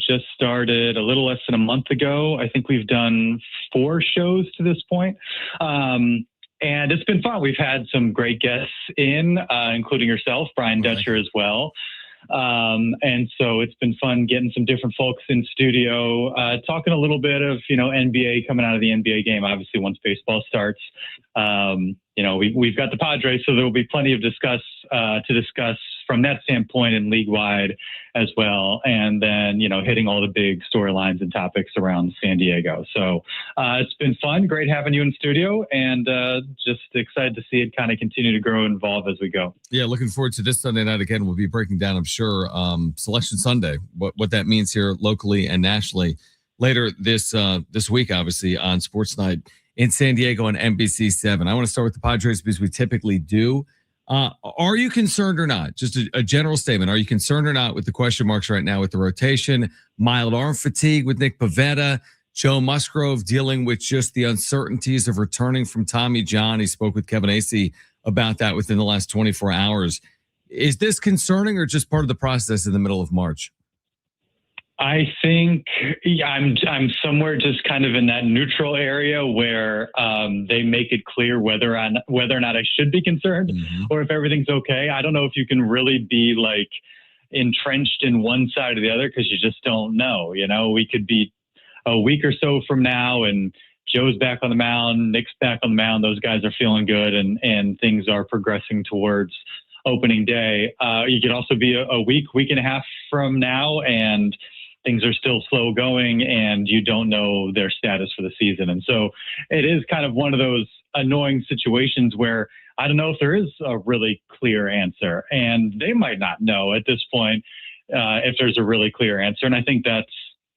Speaker 6: Just started a little less than a month ago. I think we've done 4 shows to this point. And it's been fun. We've had some great guests in, including yourself, Brian Dutcher as well. And so it's been fun getting some different folks in studio, talking a little bit of, NBA coming out of the NBA game, obviously once baseball starts. We've got the Padres, so there will be plenty of to discuss from that standpoint and league-wide as well. And then, hitting all the big storylines and topics around San Diego. So it's been fun. Great having you in studio, and just excited to see it kind of continue to grow and evolve as we go.
Speaker 1: Yeah, looking forward to this Sunday night. Again, we'll be breaking down, I'm sure, Selection Sunday, what that means here locally and nationally later this week, obviously, on Sports Night in San Diego on NBC7. I want to start with the Padres because we typically do. Are you concerned or not? Just a general statement. Are you concerned or not with the question marks right now with the rotation, mild arm fatigue with Nick Pivetta, Joe Musgrove dealing with just the uncertainties of returning from Tommy John? He spoke with Kevin Acee about that within the last 24 hours. Is this concerning or just part of the process in the middle of March?
Speaker 6: I think I'm somewhere just kind of in that neutral area where they make it clear whether or not I should be concerned or if everything's okay. I don't know if you can really be like entrenched in one side or the other because you just don't know. We could be a week or so from now and Joe's back on the mound, Nick's back on the mound. Those guys are feeling good and things are progressing towards opening day. You could also be a week and a half from now and things are still slow going and you don't know their status for the season. And so it is kind of one of those annoying situations where I don't know if there is a really clear answer, and they might not know at this point if there's a really clear answer. And I think that's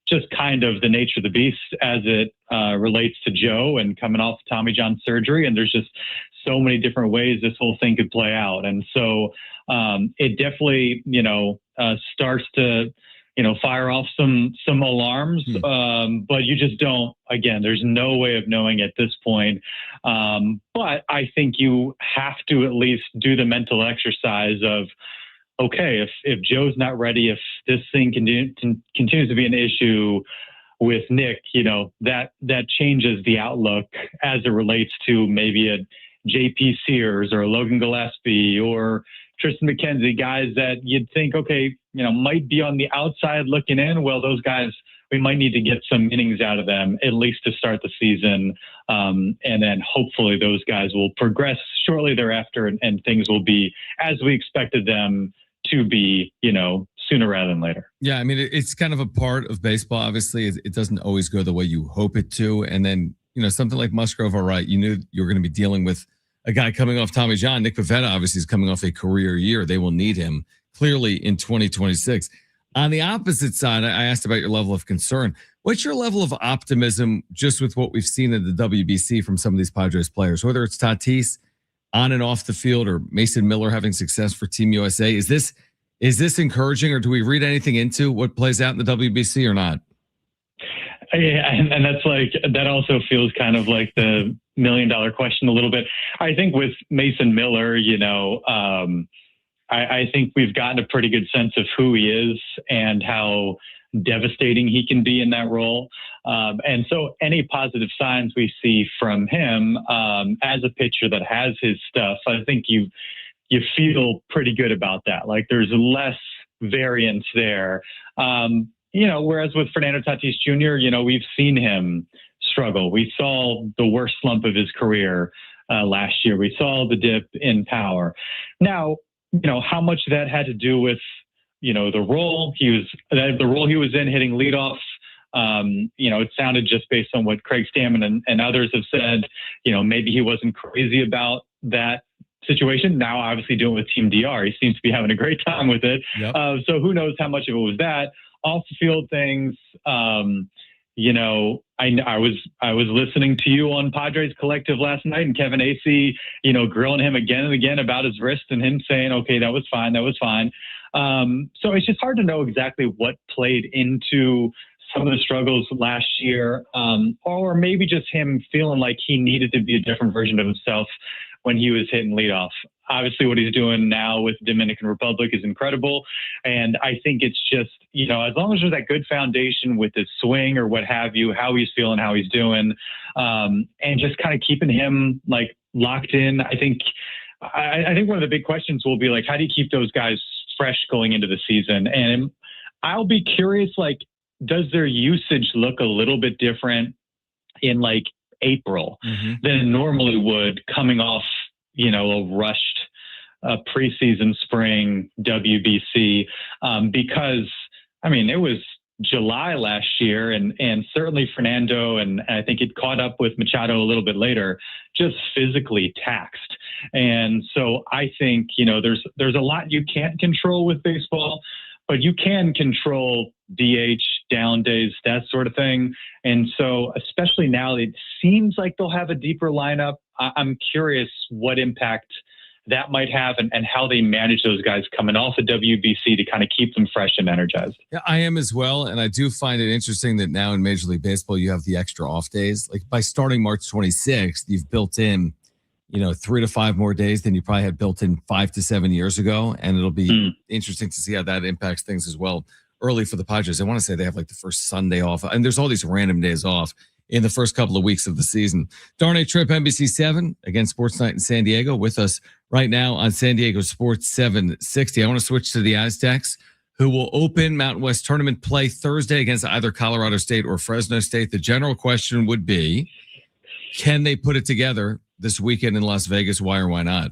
Speaker 6: just kind of the nature of the beast as it relates to Joe and coming off Tommy John surgery. And there's just so many different ways this whole thing could play out. And so it definitely, starts to fire off some alarms. But you just don't. Again, there's no way of knowing at this point. But I think you have to at least do the mental exercise of, okay, if Joe's not ready, if this thing continues to be an issue with Nick, that changes the outlook as it relates to maybe a JP Sears or a Logan Gillespie or Tristan McKenzie, guys that you'd think, okay, might be on the outside looking in. Well, those guys, we might need to get some innings out of them, at least to start the season. And then hopefully those guys will progress shortly thereafter and things will be as we expected them to be, sooner rather than later.
Speaker 1: Yeah, I mean, it's kind of a part of baseball. Obviously, it doesn't always go the way you hope it to. And then, something like Musgrove, all right, you knew you were going to be dealing with a guy coming off Tommy John. Nick Pivetta obviously is coming off a career year. They will need him clearly in 2026. On the opposite side, I asked about your level of concern. What's your level of optimism just with what we've seen in the WBC from some of these Padres players, whether it's Tatis on and off the field or Mason Miller having success for Team USA? Is this encouraging, or do we read anything into what plays out in the WBC or not?
Speaker 6: Yeah, and that also feels kind of like the $1 million question a little bit. I think with Mason Miller, I think we've gotten a pretty good sense of who he is and how devastating he can be in that role. And so any positive signs we see from him as a pitcher that has his stuff, I think you feel pretty good about that. Like there's less variance there. Whereas with Fernando Tatis Jr., we've seen him struggle. We saw the worst slump of his career last year. We saw the dip in power. Now, how much that had to do with, the role he was in hitting leadoff. It sounded just based on what Craig Stammen and others have said, maybe he wasn't crazy about that situation. Now, obviously doing it with Team DR, he seems to be having a great time with it.
Speaker 1: Yep.
Speaker 6: So who knows how much of it was that. Off the field things, I was listening to you on Padres Collective last night, and Kevin Acee, grilling him again and again about his wrist, and him saying, "Okay, that was fine." So it's just hard to know exactly what played into some of the struggles last year, or maybe just him feeling like he needed to be a different version of himself when he was hitting leadoff. Obviously, what he's doing now with Dominican Republic is incredible. And I think it's just, as long as there's that good foundation with his swing or what have you, how he's feeling, how he's doing, and just kind of keeping him like locked in. I think one of the big questions will be like, how do you keep those guys fresh going into the season? And I'll be curious, like, does their usage look a little bit different in like April than it normally would, coming off, a rushed preseason spring WBC? Because, it was July last year, and certainly Fernando, and I think it caught up with Machado a little bit later, just physically taxed. And so I think, there's a lot you can't control with baseball, but you can control DH, down days, that sort of thing. And so, especially now, it seems like they'll have a deeper lineup. I'm curious what impact that might have and how they manage those guys coming off the WBC to kind of keep them fresh and energized.
Speaker 1: Yeah, I am as well. And I do find it interesting that now in Major League Baseball, you have the extra off days. Like by starting March 26th, you've built in, 3 to 5 more days than you probably had built in 5 to 7 years ago. And it'll be interesting to see how that impacts things as well. Early for the Padres, I want to say they have like the first Sunday off, and there's all these random days off in the first couple of weeks of the season. Darnay Trip, NBC 7, again, Sports Night in San Diego, with us right now on San Diego Sports 760. I want to switch to the Aztecs, who will open Mountain West tournament play Thursday against either Colorado State or Fresno State. The general question would be, can they put it together this weekend in Las Vegas? Why or why not?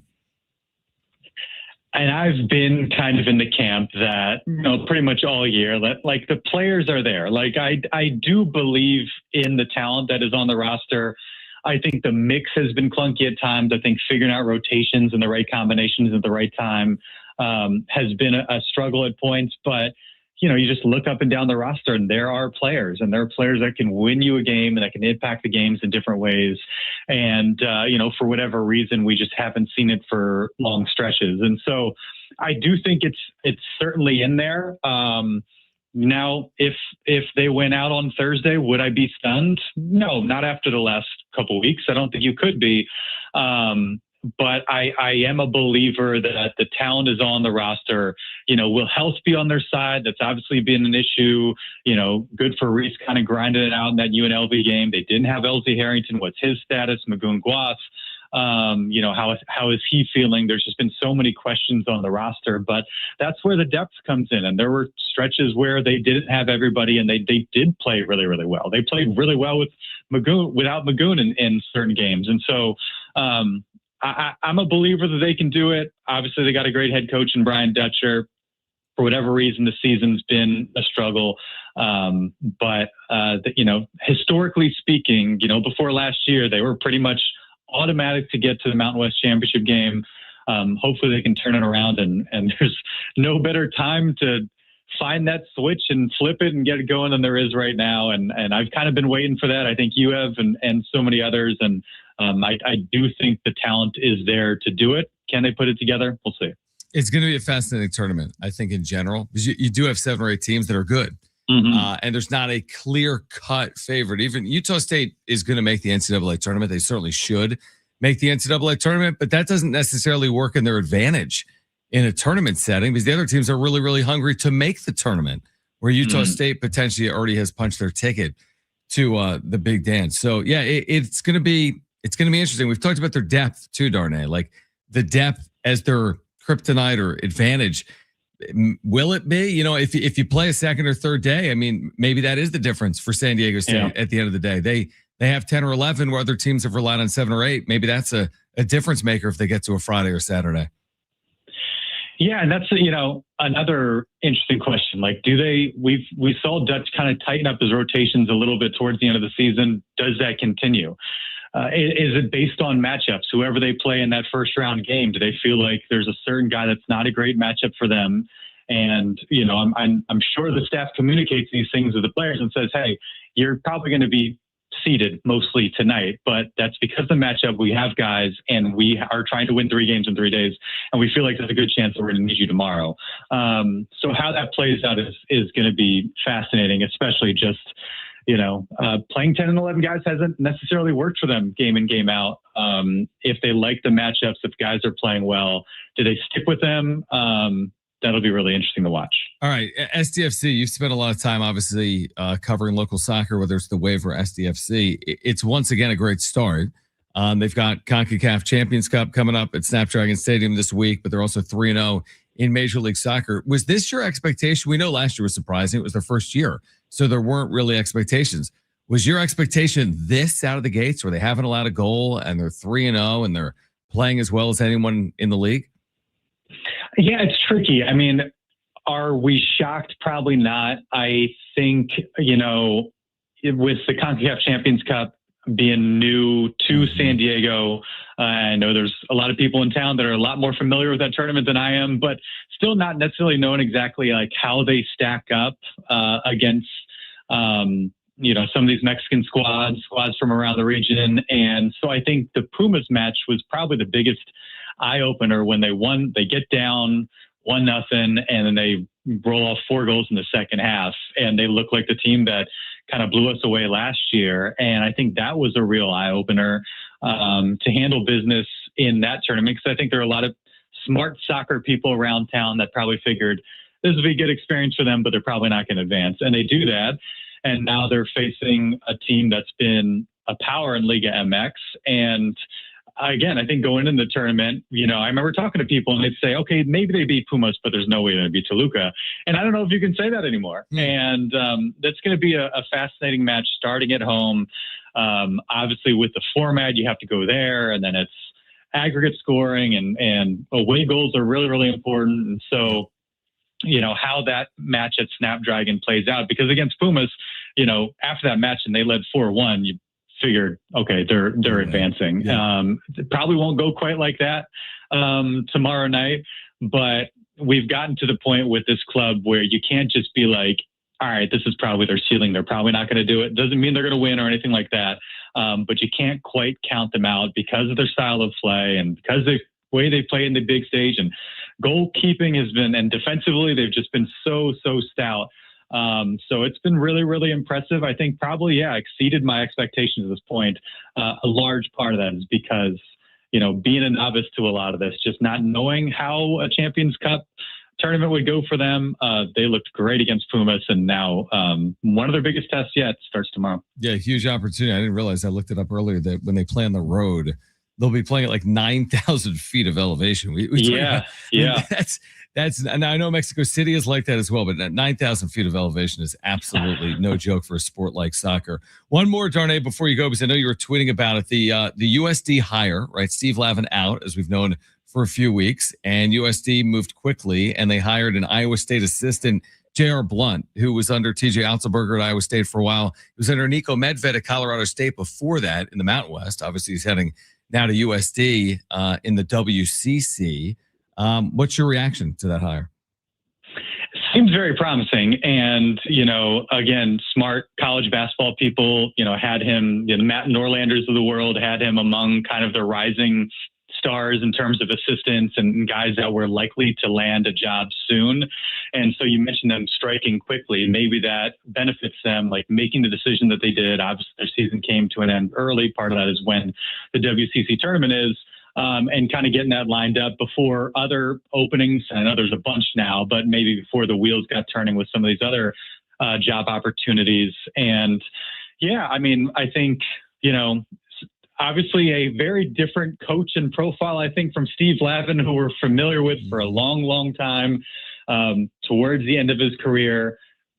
Speaker 6: And I've been kind of in the camp that, pretty much all year, that like the players are there. Like I do believe in the talent that is on the roster. I think the mix has been clunky at times. I think figuring out rotations and the right combinations at the right time has been a struggle at points. But, you just look up and down the roster, and there are players that can win you a game and that can impact the games in different ways. And, for whatever reason, we just haven't seen it for long stretches. And so I do think it's certainly in there. Now, if they went out on Thursday, would I be stunned? No, not after the last couple of weeks. I don't think you could be. But I am a believer that the talent is on the roster. Will health be on their side? That's obviously been an issue. Good for Reese kind of grinding it out in that UNLV game. They didn't have LZ Harrington. What's his status? Magoon Guas. How is he feeling? There's just been so many questions on the roster, but that's where the depth comes in. And there were stretches where they didn't have everybody, and they did play really, really well. They played really well without Magoon in certain games. And so, I'm a believer that they can do it. Obviously, they got a great head coach in Brian Dutcher. For whatever reason, the season's been a struggle. But historically speaking, before last year, they were pretty much automatic to get to the Mountain West Championship game. Hopefully they can turn it around, and there's no better time to find that switch and flip it and get it going than there is right now. And I've kind of been waiting for that. I think you have, and so many others. And I do think the talent is there to do it. Can they put it together? We'll see.
Speaker 1: It's going to be a fascinating tournament, I think, in general, because you do have 7 or 8 teams that are good.
Speaker 6: Mm-hmm.
Speaker 1: And there's not a clear-cut favorite. Even Utah State is going to make the NCAA tournament. They certainly should make the NCAA tournament, but that doesn't necessarily work in their advantage in a tournament setting, because the other teams are really, really hungry to make the tournament, where Utah State potentially already has punched their ticket to the big dance. So, yeah, it's going to be interesting. We've talked about their depth too, Darnay, like the depth as their kryptonite or advantage. Will it be? If you play a second or third day, I mean, maybe that is the difference for San Diego State at the end of the day. They have 10 or 11 where other teams have relied on 7 or 8. Maybe that's a difference maker if they get to a Friday or Saturday.
Speaker 6: Yeah, and that's another interesting question. Like, we saw Dutch kind of tighten up his rotations a little bit towards the end of the season. Does that continue? Is it based on matchups? Whoever they play in that first round game, do they feel like there's a certain guy that's not a great matchup for them? And I'm sure the staff communicates these things with the players and says, "Hey, you're probably going to be seeded mostly tonight, but that's because the matchup, we have guys and we are trying to win 3 games in 3 days, and we feel like there's a good chance that we're going to need you tomorrow." So how that plays out is going to be fascinating, especially just. Playing 10 and 11 guys hasn't necessarily worked for them game in, game out. If they like the matchups, if guys are playing well, do they stick with them? That'll be really interesting to watch.
Speaker 1: All right. SDFC, you've spent a lot of time, obviously, covering local soccer, whether it's the Wave or SDFC. It's once again a great start. They've got CONCACAF Champions Cup coming up at Snapdragon Stadium this week, but they're also 3-0 in Major League Soccer. Was this your expectation? We know last year was surprising. It was their first year, so there weren't really expectations. Was your expectation this out of the gates, where they haven't allowed a goal and they're 3-0 and they're playing as well as anyone in the league?
Speaker 6: Yeah, it's tricky. I mean, are we shocked? Probably not. I think, with the CONCACAF Champions Cup being new to San Diego, I know there's a lot of people in town that are a lot more familiar with that tournament than I am, but still not necessarily knowing exactly like how they stack up against, some of these Mexican squads from around the region. And so I think the Pumas match was probably the biggest eye opener when they get down 1-0 and then they roll off 4 goals in the second half, and they look like the team that kind of blew us away last year. And I think that was a real eye opener to handle business in that tournament, because I think there are a lot of smart soccer people around town that probably figured this would be a good experience for them, but they're probably not going to advance. And they do that. And now they're facing a team that's been a power in Liga MX. And again, I think going into the tournament, I remember talking to people and they'd say, okay, maybe they beat Pumas, but there's no way they're going to beat Toluca. And I don't know if you can say that anymore. And that's going to be a fascinating match starting at home. Obviously, with the format, you have to go there, and then it's aggregate scoring, and away goals are really, really important. And so, how that match at Snapdragon plays out, because against Pumas, after that match and they led 4-1, you figured, okay, they're advancing. It probably won't go quite like that tomorrow night, but we've gotten to the point with this club where you can't just be like, all right, this is probably their ceiling, they're probably not going to do it. Doesn't mean they're going to win or anything like that. But you can't quite count them out because of their style of play and because of the way they play in the big stage, and goalkeeping has been, and defensively, they've just been so stout. So it's been really, really impressive. I think probably, exceeded my expectations at this point. A large part of that is because, being a novice to a lot of this, just not knowing how a Champions Cup tournament would go for them. They looked great against Pumas, and now one of their biggest tests yet starts tomorrow.
Speaker 1: Yeah, huge opportunity. I didn't realize. I looked it up earlier that when they play on the road, they'll be playing at like 9,000 feet of elevation. That's. And I know Mexico City is like that as well, but 9,000 feet of elevation is absolutely no joke for a sport like soccer. One more, Darnay, before you go, because I know you were tweeting about it. The USD hire, right? Steve Lavin out, as we've known for a few weeks, and USD moved quickly, and they hired an Iowa State assistant, J.R. Blunt, who was under TJ Otzelberger at Iowa State for a while. He was under Nico Medved at Colorado State before that in the Mountain West. Obviously, he's heading now to USD in the WCC. What's your reaction to that hire?
Speaker 6: Seems very promising. And, again, smart college basketball people, had him, Matt Norlanders of the world had him among kind of the rising stars in terms of assistants and guys that were likely to land a job soon. And so you mentioned them striking quickly. Maybe that benefits them, like making the decision that they did. Obviously, their season came to an end early. Part of that is when the WCC tournament is. And kind of getting that lined up before other openings. I know there's a bunch now, but maybe before the wheels got turning with some of these other job opportunities. And I think, obviously a very different coach and profile, I think, from Steve Lavin, who we're familiar with for a long, long time. Towards the end of his career,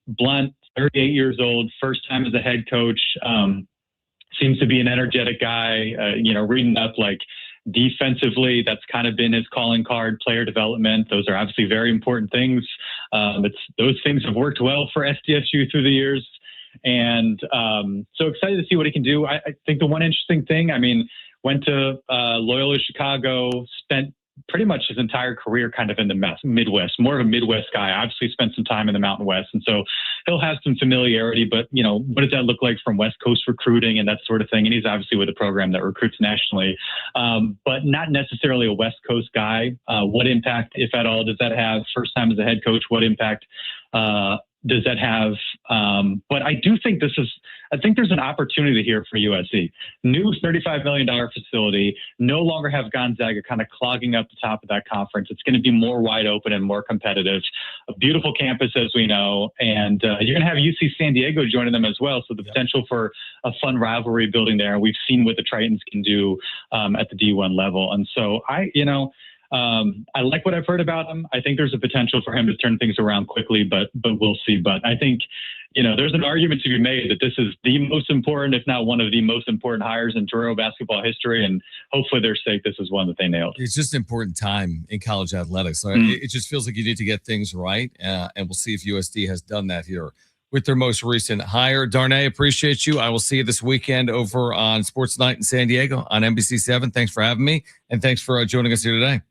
Speaker 6: Blunt, 38 years old, first time as a head coach, seems to be an energetic guy, reading up like defensively, that's kind of been his calling card, player development. Those are obviously very important things. Those things have worked well for SDSU through the years. And so excited to see what he can do. I think the one interesting thing, went to Loyola Chicago, spent pretty much his entire career kind of in the Midwest, more of a Midwest guy. Obviously spent some time in the Mountain West. And so he'll have some familiarity, but what does that look like from West Coast recruiting and that sort of thing? And he's obviously with a program that recruits nationally, but not necessarily a West Coast guy. What impact, if at all, does that have? First time as a head coach, what impact does that have? But I do think I think there's an opportunity here for USC. New $35 million facility, no longer have Gonzaga kind of clogging up the top of that conference. It's going to be more wide open and more competitive. A beautiful campus, as we know. And you're going to have UC San Diego joining them as well. So the potential for a fun rivalry building there. We've seen what the Tritons can do at the D1 level. And so I like what I've heard about him. I think there's a potential for him to turn things around quickly, but we'll see. But I think, there's an argument to be made that this is the most important, if not one of the most important hires in Truro basketball history. And hopefully their sake, this is one that they nailed.
Speaker 1: It's just an important time in college athletics. So it just feels like you need to get things right. And we'll see if USD has done that here with their most recent hire. Darnay, appreciate you. I will see you this weekend over on Sports Night in San Diego on NBC7. Thanks for having me. And thanks for joining us here today.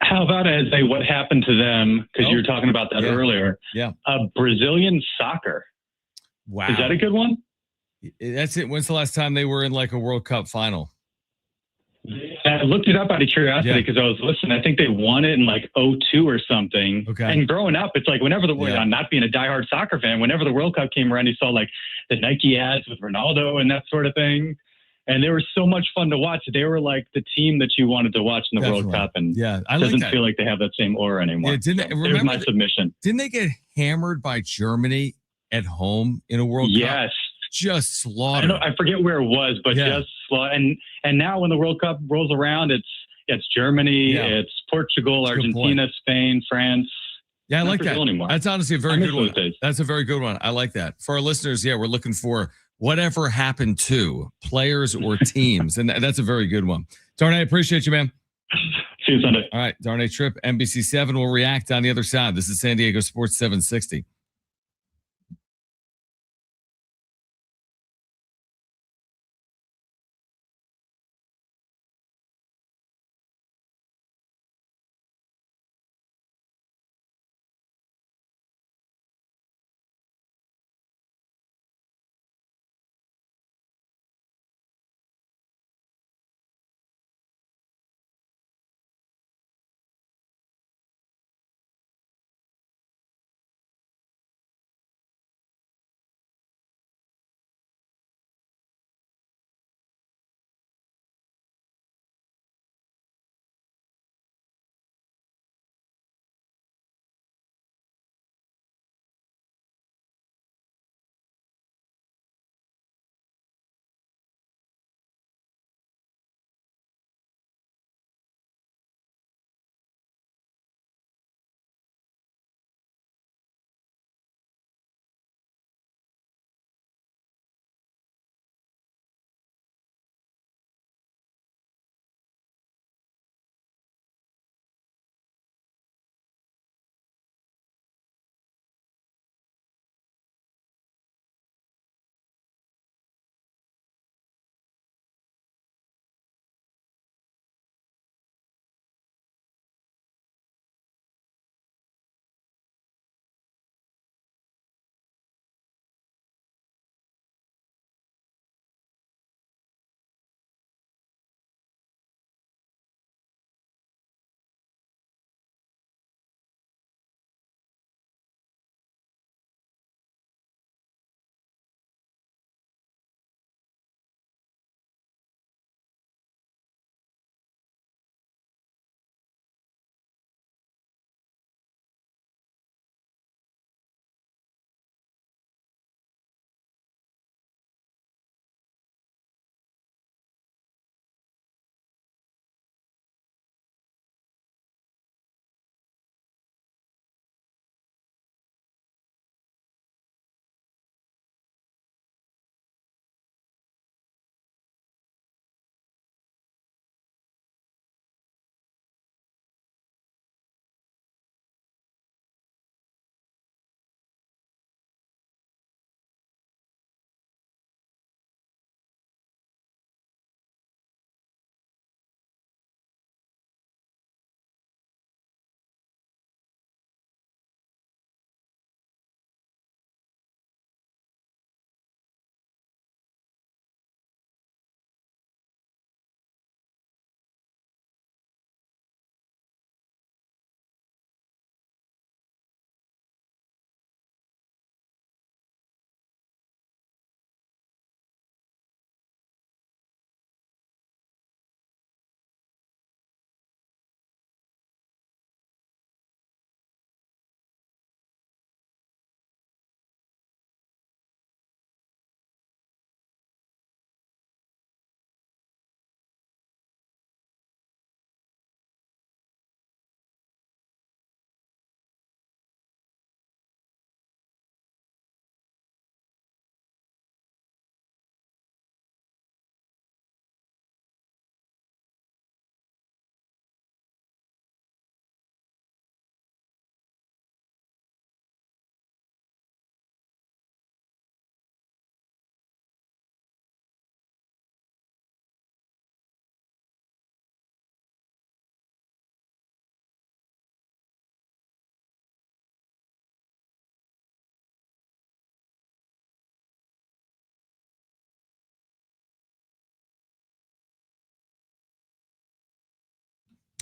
Speaker 6: How about what happened to them? Because you were talking about that earlier.
Speaker 1: Yeah.
Speaker 6: Brazilian soccer.
Speaker 1: Wow.
Speaker 6: Is that a good one?
Speaker 1: That's it. When's the last time they were in like a World Cup final?
Speaker 6: I looked it up out of curiosity because I was listening. I think they won it in like 2002 or something.
Speaker 1: Okay.
Speaker 6: And growing up, it's like whenever not being a diehard soccer fan, whenever the World Cup came around, you saw like the Nike ads with Ronaldo and that sort of thing. And they were so much fun to watch. They were like the team that you wanted to watch in the World Cup. And it doesn't feel like they have that same aura anymore.
Speaker 1: Yeah,
Speaker 6: Here's my submission.
Speaker 1: Didn't they get hammered by Germany at home in a World Cup?
Speaker 6: Yes.
Speaker 1: Just slaughtered.
Speaker 6: I forget where it was, but just slaughtered. And now when the World Cup rolls around, it's Germany, it's Portugal, Argentina, Spain, France.
Speaker 1: Yeah, I like that.
Speaker 6: Anymore.
Speaker 1: That's honestly a very good one. That's a very good one. I like that. For our listeners, we're looking for whatever happened to players or teams. And that's a very good one. Darnay, appreciate you, man.
Speaker 6: See you Sunday.
Speaker 1: All right. Darnay Tripp, NBC7 will react on the other side. This is San Diego Sports 760.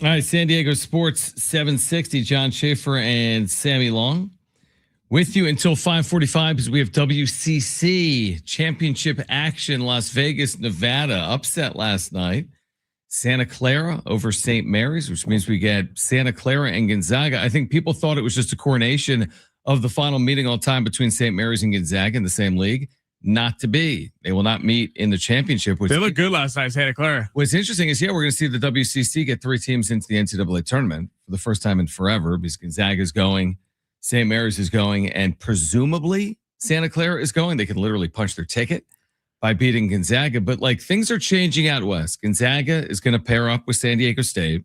Speaker 1: All right, San Diego Sports 760, John Schaefer and Sammy Long with you until 5:45 because we have WCC championship action, Las Vegas, Nevada. Upset last night. Santa Clara over St. Mary's, which means we get Santa Clara and Gonzaga. I think people thought it was just a coronation of the final meeting all time between St. Mary's and Gonzaga in the same league. Not to be. They will not meet in the championship.
Speaker 2: They looked good last night, Santa Clara.
Speaker 1: What's interesting is, we're going to see the WCC get 3 teams into the NCAA tournament for the first time in forever because Gonzaga is going, St. Mary's is going, and presumably Santa Clara is going. They can literally punch their ticket by beating Gonzaga. But like things are changing out west. Gonzaga is going to pair up with San Diego State,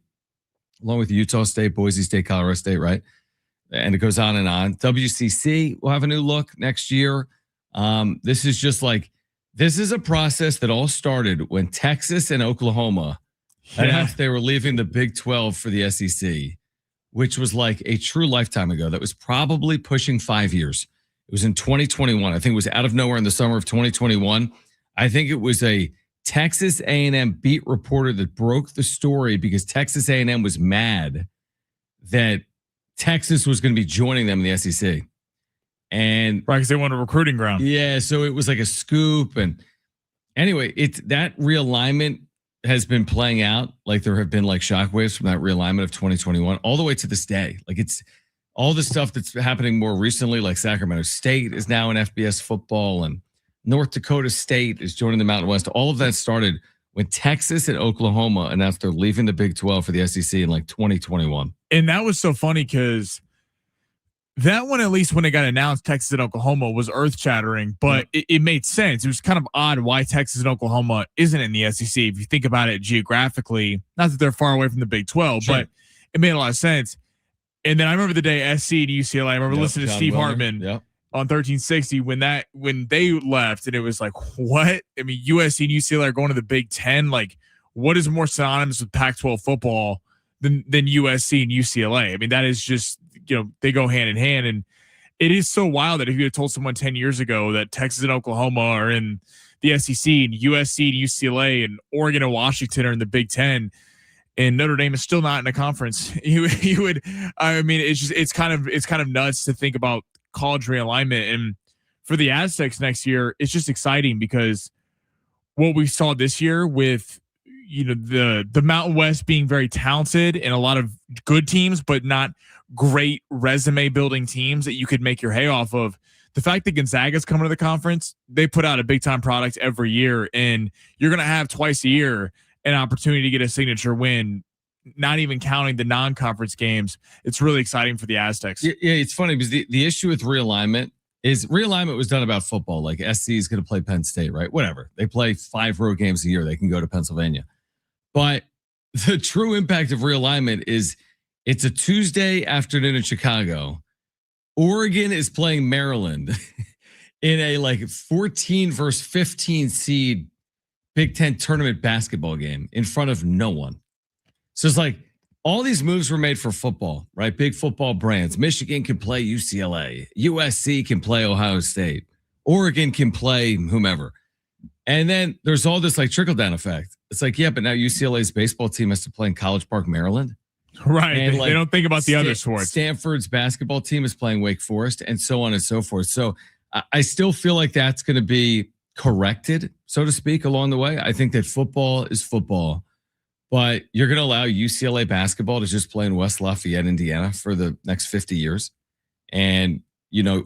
Speaker 1: along with Utah State, Boise State, Colorado State, right? And it goes on and on. WCC will have a new look next year. This is just like, this is a process that all started when Texas and Oklahoma announced they were leaving the Big 12 for the SEC, which was like a true lifetime ago. That was probably pushing 5 years. It was in 2021. I think it was out of nowhere in the summer of 2021. I think it was a Texas A&M beat reporter that broke the story because Texas A&M was mad that Texas was going to be joining them in the SEC. And
Speaker 2: right, because they want a recruiting ground.
Speaker 1: Yeah, so it was like a scoop. And anyway, that realignment has been playing out. Like there have been like shockwaves from that realignment of 2021 all the way to this day. Like it's all the stuff that's happening more recently, like Sacramento State is now in FBS football and North Dakota State is joining the Mountain West. All of that started when Texas and Oklahoma announced they're leaving the Big 12 for the SEC in like 2021.
Speaker 2: And that was so funny because that one, at least when it got announced, Texas and Oklahoma was earth shattering, but it made sense. It was kind of odd why Texas and Oklahoma isn't in the SEC. If you think about it geographically, not that they're far away from the Big 12, but it made a lot of sense. And then I remember the day SC and UCLA, I remember listening to Steve Hartman on 1360 when they left, and it was like, what? I mean, USC and UCLA are going to the Big 10. Like, what is more synonymous with Pac-12 football than USC and UCLA? I mean, that is just, they go hand in hand. And it is so wild that if you had told someone 10 years ago that Texas and Oklahoma are in the SEC and USC and UCLA and Oregon and Washington are in the Big 10 and Notre Dame is still not in a conference, you would, I mean, it's kind of nuts to think about college realignment. And for the Aztecs next year, it's just exciting because what we saw this year with, the Mountain West being very talented and a lot of good teams, but not great resume building teams that you could make your hay off of. The fact that Gonzaga's coming to the conference, they put out a big time product every year, and you're going to have twice a year an opportunity to get a signature win, not even counting the non-conference games. It's really exciting for the Aztecs.
Speaker 1: Yeah, it's funny because the issue with realignment is realignment was done about football. Like SC is going to play Penn State, right? Whatever. They play 5 road games a year. They can go to Pennsylvania. But the true impact of realignment is it's a Tuesday afternoon in Chicago. Oregon is playing Maryland in a like 14 versus 15 seed Big Ten tournament basketball game in front of no one. So it's like all these moves were made for football, right? Big football brands. Michigan can play UCLA. USC can play Ohio State. Oregon can play whomever. And then there's all this like trickle down effect. It's like, yeah, but now UCLA's baseball team has to play in College Park, Maryland.
Speaker 2: Right.
Speaker 1: And
Speaker 2: they don't think about the other sports.
Speaker 1: Stanford's basketball team is playing Wake Forest and so on and so forth. So I still feel like that's going to be corrected, so to speak, along the way. I think that football is football, but you're going to allow UCLA basketball to just play in West Lafayette, Indiana for the next 50 years. And,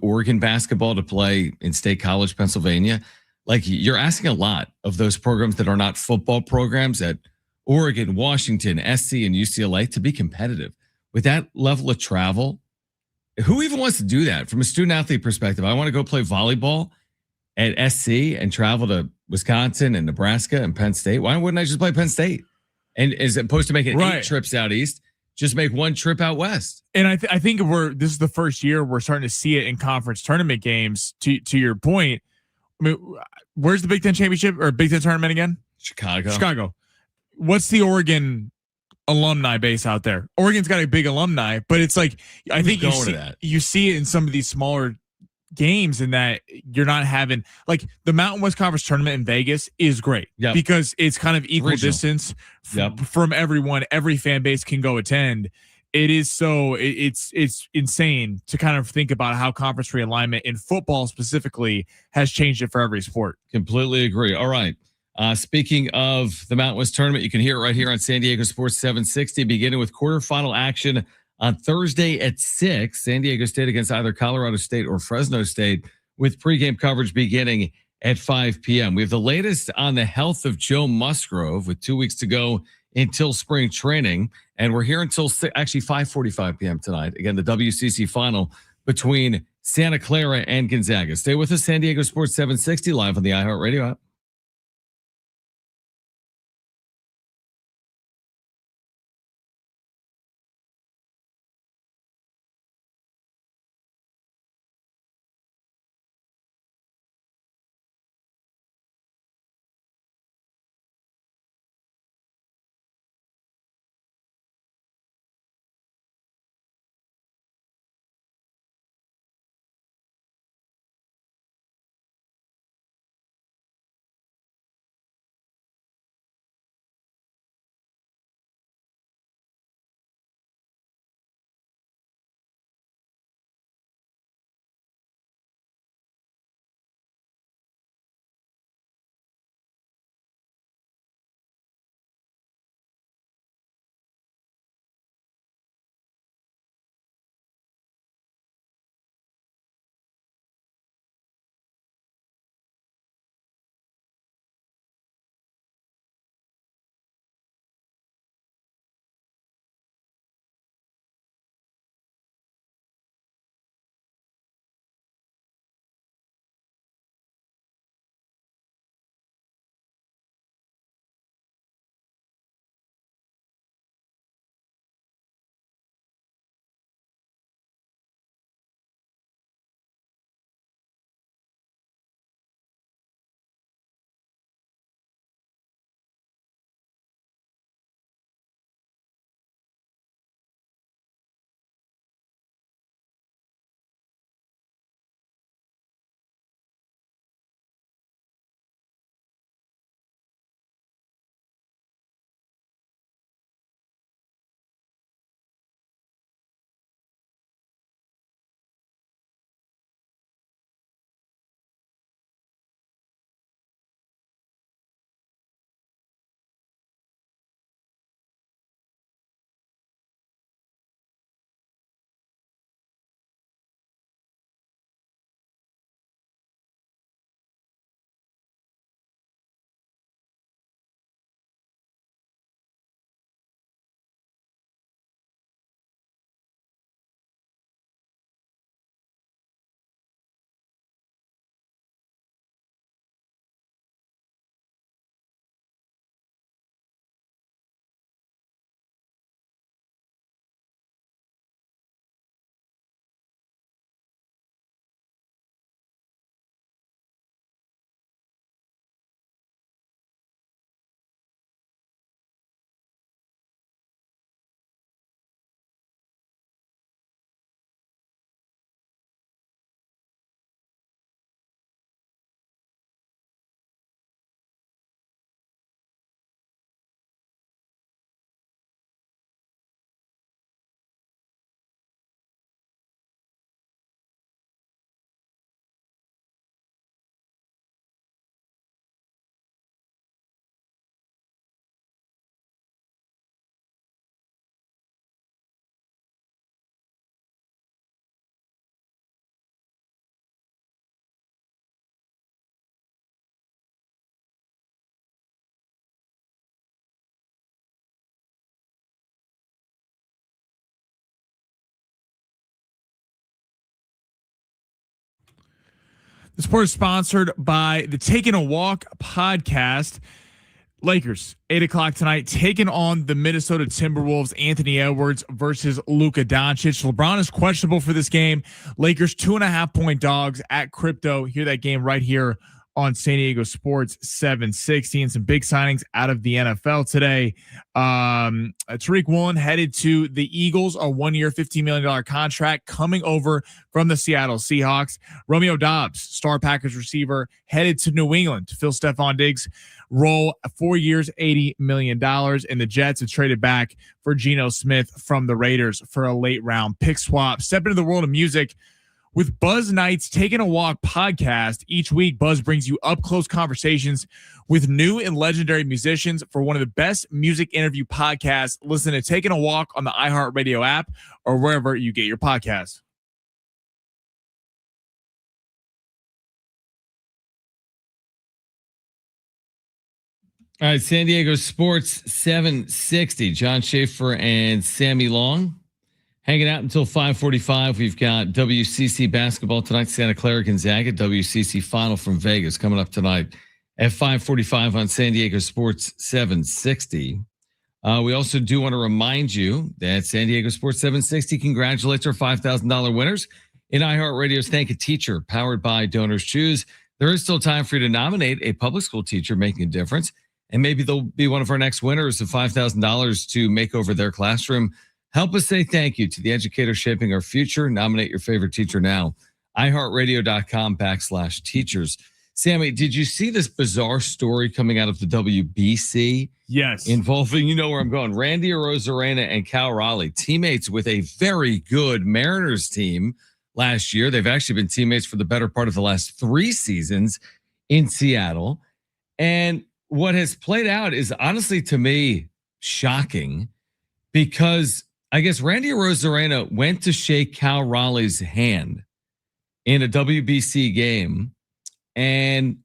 Speaker 1: Oregon basketball to play in State College, Pennsylvania. Like you're asking a lot of those programs that are not football programs at Oregon, Washington, SC, and UCLA to be competitive with that level of travel. Who even wants to do that from a student athlete perspective? I want to go play volleyball at SC and travel to Wisconsin and Nebraska and Penn State. Why wouldn't I just play Penn State? And as opposed to making 8 trips out east, just make 1 trip out west.
Speaker 2: And I think this is the first year we're starting to see it in conference tournament games. To your point, I mean, where's the Big Ten championship or Big Ten tournament again? Chicago. What's the Oregon alumni base out there? Oregon's got a big alumni, but it's like I think you see it in some of these smaller games in that you're not having like the Mountain West Conference tournament in Vegas is great because it's kind of equal distance from everyone. Every fan base can go attend. It is it's insane to kind of think about how conference realignment in football specifically has changed it for every sport.
Speaker 1: Completely agree. All right. Speaking of the Mountain West tournament, you can hear it right here on San Diego Sports 760, beginning with quarterfinal action on Thursday at 6, San Diego State against either Colorado State or Fresno State, with pregame coverage beginning at 5 p.m. We have the latest on the health of Joe Musgrove with 2 weeks to go until spring training. And we're here until 5:45 p.m. tonight. Again, the WCC final between Santa Clara and Gonzaga. Stay with us, San Diego Sports 760, live on the iHeartRadio app.
Speaker 2: The sport is sponsored by the Taking a Walk podcast. Lakers, 8 o'clock tonight, taking on the Minnesota Timberwolves. Anthony Edwards versus Luka Doncic. LeBron is questionable for this game. Lakers 2.5 point dogs at Crypto. Hear that game right here on San Diego Sports 760, and some big signings out of the NFL today. Tariq Woolen headed to the Eagles, a 1-year, $15 million contract coming over from the Seattle Seahawks. Romeo Doubs, star Packers receiver, headed to New England to fill Stephon Diggs' role, 4 years, $80 million. And the Jets have traded back for Geno Smith from the Raiders for a late round pick swap. Step into the world of music with Buzz Knight's Taking a Walk podcast. Each week, Buzz brings you up-close conversations with new and legendary musicians for one of the best music interview podcasts. Listen to Taking a Walk on the iHeartRadio app or wherever you get your podcasts.
Speaker 1: All right, San Diego Sports 760. John Schaefer and Sammy Long hanging out until 5:45. We've got WCC basketball tonight. Santa Clara Gonzaga, WCC final from Vegas coming up tonight at 5:45 on San Diego Sports 760. We also do want to remind you that San Diego Sports 760 congratulates our $5,000 winners in iHeartRadio's Thank a Teacher, powered by Donors Choose. There is still time for you to nominate a public school teacher making a difference, and maybe they'll be one of our next winners of $5,000 to make over their classroom. Help us say thank you to the educators shaping our future. Nominate your favorite teacher now. iHeartRadio.com/teachers. Sammy, did you see this bizarre story coming out of the WBC?
Speaker 2: Yes.
Speaker 1: Involving, you know where I'm going, Randy Arozarena and Cal Raleigh, teammates with a very good Mariners team last year. They've actually been teammates for the better part of the last 3 seasons in Seattle. And what has played out is honestly, to me, shocking, because I guess Randy Arozarena went to shake Cal Raleigh's hand in a WBC game, and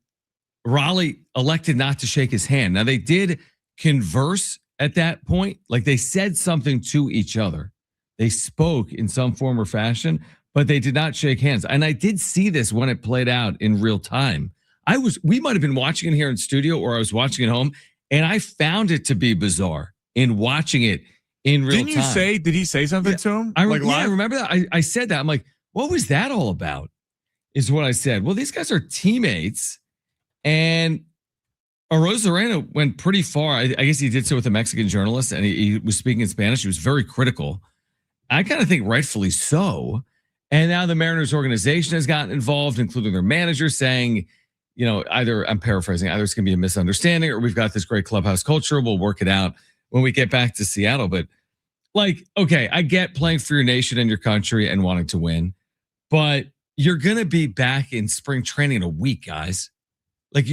Speaker 1: Raleigh elected not to shake his hand. Now, they did converse at that point. Like, they said something to each other. They spoke in some form or fashion, but they did not shake hands. And I did see this when it played out in real time. We might have been watching it here in studio, or I was watching it home, and I found it to be bizarre in watching it in real time.
Speaker 2: Did he say something to him?
Speaker 1: I remember that. I said that. I'm like, what was that all about? Is what I said. Well, these guys are teammates, and Arozarena went pretty far. I guess he did so with a Mexican journalist, and he was speaking in Spanish. He was very critical. I kind of think rightfully so. And now the Mariners organization has gotten involved, including their manager, saying, you know, either, I'm paraphrasing, either it's going to be a misunderstanding or we've got this great clubhouse culture. We'll work it out when we get back to Seattle. But like, okay, I get playing for your nation and your country and wanting to win, but you're going to be back in spring training in a week, guys. Like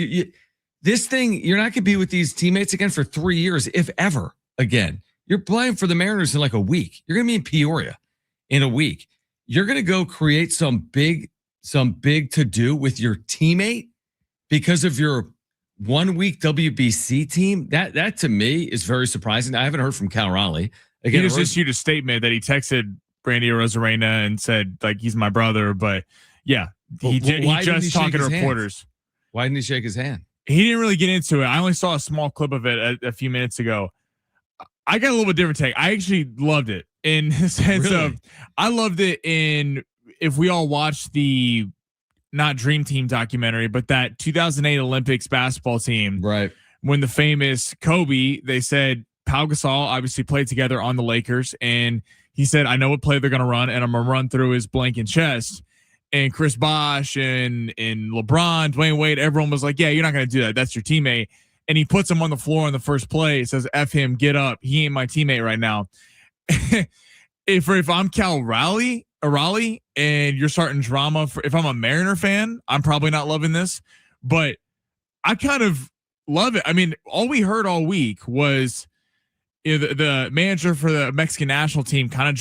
Speaker 1: this thing, you're not going to be with these teammates again for 3 years, if ever again. You're playing for the Mariners in like a week. You're going to be in Peoria in a week. You're going to go create some big to do with your teammate because of your 1 week WBC team. That to me is very surprising. I haven't heard from Cal Raleigh. Again,
Speaker 2: he just issued a statement that he texted Randy Arozarena and said, like, he's my brother. But yeah, he just talking to reporters.
Speaker 1: Why didn't he shake his hand?
Speaker 2: He didn't really get into it. I only saw a small clip of it a few minutes ago. I got a little bit different take. I actually loved it in the sense of, I loved it in, if we all watched the not Dream Team documentary, but that 2008 Olympics basketball team,
Speaker 1: right? When
Speaker 2: the famous Kobe, they said Pau Gasol obviously played together on the Lakers, and he said, I know what play they're going to run, and I'm going to run through his blank and chest. And Chris Bosh and LeBron, Dwayne Wade, everyone was like, yeah, you're not going to do that. That's your teammate. And he puts him on the floor in the first play. It says, F him, get up. He ain't my teammate right now. If I'm Cal Raleigh, and you're starting drama, if I'm a Mariner fan, I'm probably not loving this, but I kind of love it. I mean, all we heard all week was the manager for the Mexican national team kind of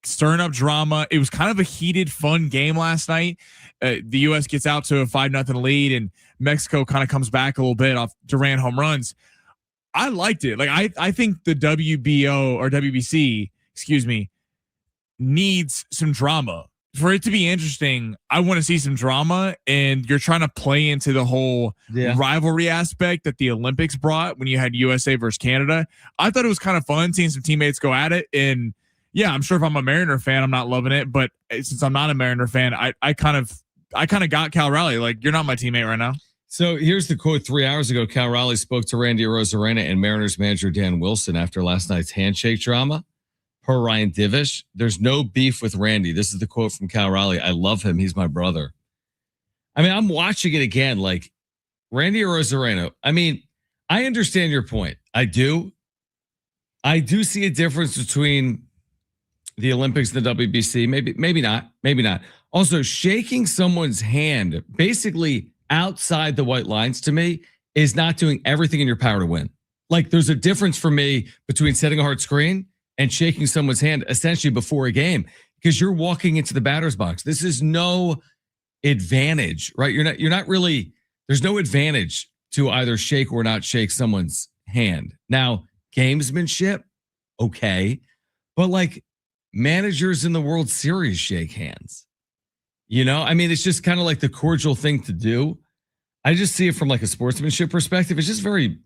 Speaker 2: stirring up drama. It was kind of a heated, fun game last night. The U.S. gets out to a 5-0 lead, and Mexico kind of comes back a little bit off Durant home runs. I liked it. Like I think the WBC, needs some drama for it to be interesting. I want to see some drama, and you're trying to play into the whole rivalry aspect that the Olympics brought when you had USA versus Canada. I thought it was kind of fun seeing some teammates go at it, and yeah, I'm sure if I'm a Mariner fan, I'm not loving it. But since I'm not a Mariner fan, I I kind of got Cal Raleigh. Like, you're not my teammate right now.
Speaker 1: So here's the quote. 3 hours ago, Cal Raleigh spoke to Randy Arozarena and Mariners manager Dan Wilson after last night's handshake drama. Per Ryan Divish, there's no beef with Randy. This is the quote from Cal Raleigh. I love him. He's my brother. I mean, I'm watching it again. Like, Randy Arozarena, I mean, I understand your point. I do see a difference between the Olympics and the WBC. Maybe not. Also, shaking someone's hand basically outside the white lines to me is not doing everything in your power to win. Like, there's a difference for me between setting a hard screen and shaking someone's hand essentially before a game, because you're walking into the batter's box. This is no advantage, right? You're not really, there's no advantage to either shake or not shake someone's hand. Now, gamesmanship, okay. But like, managers in the World Series shake hands. You know, I mean, it's just kind of like the cordial thing to do. I just see it from like a sportsmanship perspective. It's just very,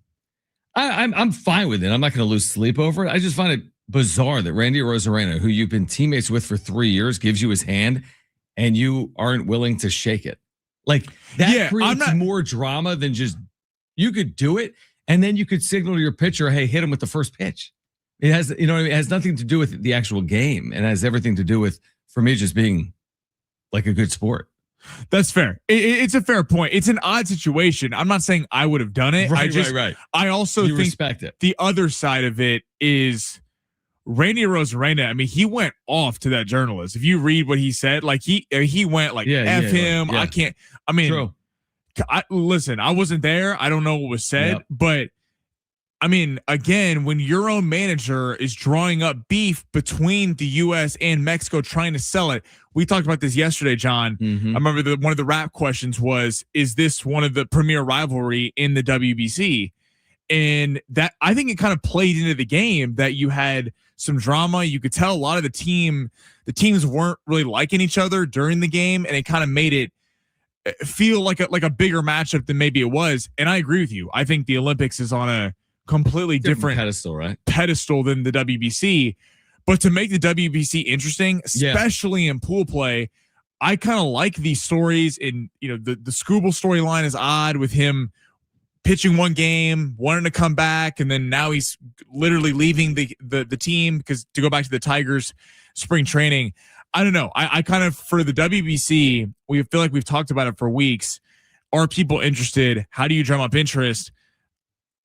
Speaker 1: I'm fine with it. I'm not going to lose sleep over it. I just find it bizarre that Randy Arozarena, who you've been teammates with for 3 years, gives you his hand and you aren't willing to shake it. Like, that creates more drama than just, you could do it and then you could signal to your pitcher, hey, hit him with the first pitch. It has, you know what I mean? It has nothing to do with the actual game. It has everything to do with, for me, just being like a good sport.
Speaker 2: That's fair. It's a fair point. It's an odd situation. I'm not saying I would have done it.
Speaker 1: Right.
Speaker 2: I also think
Speaker 1: respect it.
Speaker 2: The other side of it is Randy Arozarena. I mean, he went off to that journalist. If you read what he said, like he went like, F him. Yeah. I can't. I mean, listen, I wasn't there. I don't know what was said, but I mean, again, when your own manager is drawing up beef between the U.S. and Mexico trying to sell it, we talked about this yesterday, John. Mm-hmm. I remember one of the rap questions was, is this one of the premier rivalry in the WBC? And that, I think it kind of played into the game that you had some drama. You could tell a lot of the teams weren't really liking each other during the game, and it kind of made it feel like a bigger matchup than maybe it was. And I agree with you. I think the Olympics is on a completely different
Speaker 1: pedestal, right?
Speaker 2: Pedestal than the WBC. But to make the WBC interesting, especially in pool play, I kind of like these stories. And you know, the Scooble storyline is odd with him pitching one game, wanting to come back, and then now he's literally leaving the team because to go back to the Tigers spring training. I don't know. I kind of, for the WBC, we feel like we've talked about it for weeks. Are people interested? How do you drum up interest?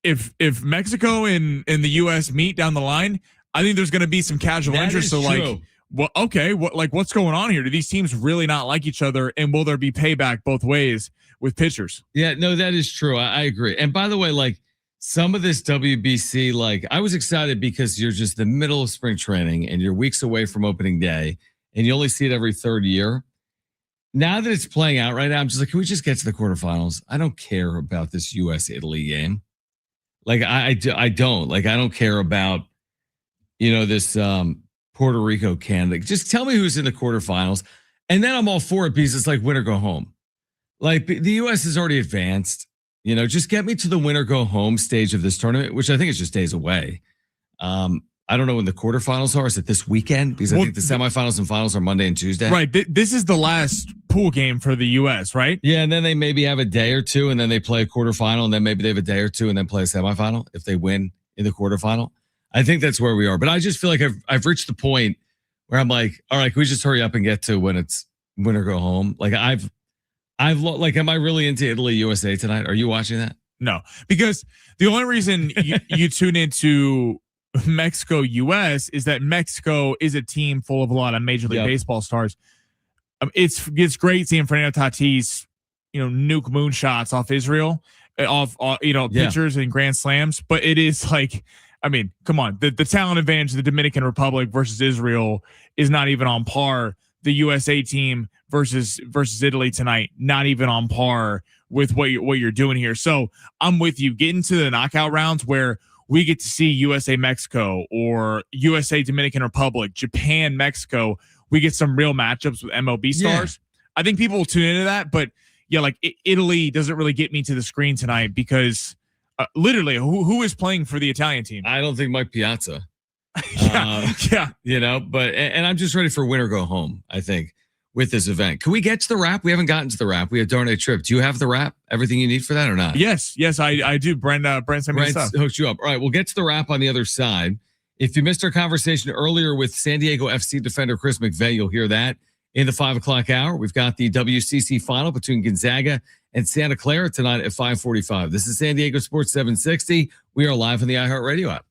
Speaker 2: If Mexico and the U.S. meet down the line, I think there's going to be some casual interest. So like, well, okay, what's going on here? Do these teams really not like each other? And will there be payback both ways with pitchers?
Speaker 1: Yeah, no, that is true. I agree. And by the way, like, some of this WBC, like, I was excited because you're just the middle of spring training and you're weeks away from opening day and you only see it every third year. Now that it's playing out right now, I'm just like, can we just get to the quarterfinals? I don't care about this U.S.-Italy game. Like, I don't. Like, I don't care about, you know, this Puerto Rico candidate. Just tell me who's in the quarterfinals. And then I'm all for it because it's like win or go home. Like, the U.S. is already advanced. You know, just get me to the win or go home stage of this tournament, which I think is just days away. I don't know when the quarterfinals are. Is it this weekend? Because I think the semifinals and finals are Monday and Tuesday.
Speaker 2: Right. This is the last pool game for the U.S., right?
Speaker 1: Yeah, and then they maybe have a day or two, and then they play a quarterfinal, and then maybe they have a day or two, and then play a semifinal if they win in the quarterfinal. I think that's where we are. But I just feel like I've reached the point where I'm like, all right, can we just hurry up and get to when it's win or go home? Like, I've like, am I really into Italy USA tonight? Are you watching that?
Speaker 2: No, because the only reason you tune into Mexico US is that Mexico is a team full of a lot of Major League Baseball stars. It's great seeing Fernando Tatis, you know, nuke moonshots off Israel, pitchers and grand slams. But it is like, I mean, come on, the talent advantage of the Dominican Republic versus Israel is not even on par. The USA team versus Italy tonight, not even on par with what you're doing here. So I'm with you. Getting to the knockout rounds where we get to see USA Mexico or USA Dominican Republic, Japan Mexico. We get some real matchups with MLB stars. Yeah. I think people will tune into that, but yeah, like Italy doesn't really get me to the screen tonight because literally, who is playing for the Italian team?
Speaker 1: I don't think Mike Piazza.
Speaker 2: Yeah.
Speaker 1: You know, but and I'm just ready for win or go home. I think with this event. Can we get to the wrap? We haven't gotten to the wrap. We have Darnay Trip. Do you have the wrap? Everything you need for that or not?
Speaker 2: Yes, I do. Brent sent me stuff.
Speaker 1: Hooked you up. All right, we'll get to the wrap on the other side. If you missed our conversation earlier with San Diego FC defender Chris McVeigh, you'll hear that in the 5 o'clock hour. We've got the WCC final between Gonzaga and Santa Clara tonight at 5:45. This is San Diego Sports 760. We are live on the iHeartRadio app.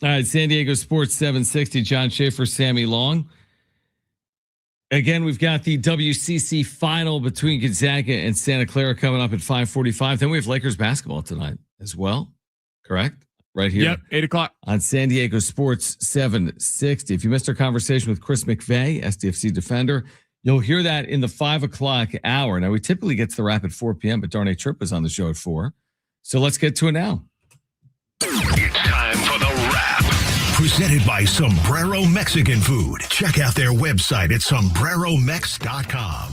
Speaker 1: All right, San Diego Sports 760, John Schaefer, Sammy Long. Again, we've got the WCC final between Gonzaga and Santa Clara coming up at 5:45. Then we have Lakers basketball tonight as well. Correct? Right here.
Speaker 2: Yep, 8 o'clock.
Speaker 1: On San Diego Sports 760. If you missed our conversation with Chris McVeigh, SDFC defender, you'll hear that in the 5 o'clock hour. Now, we typically get to the wrap at 4 p.m., but Darnay Tripp is on the show at 4. So let's get to it now.
Speaker 7: It's time for the wrap. Presented by Sombrero Mexican Food. Check out their website at sombreromex.com.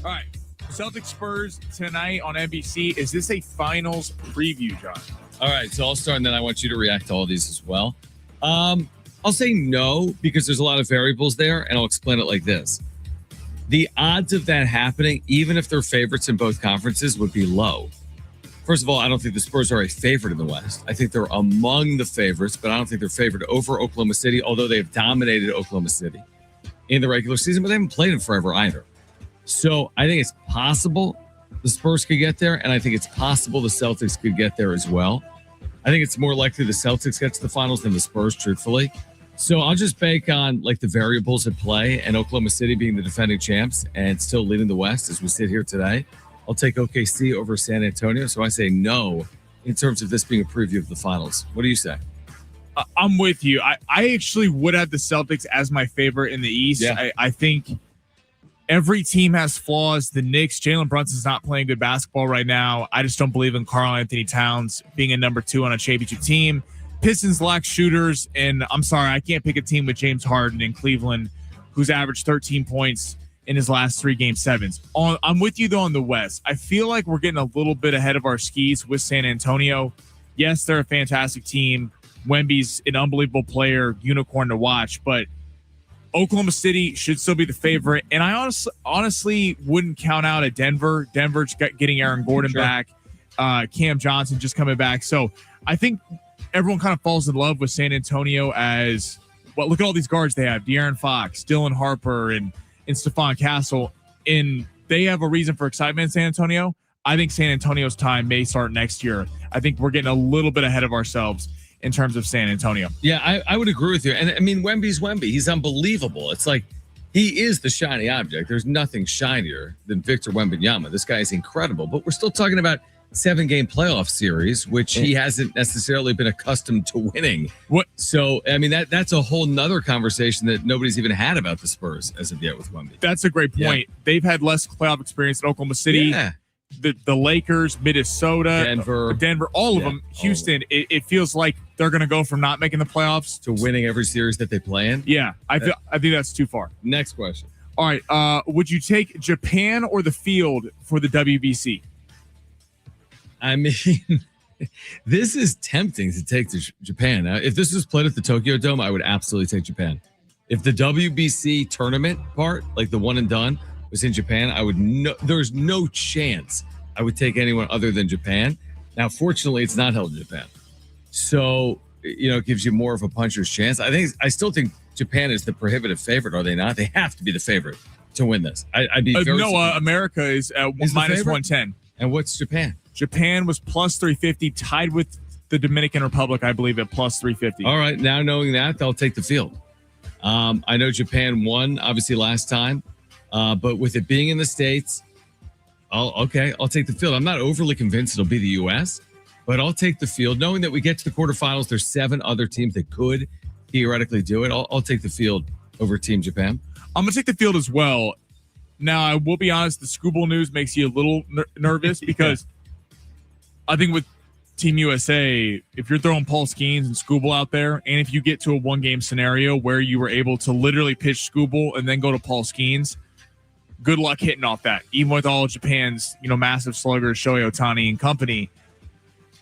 Speaker 2: All right. Celtics Spurs tonight on NBC. Is this a finals preview, John?
Speaker 1: All right, so I'll start, and then I want you to react to all these as well. I'll say no, because there's a lot of variables there, and I'll explain it like this. The odds of that happening, even if they're favorites in both conferences, would be low. First of all, I don't think the Spurs are a favorite in the West. I think they're among the favorites, but I don't think they're favored over Oklahoma City, although they've dominated Oklahoma City in the regular season, but they haven't played them forever either. So I think it's possible the Spurs could get there, and I think it's possible the Celtics could get there as well. I think it's more likely the Celtics get to the finals than the Spurs, truthfully. So I'll just bank on like the variables at play, and Oklahoma City being the defending champs and still leading the West as we sit here today. I'll take OKC over San Antonio. So I say no in terms of this being a preview of the finals. What do you say?
Speaker 2: I'm with you. I actually would have the Celtics as my favorite in the East.
Speaker 1: Yeah.
Speaker 2: I think every team has flaws. The Knicks, Jalen Brunson's not playing good basketball right now. I just don't believe in Karl Anthony Towns being a number 2 on a championship team. Pistons lack shooters, and I'm sorry, I can't pick a team with James Harden in Cleveland, who's averaged 13 points in his last 3 game sevens. I'm with you, though, on the West. I feel like we're getting a little bit ahead of our skis with San Antonio. Yes, they're a fantastic team. Wemby's an unbelievable player, unicorn to watch, but Oklahoma City should still be the favorite. And I honestly wouldn't count out a Denver. Denver's getting Aaron Gordon back. Cam Johnson just coming back. So I think everyone kind of falls in love with San Antonio as, well, look at all these guards they have. De'Aaron Fox, Dylan Harper, and Stephon Castle. And they have a reason for excitement in San Antonio. I think San Antonio's time may start next year. I think we're getting a little bit ahead of ourselves in terms of San Antonio.
Speaker 1: Yeah, I would agree with you. And I mean, Wemby's Wemby. He's unbelievable. It's like he is the shiny object. There's nothing shinier than Victor Wembanyama. This guy is incredible. But we're still talking about 7-game playoff series, which he hasn't necessarily been accustomed to winning.
Speaker 2: What?
Speaker 1: So, I mean, that's a whole nother conversation that nobody's even had about the Spurs as of yet with Wemby.
Speaker 2: That's a great point. Yeah. They've had less playoff experience in Oklahoma City.
Speaker 1: Yeah.
Speaker 2: The Lakers, Minnesota, Denver, all of them. Houston, it feels like they're going to go from not making the playoffs
Speaker 1: to winning every series that they play in.
Speaker 2: Yeah, I think that's too far.
Speaker 1: Next question.
Speaker 2: All right. Would you take Japan or the field for the WBC?
Speaker 1: I mean, this is tempting to take to Japan. Now, if this was played at the Tokyo Dome, I would absolutely take Japan. If the WBC tournament part, like the one and done, was in Japan, there's no chance I would take anyone other than Japan. Now, fortunately, it's not held in Japan. So, it gives you more of a puncher's chance. I still think Japan is the prohibitive favorite, are they not? They have to be the favorite to win this. I'd be very
Speaker 2: America is at minus 110.
Speaker 1: And what's Japan?
Speaker 2: Japan was plus 350, tied with the Dominican Republic, I believe, at plus 350.
Speaker 1: All right. Now knowing that, they'll take the field. I know Japan won, obviously, last time. But with it being in the States, I'll take the field. I'm not overly convinced it'll be the U.S., but I'll take the field. Knowing that we get to the quarterfinals, there's 7 other teams that could theoretically do it. I'll take the field over Team Japan.
Speaker 2: I'm going to take the field as well. Now, I will be honest, the Scooball news makes you a little nervous because I think with Team USA, if you're throwing Paul Skeens and Scooball out there, and if you get to a 1-game scenario where you were able to literally pitch Scooball and then go to Paul Skeens, good luck hitting off that, even with all of Japan's, massive sluggers, Shohei Ohtani and company.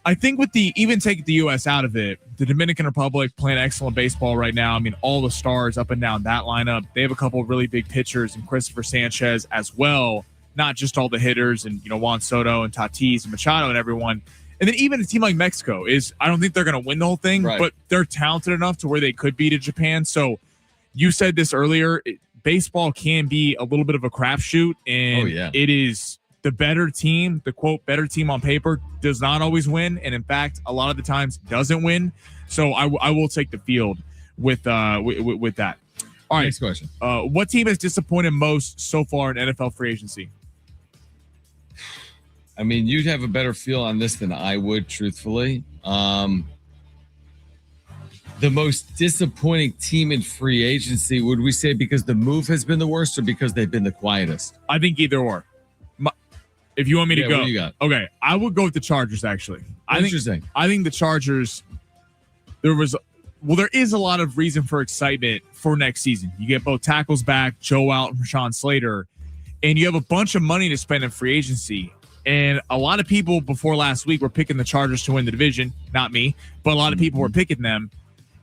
Speaker 2: I think with even taking the U.S. out of it, the Dominican Republic playing excellent baseball right now. I mean, all the stars up and down that lineup. They have a couple of really big pitchers and Christopher Sanchez as well, not just all the hitters and, Juan Soto and Tatis and Machado and everyone. And then even a team like Mexico I don't think they're going to win the whole thing, right, but they're talented enough to where they could beat Japan. So you said this earlier, baseball can be a little bit of a crapshoot, and it is the better team, the quote better team on paper, does not always win, and in fact, a lot of the times doesn't win. So I will take the field with that. All right,
Speaker 1: next question.
Speaker 2: What team has disappointed most so far in NFL free agency?
Speaker 1: I mean, you'd have a better feel on this than I would, truthfully. The most disappointing team in free agency, would we say because the move has been the worst or because they've been the quietest?
Speaker 2: I think either or. If you want me to go.
Speaker 1: What do you got?
Speaker 2: Okay, I would go with the Chargers, actually.
Speaker 1: Interesting.
Speaker 2: I think the Chargers, there is a lot of reason for excitement for next season. You get both tackles back, Joe out and Rashawn Slater, and you have a bunch of money to spend in free agency. And a lot of people before last week were picking the Chargers to win the division. Not me, but a lot of people were picking them.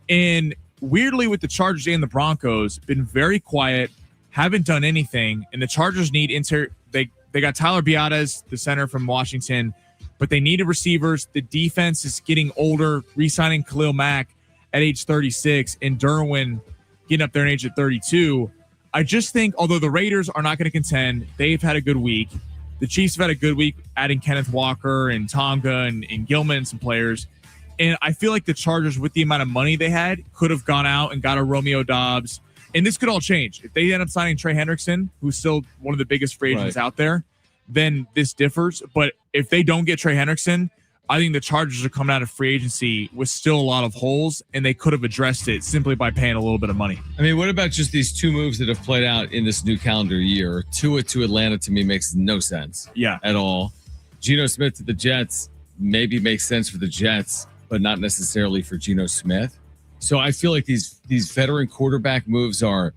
Speaker 2: And weirdly, with the Chargers and the Broncos, been very quiet, haven't done anything. And the Chargers need they got Tyler Biadasz, the center from Washington, but they needed receivers. The defense is getting older, re-signing Khalil Mack at age 36 and Derwin getting up there in age at 32. I just think, although the Raiders are not going to contend, they've had a good week. The Chiefs have had a good week, adding Kenneth Walker and Tonga and Gilman and some players. And I feel like the Chargers, with the amount of money they had, could have gone out and got a Romeo Doubs. And this could all change. If they end up signing Trey Hendrickson, who's still one of the biggest free agents out there, then this differs. But if they don't get Trey Hendrickson, I think the Chargers are coming out of free agency with still a lot of holes, and they could have addressed it simply by paying a little bit of money.
Speaker 1: I mean, what about just these two moves that have played out in this new calendar year? Tua to Atlanta, to me, makes no sense at all. Geno Smith to the Jets maybe makes sense for the Jets, but not necessarily for Geno Smith. So I feel like these veteran quarterback moves are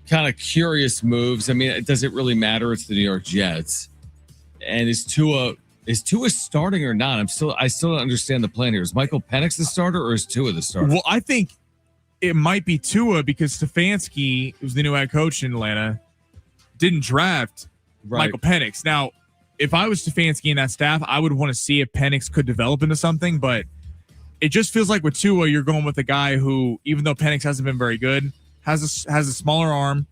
Speaker 1: kind of curious moves. I mean, does it really matter? It's the New York Jets. And is Tua starting or not? I still don't understand the plan here. Is Michael Penix the starter or is Tua the starter?
Speaker 2: Well, I think it might be Tua because Stefanski, who's the new head coach in Atlanta, didn't draft Michael Penix. Now, if I was Stefanski and that staff, I would want to see if Penix could develop into something, but it just feels like with Tua, you're going with a guy who, even though Penix hasn't been very good, has a smaller arm.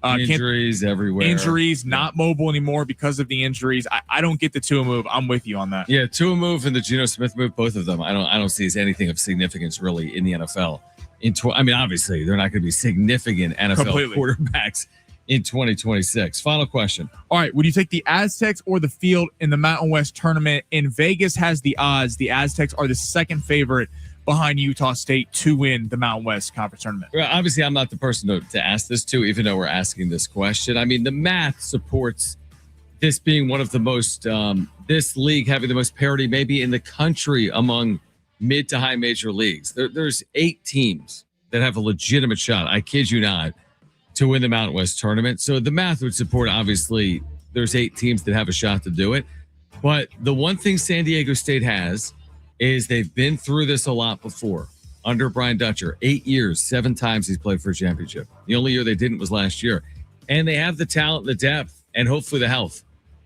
Speaker 1: Injuries everywhere.
Speaker 2: Injuries, not mobile anymore because of the injuries. I don't get the Tua move. I'm with you on that.
Speaker 1: Yeah, Tua move and the Geno Smith move, both of them, I don't see as anything of significance really in the NFL. I mean, obviously, they're not going to be significant NFL quarterbacks in 2026. Final question.
Speaker 2: All right, would you take the Aztecs or the field in the Mountain West tournament? And Vegas has the odds. The Aztecs are the second favorite behind Utah State to win the Mountain West Conference tournament.
Speaker 1: Well, obviously, I'm not the person to ask this to, even though we're asking this question. I mean, the math supports this being one of the most, this league having the most parity maybe in the country among mid to high major leagues. There's 8 teams that have a legitimate shot, I kid you not, to win the Mountain West tournament. So the math would support, obviously, there's 8 teams that have a shot to do it. But the one thing San Diego State has is they've been through this a lot before. Under Brian Dutcher, 8 years, 7 times he's played for a championship. The only year they didn't was last year. And they have the talent, the depth, and hopefully the health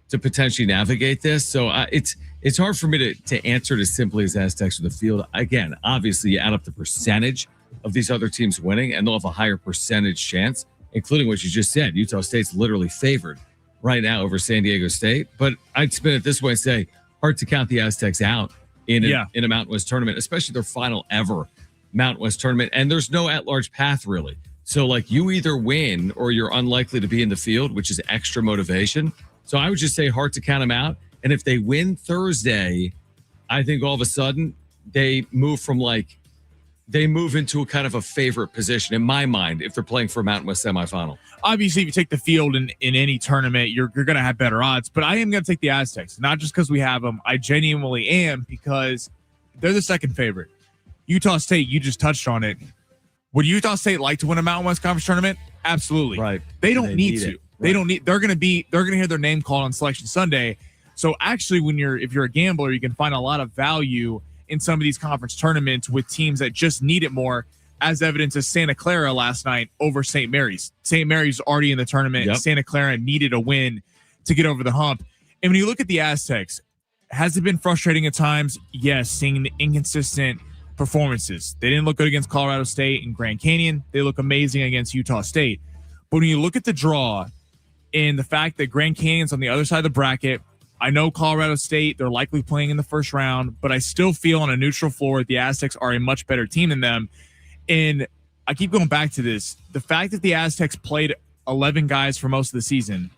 Speaker 1: to potentially navigate this. So it's hard for me to answer it as simply as Aztecs or the field. Again, obviously, you add up the percentage of these other teams winning, and they'll have a higher percentage chance, including what you just said. Utah State's literally favored right now over San Diego State. But I'd spin it this way and say, hard to count the Aztecs out in a Mountain West tournament, especially their final ever Mountain West tournament. And there's no at-large path, really. So, like, you either win or you're unlikely to be in the field, which is extra motivation. So I would just say hard to count them out. And if they win Thursday, I think all of a sudden they move into a kind of a favorite position in my mind if they're playing for a Mountain West semifinal.
Speaker 2: Obviously, if you take the field in any tournament, you're going to have better odds. But I am going to take the Aztecs, not just because we have them. I genuinely am, because they're the second favorite. Utah State, you just touched on it. Would Utah State like to win a Mountain West Conference tournament? Absolutely.
Speaker 1: Right.
Speaker 2: They don't need to. Right. They don't need. They're going to hear their name called on Selection Sunday. So actually, if you're a gambler, you can find a lot of value in some of these conference tournaments with teams that just need it more, as evidence of Santa Clara last night over St. Mary's. St. Mary's already in the tournament. Yep. Santa Clara needed a win to get over the hump. And when you look at the Aztecs, has it been frustrating at times? Yes, seeing the inconsistent performances. They didn't look good against Colorado State and Grand Canyon. They look amazing against Utah State. But when you look at the draw and the fact that Grand Canyon's on the other side of the bracket, I know Colorado State, they're likely playing in the first round, but I still feel on a neutral floor the Aztecs are a much better team than them. And I keep going back to this. The fact that the Aztecs played 11 guys for most of the season,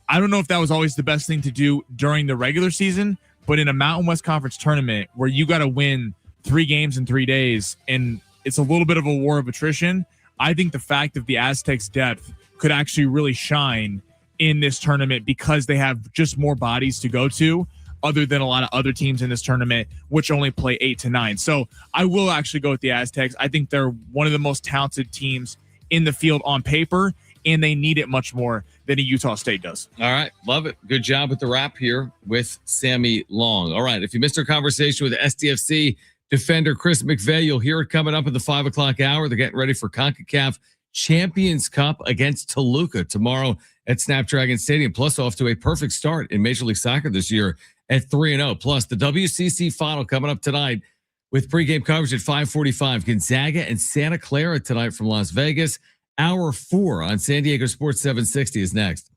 Speaker 2: I don't know if that was always the best thing to do during the regular season, but in a Mountain West Conference tournament where you got to win 3 games in 3 days and it's a little bit of a war of attrition, I think the fact of the Aztecs' depth could actually really shine in this tournament because they have just more bodies to go to. other than a lot of other teams in this tournament, which only play 8 to 9. So I will actually go with the Aztecs. I think they're one of the most talented teams in the field on paper, and they need it much more than a Utah State does.
Speaker 1: All right. Love it. Good job with the wrap here with Sammy Long. All right. If you missed our conversation with SDFC defender Chris McVeigh, you'll hear it coming up at the 5 o'clock hour. They're getting ready for CONCACAF Champions Cup against Toluca tomorrow at Snapdragon Stadium. Plus, off to a perfect start in Major League Soccer this year at 3-0. Plus, the WCC final coming up tonight with pregame coverage at 5:45. Gonzaga and Santa Clara tonight from Las Vegas. Hour 4 on San Diego Sports 760 is next.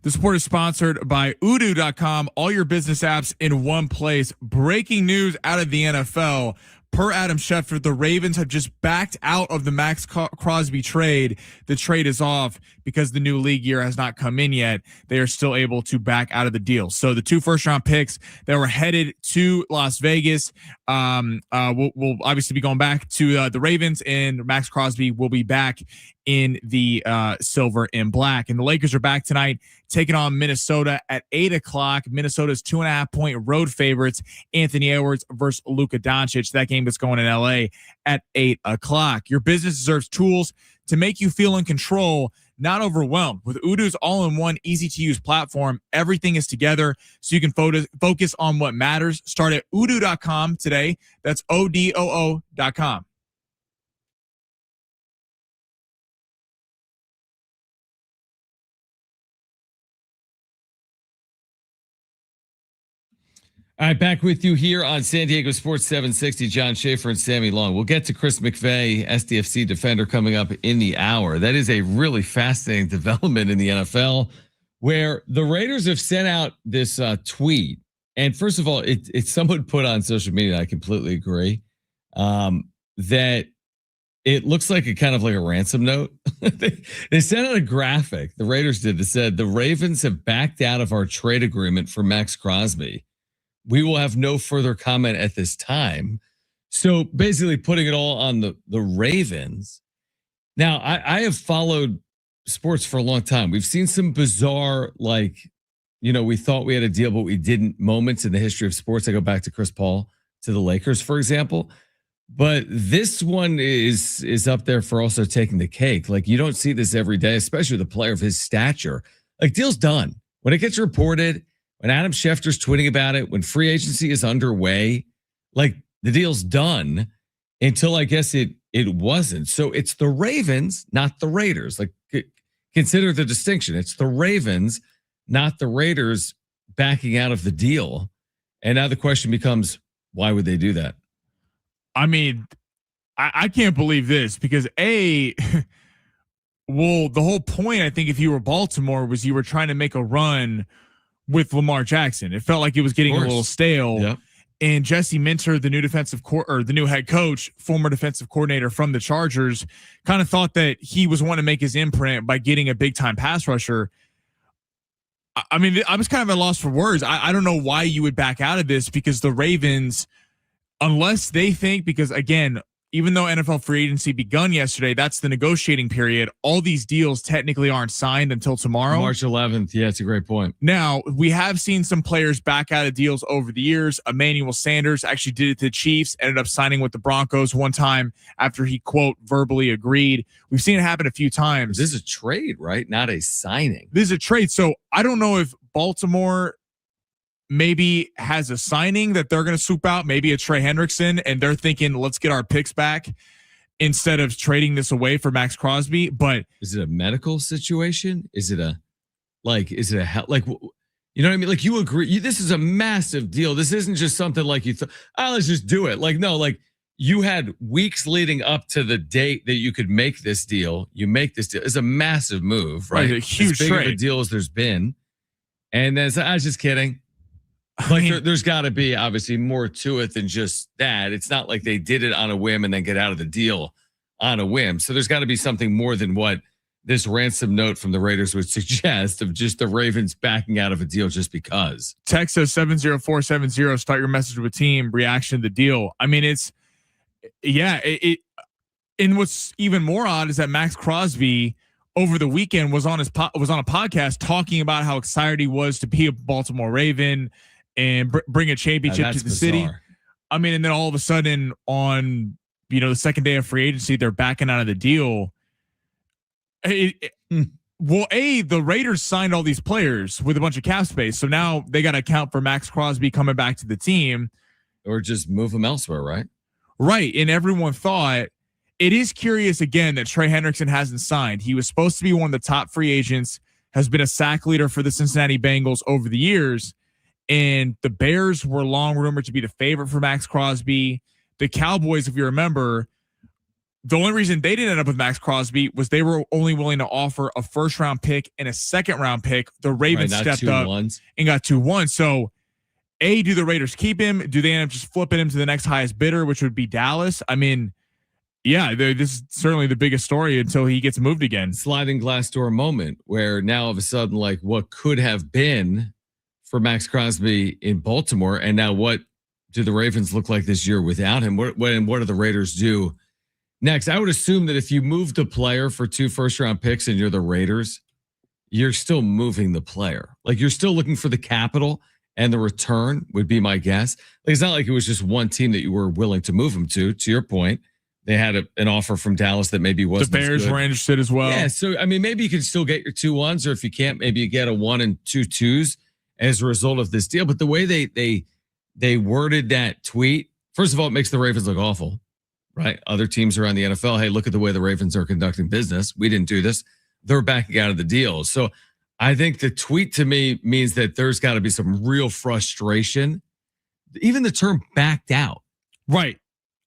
Speaker 2: The sport is sponsored by Udo.com. All your business apps in one place. Breaking news out of the NFL. Per Adam Schefter, the Ravens have just backed out of the Max Crosby trade. The trade is off because the new league year has not come in yet. They are still able to back out of the deal. So the 2 first-round picks that were headed to Las Vegas will obviously be going back to the Ravens, and Max Crosby will be back in the silver and black. And the Lakers are back tonight, taking on Minnesota at 8:00. Minnesota's 2.5-point road favorites. Anthony Edwards versus Luka Doncic. That game is going in LA at 8:00. Your business deserves tools to make you feel in control, not overwhelmed. With Odoo's all-in-one, easy-to-use platform, everything is together so you can focus on what matters. Start at odoo.com today. That's ODOO.com.
Speaker 1: All right, back with you here on San Diego Sports 760. John Schaefer and Sammy Long. We'll get to Chris McVay, SDFC defender, coming up in the hour. That is a really fascinating development in the NFL, where the Raiders have sent out this tweet. And first of all, it's someone put on social media, and I completely agree, that it looks like a ransom note. They sent out a graphic, the Raiders did, that said, the Ravens have backed out of our trade agreement for Max Crosby. We will have no further comment at this time. So basically putting it all on the Ravens. Now, I have followed sports for a long time. We've seen some bizarre, we thought we had a deal, but we didn't moments in the history of sports. I go back to Chris Paul to the Lakers, for example. But this one is up there for also taking the cake. Like, you don't see this every day, especially with a player of his stature. Like, deal's done. When it gets reported, when Adam Schefter's tweeting about it, when free agency is underway, like, the deal's done until I guess it wasn't. So it's the Ravens, not the Raiders. Like, consider the distinction. It's the Ravens, not the Raiders, backing out of the deal. And now the question becomes, why would they do that?
Speaker 2: I mean, I can't believe this because the whole point, I think, if you were Baltimore, was you were trying to make a run with Lamar Jackson. It felt like it was getting a little stale. Yep. And Jesse Minter, the new the new head coach, former defensive coordinator from the Chargers, kind of thought that he was wanting to make his imprint by getting a big time pass rusher. I mean, I was kind of at a loss for words. I don't know why you would back out of this, because the Ravens, unless they think, because again, even though NFL free agency begun yesterday, that's the negotiating period. All these deals technically aren't signed until tomorrow.
Speaker 1: March 11th. Yeah, it's a great point.
Speaker 2: Now, we have seen some players back out of deals over the years. Emmanuel Sanders actually did it to the Chiefs, ended up signing with the Broncos one time after he, quote, verbally agreed. We've seen it happen a few times.
Speaker 1: This is a trade, right? Not a signing.
Speaker 2: This is a trade. So I don't know if Baltimore maybe has a signing that they're going to swoop out, maybe a Trey Hendrickson, and they're thinking, let's get our picks back instead of trading this away for Max Crosby. But
Speaker 1: is it a medical situation? Is it you know what I mean? Like, you agree, this is a massive deal. This isn't just something like you thought, let's just do it. Like, no, like, you had weeks leading up to the date that you could make this deal. You make this deal. It's a massive move, right?
Speaker 2: It's a huge
Speaker 1: as big
Speaker 2: trade.
Speaker 1: Of a deal as there's been. And then I was just kidding. Like, there's got to be obviously more to it than just that. It's not like they did it on a whim and then get out of the deal on a whim. So there's got to be something more than what this ransom note from the Raiders would suggest, of just the Ravens backing out of a deal just because.
Speaker 2: Text us 70470. Start your message with team reaction to the deal. I mean, and what's even more odd is that Max Crosby over the weekend was on a podcast talking about how excited he was to be a Baltimore Raven and bring a championship to the city. I mean, and then all of a sudden on, the second day of free agency, they're backing out of the deal. The Raiders signed all these players with a bunch of cap space. So now they got to account for Max Crosby coming back to the team.
Speaker 1: Or just move him elsewhere, right?
Speaker 2: Right. And everyone thought, it is curious again that Trey Hendrickson hasn't signed. He was supposed to be one of the top free agents, has been a sack leader for the Cincinnati Bengals over the years. And the Bears were long rumored to be the favorite for Max Crosby. The Cowboys, if you remember, the only reason they didn't end up with Max Crosby was they were only willing to offer a first-round pick and a second-round pick. The Ravens stepped up and got 2-1. So do the Raiders keep him? Do they end up just flipping him to the next highest bidder, which would be Dallas? I mean, yeah, this is certainly the biggest story until he gets moved again.
Speaker 1: Sliding glass door moment where now all of a sudden, like what could have been for Max Crosby in Baltimore, and now what do the Ravens look like this year without him? What do the Raiders do next? I would assume that if you moved a player for 2 first-round picks and you're the Raiders, you're still moving the player. Like you're still looking for the capital and the return would be my guess. Like it's not like it was just one team that you were willing to move him to. To your point, they had an offer from Dallas that maybe wasn't.
Speaker 2: The Bears were interested as well.
Speaker 1: Yeah, so I mean, maybe you can still get your 2 1s, or if you can't, maybe you get a 1 and 2 2s as a result of this deal. But the way they worded that tweet, first of all, it makes the Ravens look awful, right? Other teams around the NFL, hey, look at the way the Ravens are conducting business. We didn't do this. They're backing out of the deal. So I think the tweet to me means that there's got to be some real frustration. Even the term backed out.
Speaker 2: Right.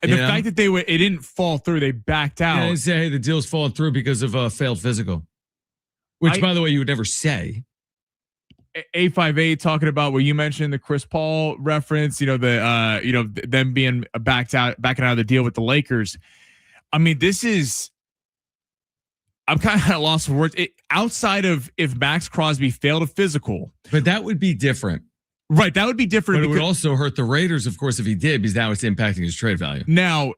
Speaker 2: And the fact that it didn't fall through, they backed out.
Speaker 1: Yeah, they say, hey, the deal's falling through because of a failed physical, which, by the way, you would never say.
Speaker 2: 858 talking about what you mentioned, the Chris Paul reference, them being backing out of the deal with the Lakers. I mean, I'm kind of at a loss for words. Outside of if Max Crosby failed a physical.
Speaker 1: But that would be different.
Speaker 2: Right, that would be different.
Speaker 1: But it would also hurt the Raiders, of course, if he did, because now it's impacting his trade value.
Speaker 2: Now,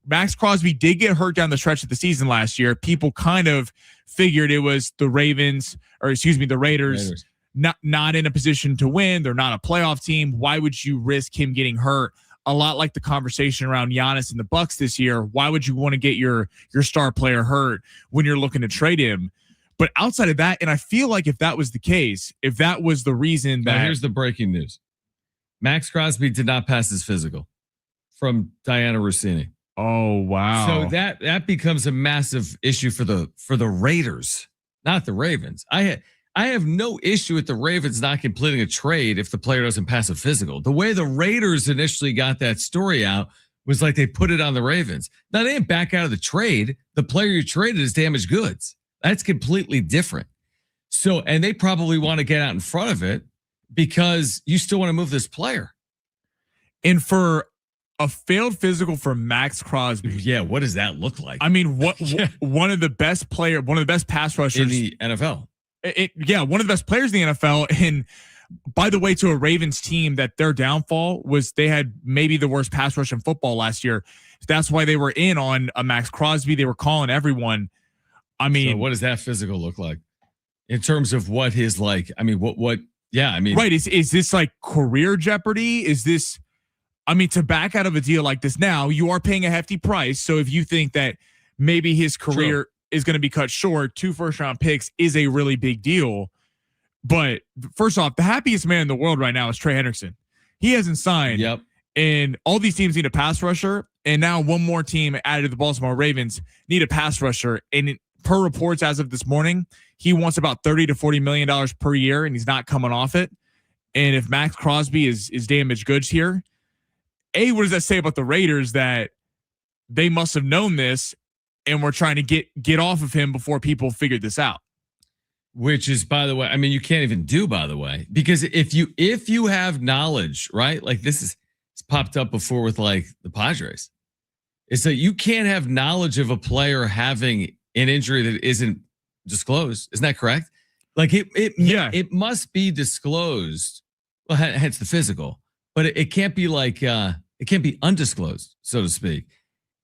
Speaker 2: Max Crosby did get hurt down the stretch of the season last year. People kind of figured it was the Raiders not in a position to win. They're not a playoff team. Why would you risk him getting hurt? A lot like the conversation around Giannis and the Bucks this year. Why would you want to get your star player hurt when you're looking to trade him? But outside of that, and I feel like if that was the case, if that was the reason that...
Speaker 1: Now here's the breaking news. Max Crosby did not pass his physical from Diana Rossini.
Speaker 2: Oh, wow.
Speaker 1: So that becomes a massive issue for the Raiders, not the Ravens. I have no issue with the Ravens not completing a trade if the player doesn't pass a physical. The way the Raiders initially got that story out was like they put it on the Ravens. Now they didn't back out of the trade. The player you traded is damaged goods. That's completely different. So, and they probably want to get out in front of it because you still want to move this player.
Speaker 2: And for a failed physical for Max Crosby.
Speaker 1: Yeah, what does that look like?
Speaker 2: I mean, one of the best pass rushers
Speaker 1: in the NFL.
Speaker 2: One of the best players in the NFL. And by the way, to a Ravens team that their downfall was they had maybe the worst pass rush in football last year. That's why they were in on a Max Crosby. They were calling everyone. I mean,
Speaker 1: so what does that physical look like in terms of what his like? I mean, what? Yeah, I mean,
Speaker 2: right. Is this like career jeopardy? Is this? I mean, to back out of a deal like this now, you are paying a hefty price. So if you think that maybe his career is going to be cut short, 2 first-round picks is a really big deal. But first off, the happiest man in the world right now is Trey Hendrickson. He hasn't signed.
Speaker 1: Yep.
Speaker 2: And all these teams need a pass rusher. And now one more team added to the Baltimore Ravens need a pass rusher. And per reports as of this morning, he wants about $30 to $40 million per year, and he's not coming off it. And if Max Crosby is damaged goods here, what does that say about the Raiders that they must have known this and we're trying to get off of him before people figured this out?
Speaker 1: Which is, by the way, I mean, you can't even do, by the way, because if you have knowledge, right? Like it's popped up before with like the Padres. It's that you can't have knowledge of a player having an injury that isn't disclosed. Isn't that correct? Like it must be disclosed. Well, hence the physical, but it can't be like it can't be undisclosed, so to speak.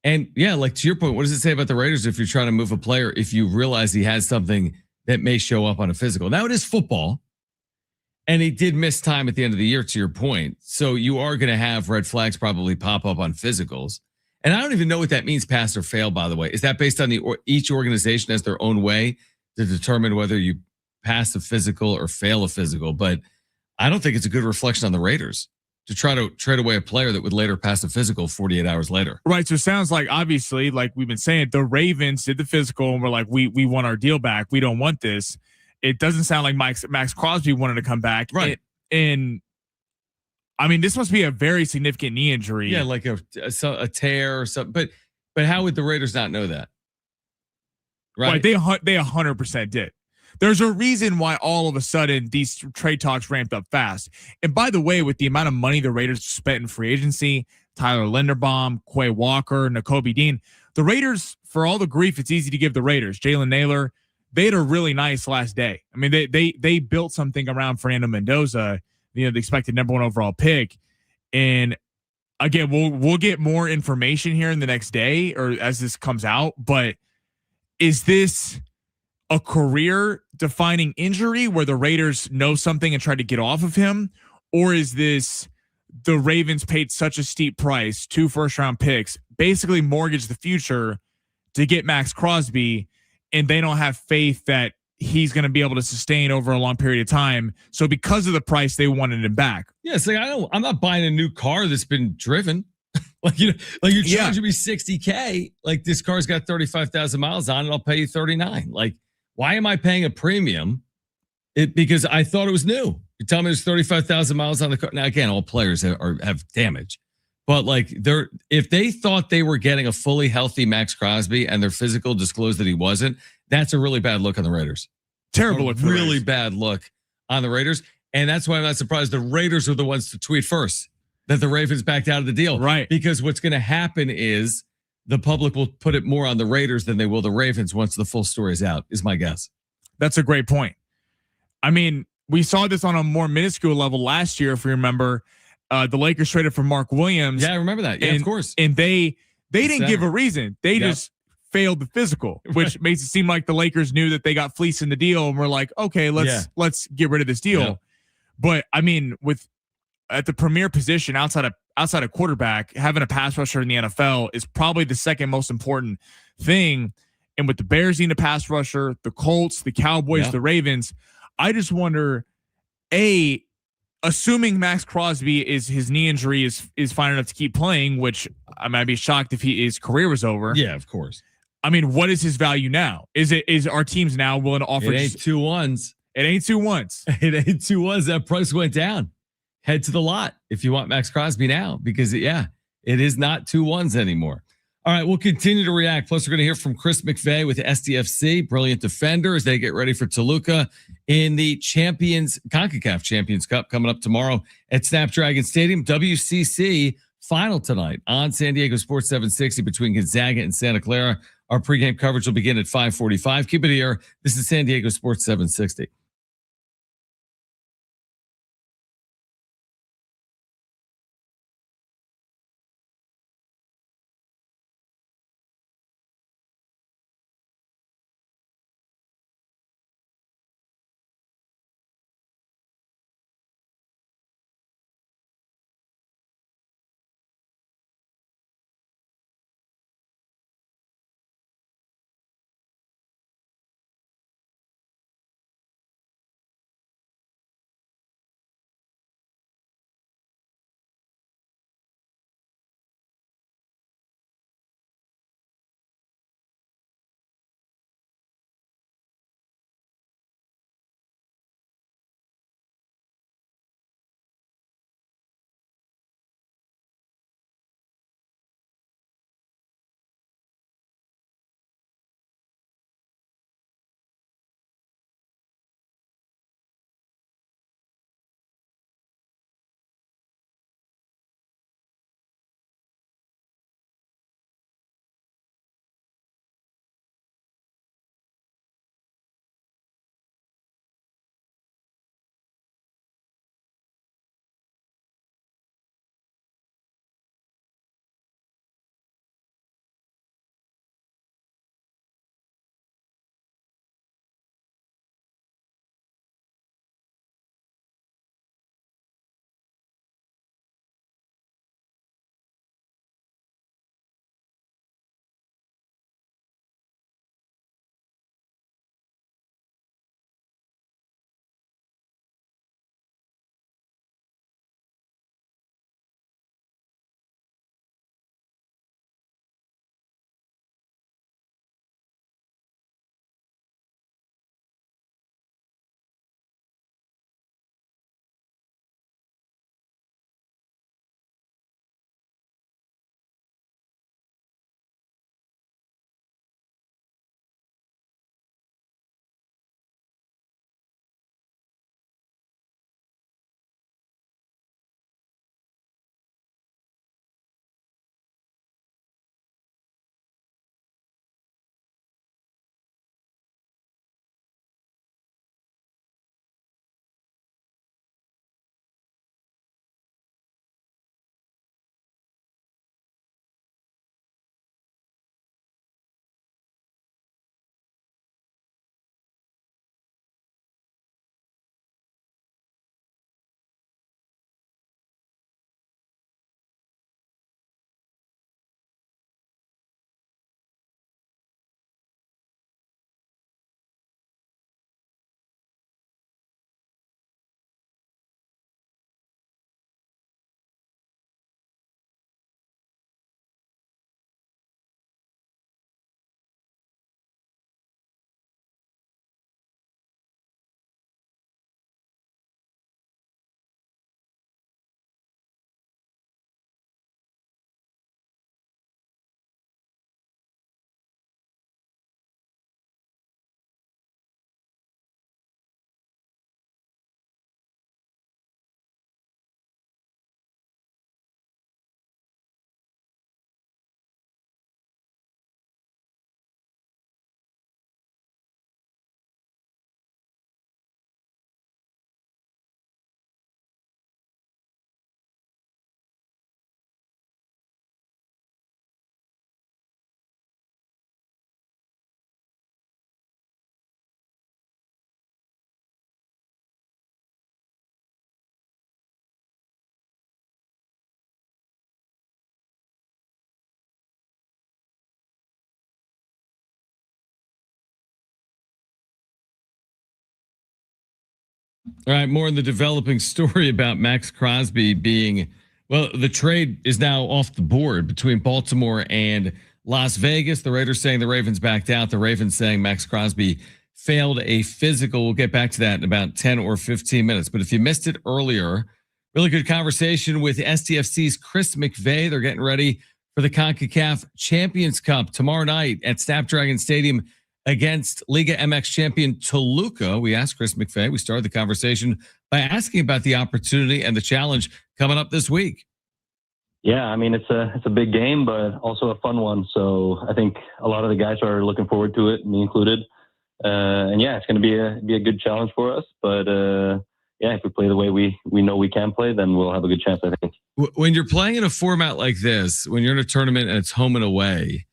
Speaker 1: And yeah, like to your point, what does it say about the Raiders if you're trying to move a player if you realize he has something that may show up on a physical? Now it is football, and he did miss time at the end of the year, to your point. So you are going to have red flags probably pop up on physicals. And I don't even know what that means, pass or fail, by the way. Is that based on each organization has their own way to determine whether you pass a physical or fail a physical? But I don't think it's a good reflection on the Raiders to try to trade away a player that would later pass a physical 48 hours later.
Speaker 2: Right. So it sounds like, obviously, like we've been saying, the Ravens did the physical and we're like, we want our deal back. We don't want this. It doesn't sound like Max Crosby wanted to come back.
Speaker 1: Right.
Speaker 2: And I mean, this must be a very significant knee injury.
Speaker 1: Yeah, like a tear or something. But how would the Raiders not know that?
Speaker 2: Right. They 100% did. There's a reason why all of a sudden these trade talks ramped up fast. And by the way, with the amount of money the Raiders spent in free agency, Tyler Linderbaum, Quay Walker, Nakobe Dean, the Raiders, for all the grief it's easy to give the Raiders, Jalen Naylor, they had a really nice last day. I mean, they built something around Fernando Mendoza, the expected number 1 overall pick. And again, we'll get more information here in the next day or as this comes out. But is this a career defining injury where the Raiders know something and try to get off of him? Or is this the Ravens paid such a steep price, 2 first-round picks, basically mortgage the future to get Max Crosby, and they don't have faith that he's going to be able to sustain over a long period of time. So because of the price, they wanted him back.
Speaker 1: Yeah, it's like I'm not buying a new car that's been driven. You're charging me $60K. Like, this car's got 35,000 miles on it. I'll pay you 39. Like, why am I paying a premium? Because I thought it was new. You tell me there's 35,000 miles on the car. Now, again, all players have damage, but like if they thought they were getting a fully healthy Max Crosby and their physical disclosed that he wasn't, that's a really bad look on the Raiders.
Speaker 2: Terrible look.
Speaker 1: Really bad look on the Raiders. And that's why I'm not surprised the Raiders are the ones to tweet first that the Ravens backed out of the deal.
Speaker 2: Right.
Speaker 1: Because what's going to happen is the public will put it more on the Raiders than they will the Ravens once the full story is out, is my guess.
Speaker 2: That's a great point. I mean, we saw this on a more minuscule level last year, if you remember. The Lakers traded for Mark Williams.
Speaker 1: Yeah, I remember that. Yeah, of course.
Speaker 2: And they didn't give a reason. They just failed the physical, which makes it seem like the Lakers knew that they got fleeced in the deal and were like, okay, let's get rid of this deal.
Speaker 1: Yeah.
Speaker 2: But I mean, at the premier position outside of quarterback, having a pass rusher in the NFL is probably the second most important thing. And with the Bears needing a pass rusher, the Colts, the Cowboys, the Ravens, I just wonder, assuming Max Crosby his knee injury is fine enough to keep playing, which I might be shocked if his career was over.
Speaker 1: Yeah, of course.
Speaker 2: I mean, what is his value now? Is our teams now willing to offer?
Speaker 1: It ain't 2 1s.
Speaker 2: It ain't 2 1s.
Speaker 1: It ain't 2 1s. That price went down. Head to the lot if you want Max Crosby now, because it is not 2 1s anymore. All right, we'll continue to react. Plus, we're going to hear from Chris McVay with SDFC, brilliant defender, as they get ready for Toluca in the CONCACAF Champions Cup coming up tomorrow at Snapdragon Stadium. WCC final tonight on San Diego Sports 760 between Gonzaga and Santa Clara. Our pregame coverage will begin at 5:45. Keep it here. This is San Diego Sports 760. All right, more in the developing story about Max Crosby being, well, the trade is now off the board between Baltimore and Las Vegas. The Raiders saying the Ravens backed out. The Ravens saying Max Crosby failed a physical. We'll get back to that in about 10 or 15 minutes. But if you missed it earlier, really good conversation with STFC's Chris McVay. They're getting ready for the CONCACAF Champions Cup tomorrow night at Snapdragon Stadium against Liga MX champion Toluca. We asked Chris McVay. We started the conversation by asking about the opportunity and the challenge coming up this week.
Speaker 4: Yeah, I mean, it's a big game, but also a fun one. So I think a lot of the guys are looking forward to it, me included. And yeah, it's going to be a good challenge for us. But yeah, if we play the way we know we can play, then we'll have a good chance, I think.
Speaker 1: When you're playing in a format like this, when you're in a tournament and it's home and away,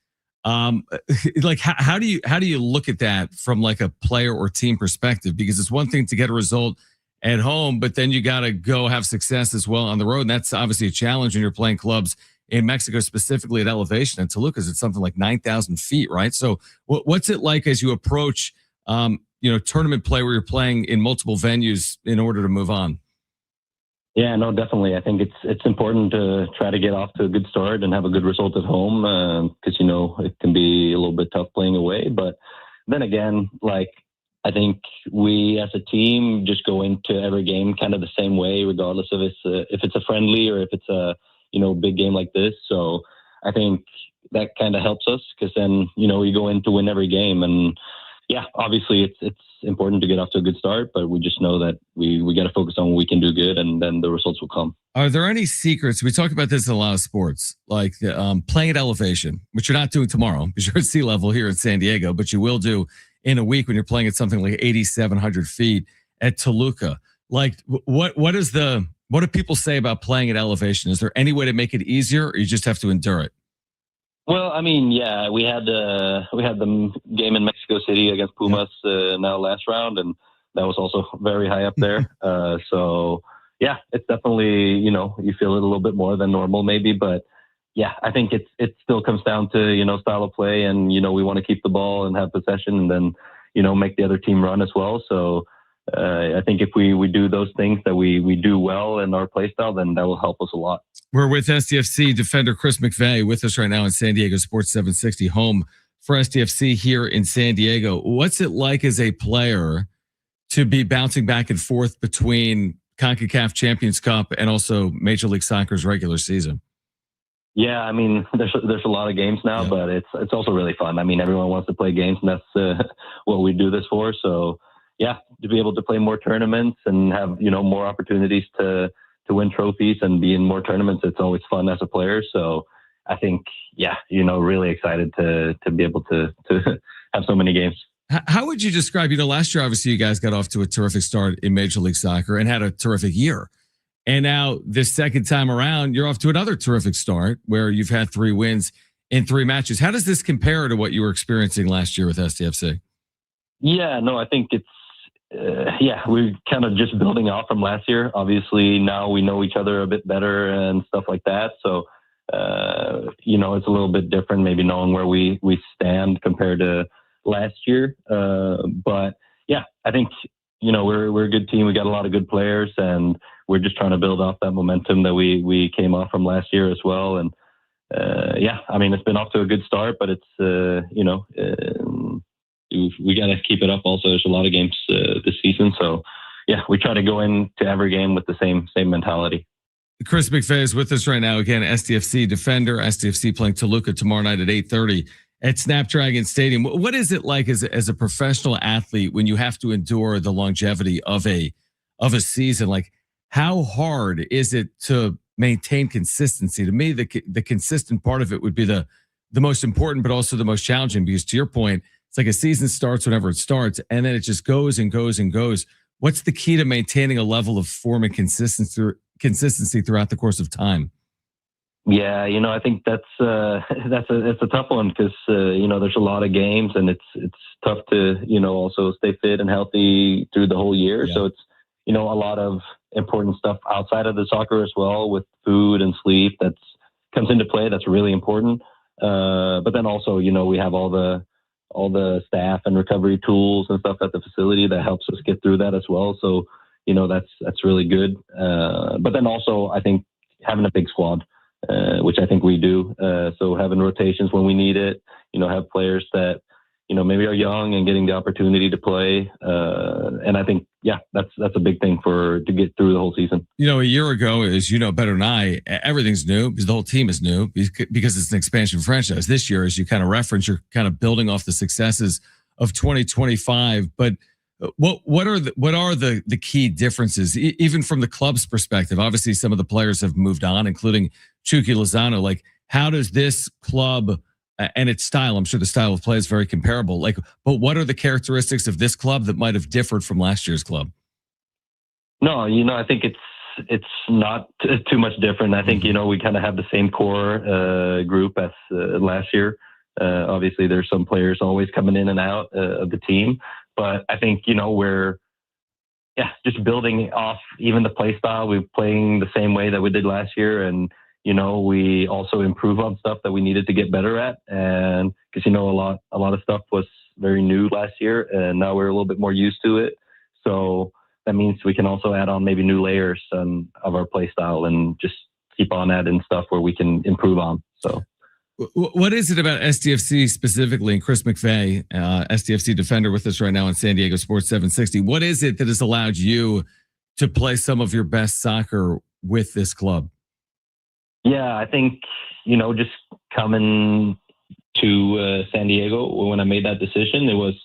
Speaker 1: like how do you look at that from like a player or team perspective? Because it's one thing to get a result at home, but then you got to go have success as well on the road. And that's obviously a challenge when you're playing clubs in Mexico, specifically at elevation. And Toluca's at something like 9,000 feet, right? So what's it like as you approach, tournament play where you're playing in multiple venues in order to move on?
Speaker 4: Yeah, no, definitely. I think it's important to try to get off to a good start and have a good result at home because, it can be a little bit tough playing away. But then again, like, I think we as a team just go into every game kind of the same way, regardless of if it's a friendly or if it's a, big game like this. So I think that kind of helps us because then, we go in to win every game. And yeah, obviously it's important to get off to a good start, but we just know that we got to focus on what we can do good, and then the results will come.
Speaker 1: Are there any secrets? We talk about this in a lot of sports, like playing at elevation, which you're not doing tomorrow because you're at sea level here in San Diego, but you will do in a week when you're playing at something like 8,700 feet at Toluca. Like, what do people say about playing at elevation? Is there any way to make it easier, or you just have to endure it?
Speaker 4: Well, I mean, yeah, we had the game in Mexico City against Pumas now last round, and that was also very high up there. So yeah, it's definitely, you feel it a little bit more than normal maybe, but yeah, I think it still comes down to, style of play, and, we want to keep the ball and have possession and then, make the other team run as well. So I think if we do those things that we do well in our play style, then that will help us a lot.
Speaker 1: We're with STFC defender Chris McVay with us right now in San Diego Sports 760, home for STFC here in San Diego. What's it like as a player to be bouncing back and forth between CONCACAF Champions Cup and also Major League Soccer's regular season?
Speaker 4: Yeah, I mean, there's a lot of games now, but it's also really fun. I mean, everyone wants to play games, and that's what we do this for. So yeah, to be able to play more tournaments and have, more opportunities to win trophies and be in more tournaments, it's always fun as a player. So I think, yeah, really excited to be able to have so many games.
Speaker 1: How would you describe, last year, obviously you guys got off to a terrific start in Major League Soccer and had a terrific year. And now this second time around, you're off to another terrific start where you've had 3 wins in 3 matches. How does this compare to what you were experiencing last year with STFC?
Speaker 4: Yeah, no, I think it's, we're kind of just building off from last year. Obviously, now we know each other a bit better and stuff like that. So, it's a little bit different, maybe knowing where we stand compared to last year. But yeah, I think, we're a good team. We got a lot of good players, and we're just trying to build off that momentum that we came off from last year as well. And yeah, I mean, it's been off to a good start, but it's, we got to keep it up also. There's a lot of games this season. So yeah, we try to go into every game with the same mentality.
Speaker 1: Chris McVay is with us right now. Again, STFC defender, STFC playing Toluca tomorrow night at 8:30 at Snapdragon Stadium. What is it like as a professional athlete when you have to endure the longevity of a season? Like, how hard is it to maintain consistency? To me, the consistent part of it would be the most important, but also the most challenging, because to your point, it's like a season starts whenever it starts, and then it just goes and goes and goes. What's the key to maintaining a level of form and consistency throughout the course of time?
Speaker 4: Yeah, I think it's a tough one because there's a lot of games, and it's tough to also stay fit and healthy through the whole year. Yeah. So it's a lot of important stuff outside of the soccer as well, with food and sleep that comes into play. That's really important. But then also we have all the staff and recovery tools and stuff at the facility that helps us get through that as well. So that's really good. But then also, I think having a big squad, which I think we do. So having rotations when we need it, have players that, maybe are young and getting the opportunity to play. And I think, that's a big thing to get through the whole season.
Speaker 1: A year ago, as you know better than I, everything's new because the whole team is new because it's an expansion franchise. This year, as you kind of reference, you're kind of building off the successes of 2025. But what are the key differences, even from the club's perspective? Obviously, some of the players have moved on, including Chucky Lozano. Like, how does this club and its style? I'm sure the style of play is very comparable. Like, but what are the characteristics of this club that might have differed from last year's club?
Speaker 4: No, I think it's not too much different. I think we kind of have the same core group as last year. Obviously, there's some players always coming in and out of the team, but I think we're just building off even the play style. We're playing the same way that we did last year, and we also improve on stuff that we needed to get better at. And because a lot of stuff was very new last year, and now we're a little bit more used to it. So that means we can also add on maybe new layers of our play style and just keep on adding stuff where we can improve on. So.
Speaker 1: What is it about SDFC specifically, and Chris McVeigh, SDFC defender with us right now on San Diego Sports 760? What is it that has allowed you to play some of your best soccer with this club?
Speaker 4: Yeah, I think, just coming to San Diego, when I made that decision, it was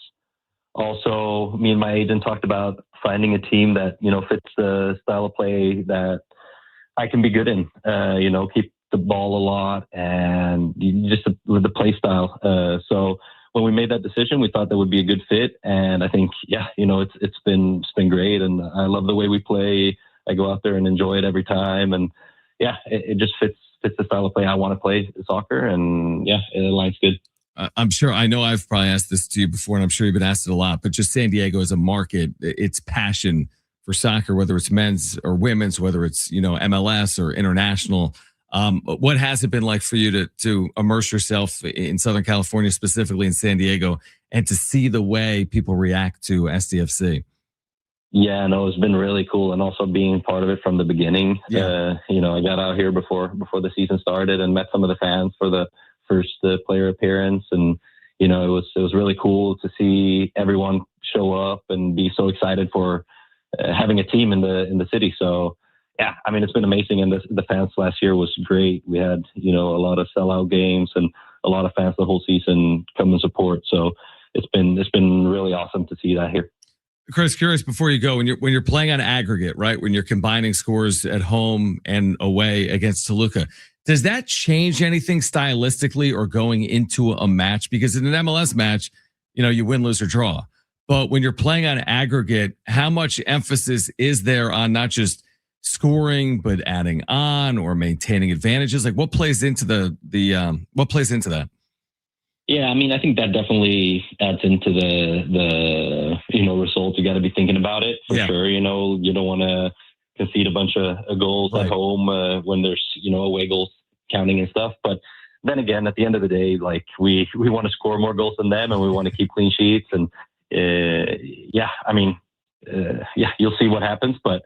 Speaker 4: also me and my agent talked about finding a team that, fits the style of play that I can be good in, keep the ball a lot and just the play style. So when we made that decision, we thought that would be a good fit. And I think, it's been great. And I love the way we play. I go out there and enjoy it every time. And it just fits the style of play I want to play soccer. And it aligns good.
Speaker 1: I'm sure, I know I've probably asked this to you before, and I'm sure you've been asked it a lot, but just San Diego as a market, its passion for soccer, whether it's men's or women's, whether it's, MLS or international. What has it been like for you to immerse yourself in Southern California, specifically in San Diego, and to see the way people react to SDFC?
Speaker 4: Yeah, no, it's been really cool, and also being part of it from the beginning.
Speaker 1: Yeah.
Speaker 4: I got out here before the season started and met some of the fans for the first player appearance, and it was really cool to see everyone show up and be so excited for having a team in the city. So. Yeah, I mean, it's been amazing. And the fans last year was great. We had, a lot of sellout games and a lot of fans the whole season come and support. So it's been really awesome to see that here.
Speaker 1: Chris, curious before you go, when you're playing on aggregate, right? When you're combining scores at home and away against Toluca, does that change anything stylistically or going into a match? Because in an MLS match, you win, lose, or draw. But when you're playing on aggregate, how much emphasis is there on not just scoring, but adding on or maintaining advantages? Like, what plays into what plays into that?
Speaker 4: Yeah, I mean, I think that definitely adds into the result. You got to be thinking about it for sure. You don't want to concede a bunch of goals at home when there's away goals counting and stuff. But then again, at the end of the day, like we want to score more goals than them, and we want to keep clean sheets. And you'll see what happens, but.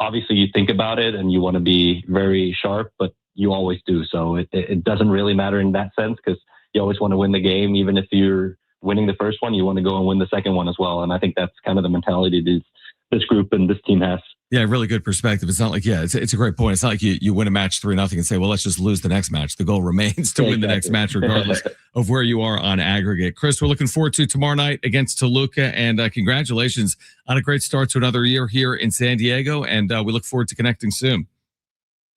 Speaker 4: Obviously, you think about it and you want to be very sharp, but you always do. So it doesn't really matter in that sense because you always want to win the game. Even if you're winning the first one, you want to go and win the second one as well. And I think that's kind of the mentality this group and this team has.
Speaker 1: Yeah, really good perspective. It's not like, it's a great point. It's not like you win a match 3-0 and say, well, let's just lose the next match. The goal remains to win the next match, regardless of where you are on aggregate. Chris, we're looking forward to tomorrow night against Toluca, and congratulations on a great start to another year here in San Diego. And we look forward to connecting soon.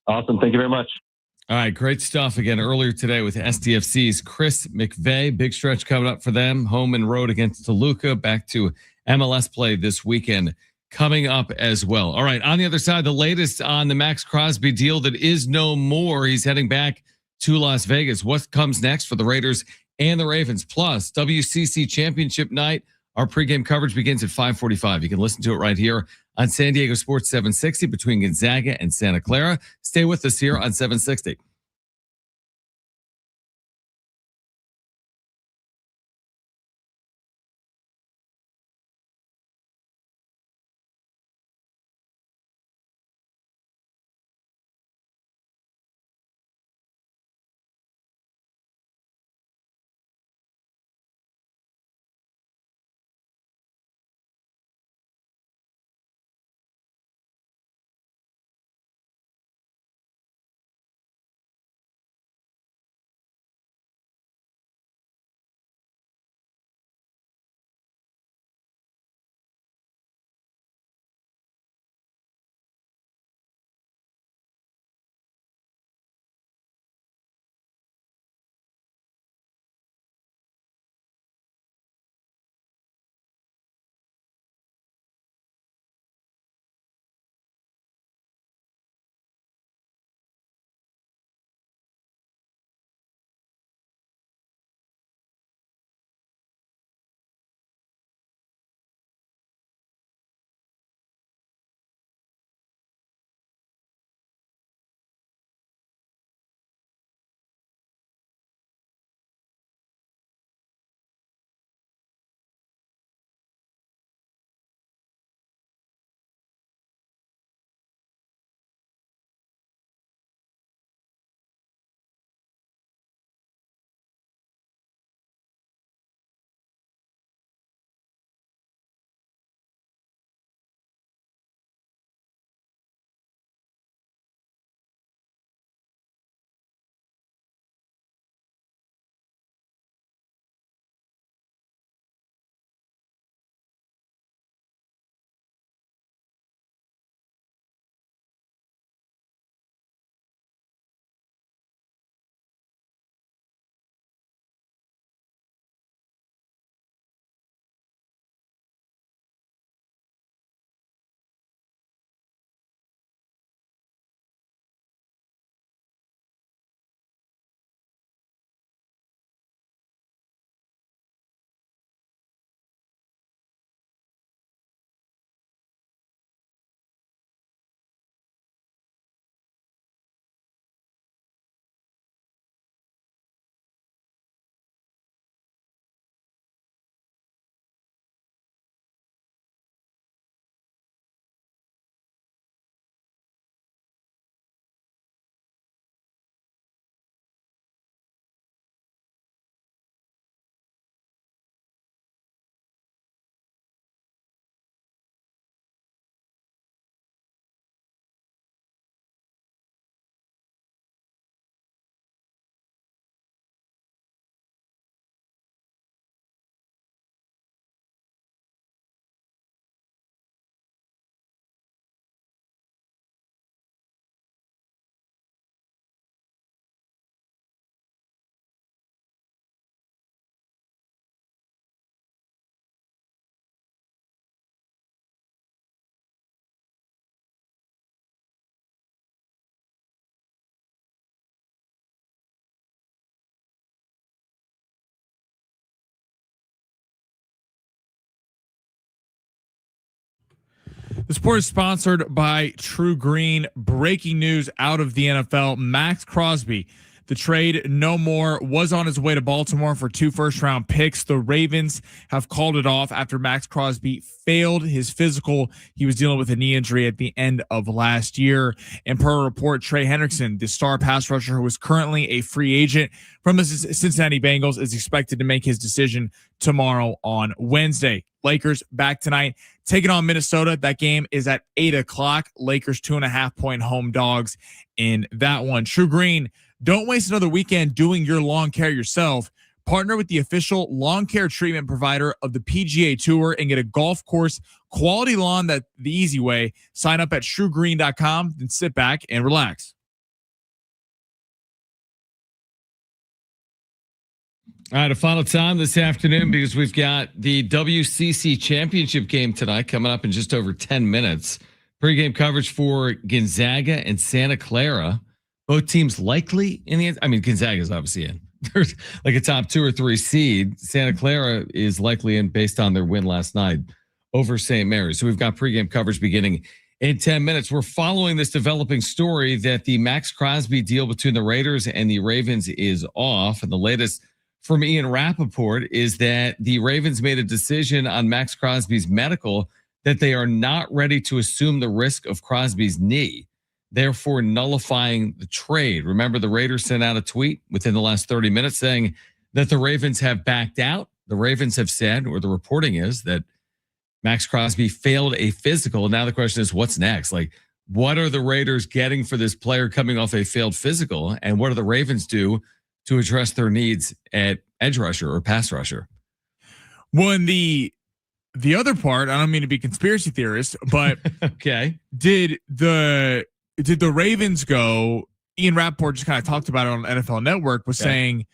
Speaker 4: Awesome. Thank you very much.
Speaker 1: All right, great stuff again earlier today with SDFC's Chris McVeigh. Big stretch coming up for them, home and road against Toluca, back to MLS play this weekend coming up as well. All right, on the other side, the latest on the Max Crosby deal that is no more. He's heading back to Las Vegas. What comes next for the Raiders and the Ravens? Plus, WCC Championship night. Our pregame coverage begins at 5:45. You can listen to it right here on San Diego Sports 760 between Gonzaga and Santa Clara. Stay with us here on 760.
Speaker 2: The sport is sponsored by True Green. Breaking news out of the NFL. Max Crosby, the trade no more, was on his way to Baltimore for 2 first-round picks. The Ravens have called it off after Max Crosby failed his physical. He was dealing with a knee injury at the end of last year. And per a report, Trey Hendrickson, the star pass rusher who is currently a free agent from the Cincinnati Bengals, is expected to make his decision tomorrow on Wednesday. Lakers back tonight, taking on Minnesota. That game is at 8:00. Lakers 2.5-point home dogs in that one. True Green, don't waste another weekend doing your lawn care yourself. Partner with the official lawn care treatment provider of the PGA Tour and get a golf course quality lawn the easy way. Sign up at truegreen.com, then sit back and relax.
Speaker 1: All right, a final time this afternoon because we've got the WCC championship game tonight coming up in just over 10 minutes. Pre-game coverage for Gonzaga and Santa Clara. Both teams likely in the, I mean, Gonzaga's obviously in. There's like a top 2 or 3 seed. Santa Clara is likely in based on their win last night over St. Mary's. So we've got pregame coverage beginning in 10 minutes. We're following this developing story that the Max Crosby deal between the Raiders and the Ravens is off. And the latest from Ian Rappaport is that the Ravens made a decision on Max Crosby's medical that they are not ready to assume the risk of Crosby's knee, therefore nullifying the trade. Remember, the Raiders sent out a tweet within the last 30 minutes saying that the Ravens have backed out. The Ravens have said, or the reporting is, that Max Crosby failed a physical. Now the question is, what's next? Like, what are the Raiders getting for this player coming off a failed physical? And what do the Ravens do to address their needs at edge rusher or pass rusher?
Speaker 2: Well, and the other part, I don't mean to be conspiracy theorist, but
Speaker 1: okay,
Speaker 2: did the Ravens go? Ian Rappaport just kind of talked about it on NFL Network, was saying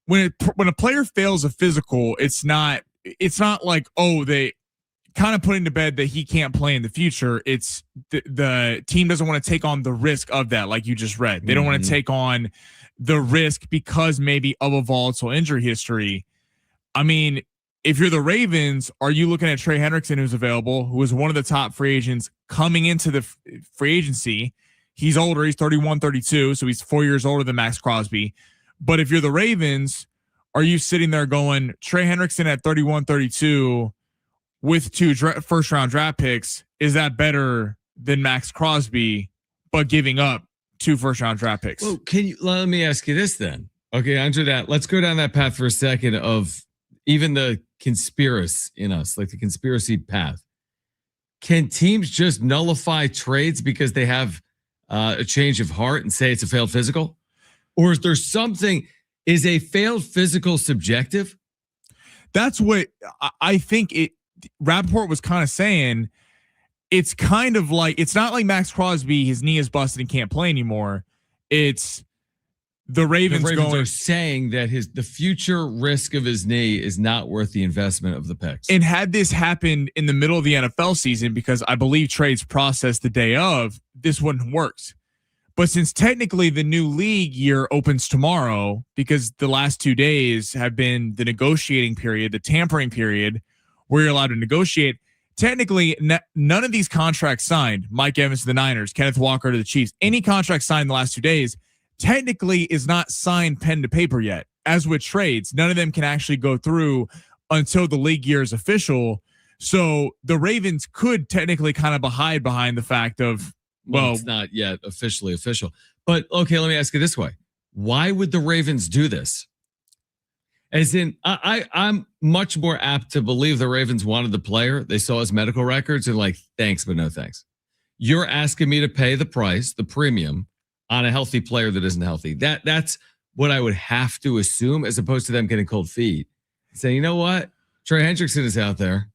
Speaker 2: when a player fails a physical, it's not like, oh, they kind of putting to bed that he can't play in the future. It's the team doesn't want to take on the risk of that, like you just read. They don't want to take on the risk because maybe of a volatile injury history. I mean, if you're the Ravens, are you looking at Trey Hendrickson, who's available, who is one of the top free agents coming into the free agency? He's older. He's 31, 32. So he's 4 years older than Max Crosby. But if you're the Ravens, are you sitting there going, Trey Hendrickson at 31, 32 with 2 first round draft picks? Is that better than Max Crosby, but giving up 2 first round draft picks?
Speaker 1: Well, let me ask you this then. Okay, under that, let's go down that path for a second of even the conspiracy in us, like the conspiracy path. Can teams just nullify trades because they have a change of heart and say it's a failed physical? Or is there something, is a failed physical subjective?
Speaker 2: That's what I think Rappaport was kind of saying. It's kind of like, it's not like Max Crosby, his knee is busted and can't play anymore. It's the Ravens
Speaker 1: are saying that the future risk of his knee is not worth the investment of the picks.
Speaker 2: And had this happened in the middle of the NFL season, because I believe trades processed the day of, this wouldn't have worked. But since technically the new league year opens tomorrow, because the last 2 days have been the negotiating period, the tampering period, where you're allowed to negotiate, technically none of these contracts signed, Mike Evans to the Niners, Kenneth Walker to the Chiefs, any contract signed the last 2 days, technically is not signed pen to paper yet. As with trades, none of them can actually go through until the league year is official. So the Ravens could technically kind of hide behind the fact of, well,
Speaker 1: it's not yet officially official. But okay, let me ask you this way. Why would the Ravens do this? As in, I'm much more apt to believe the Ravens wanted the player. They saw his medical records and like, thanks, but no thanks. You're asking me to pay the price, the premium, on a healthy player that isn't healthy. That's what I would have to assume, as opposed to them getting cold feet. Saying, you know what? Trey Hendrickson is out there.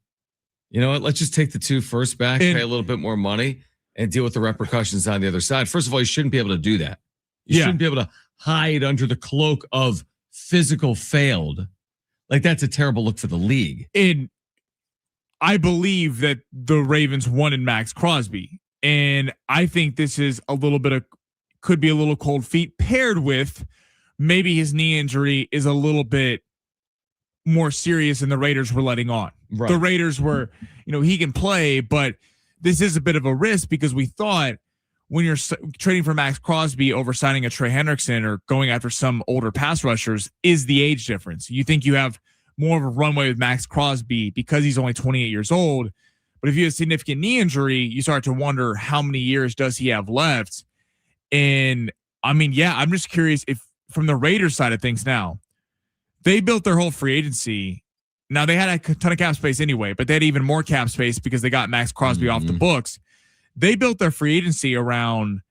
Speaker 1: You know what? Let's just take the 2 first back, pay a little bit more money, and deal with the repercussions on the other side. First of all, you shouldn't be able to do that. You shouldn't be able to hide under the cloak of physical failed. Like, that's a terrible look for the league.
Speaker 2: And I believe that the Ravens wanted Max Crosby. And I think this is could be a little cold feet paired with maybe his knee injury is a little bit more serious than the Raiders were letting on. Right. The Raiders were, he can play, but this is a bit of a risk because we thought when you're trading for Max Crosby over signing a Trey Hendrickson or going after some older pass rushers is the age difference. You think you have more of a runway with Max Crosby because he's only 28 years old. But if you have a significant knee injury, you start to wonder how many years does he have left? And I mean, yeah, I'm just curious if from the Raiders side of things now, they built their whole free agency. Now they had a ton of cap space anyway, but they had even more cap space because they got Max Crosby off the books. They built their free agency around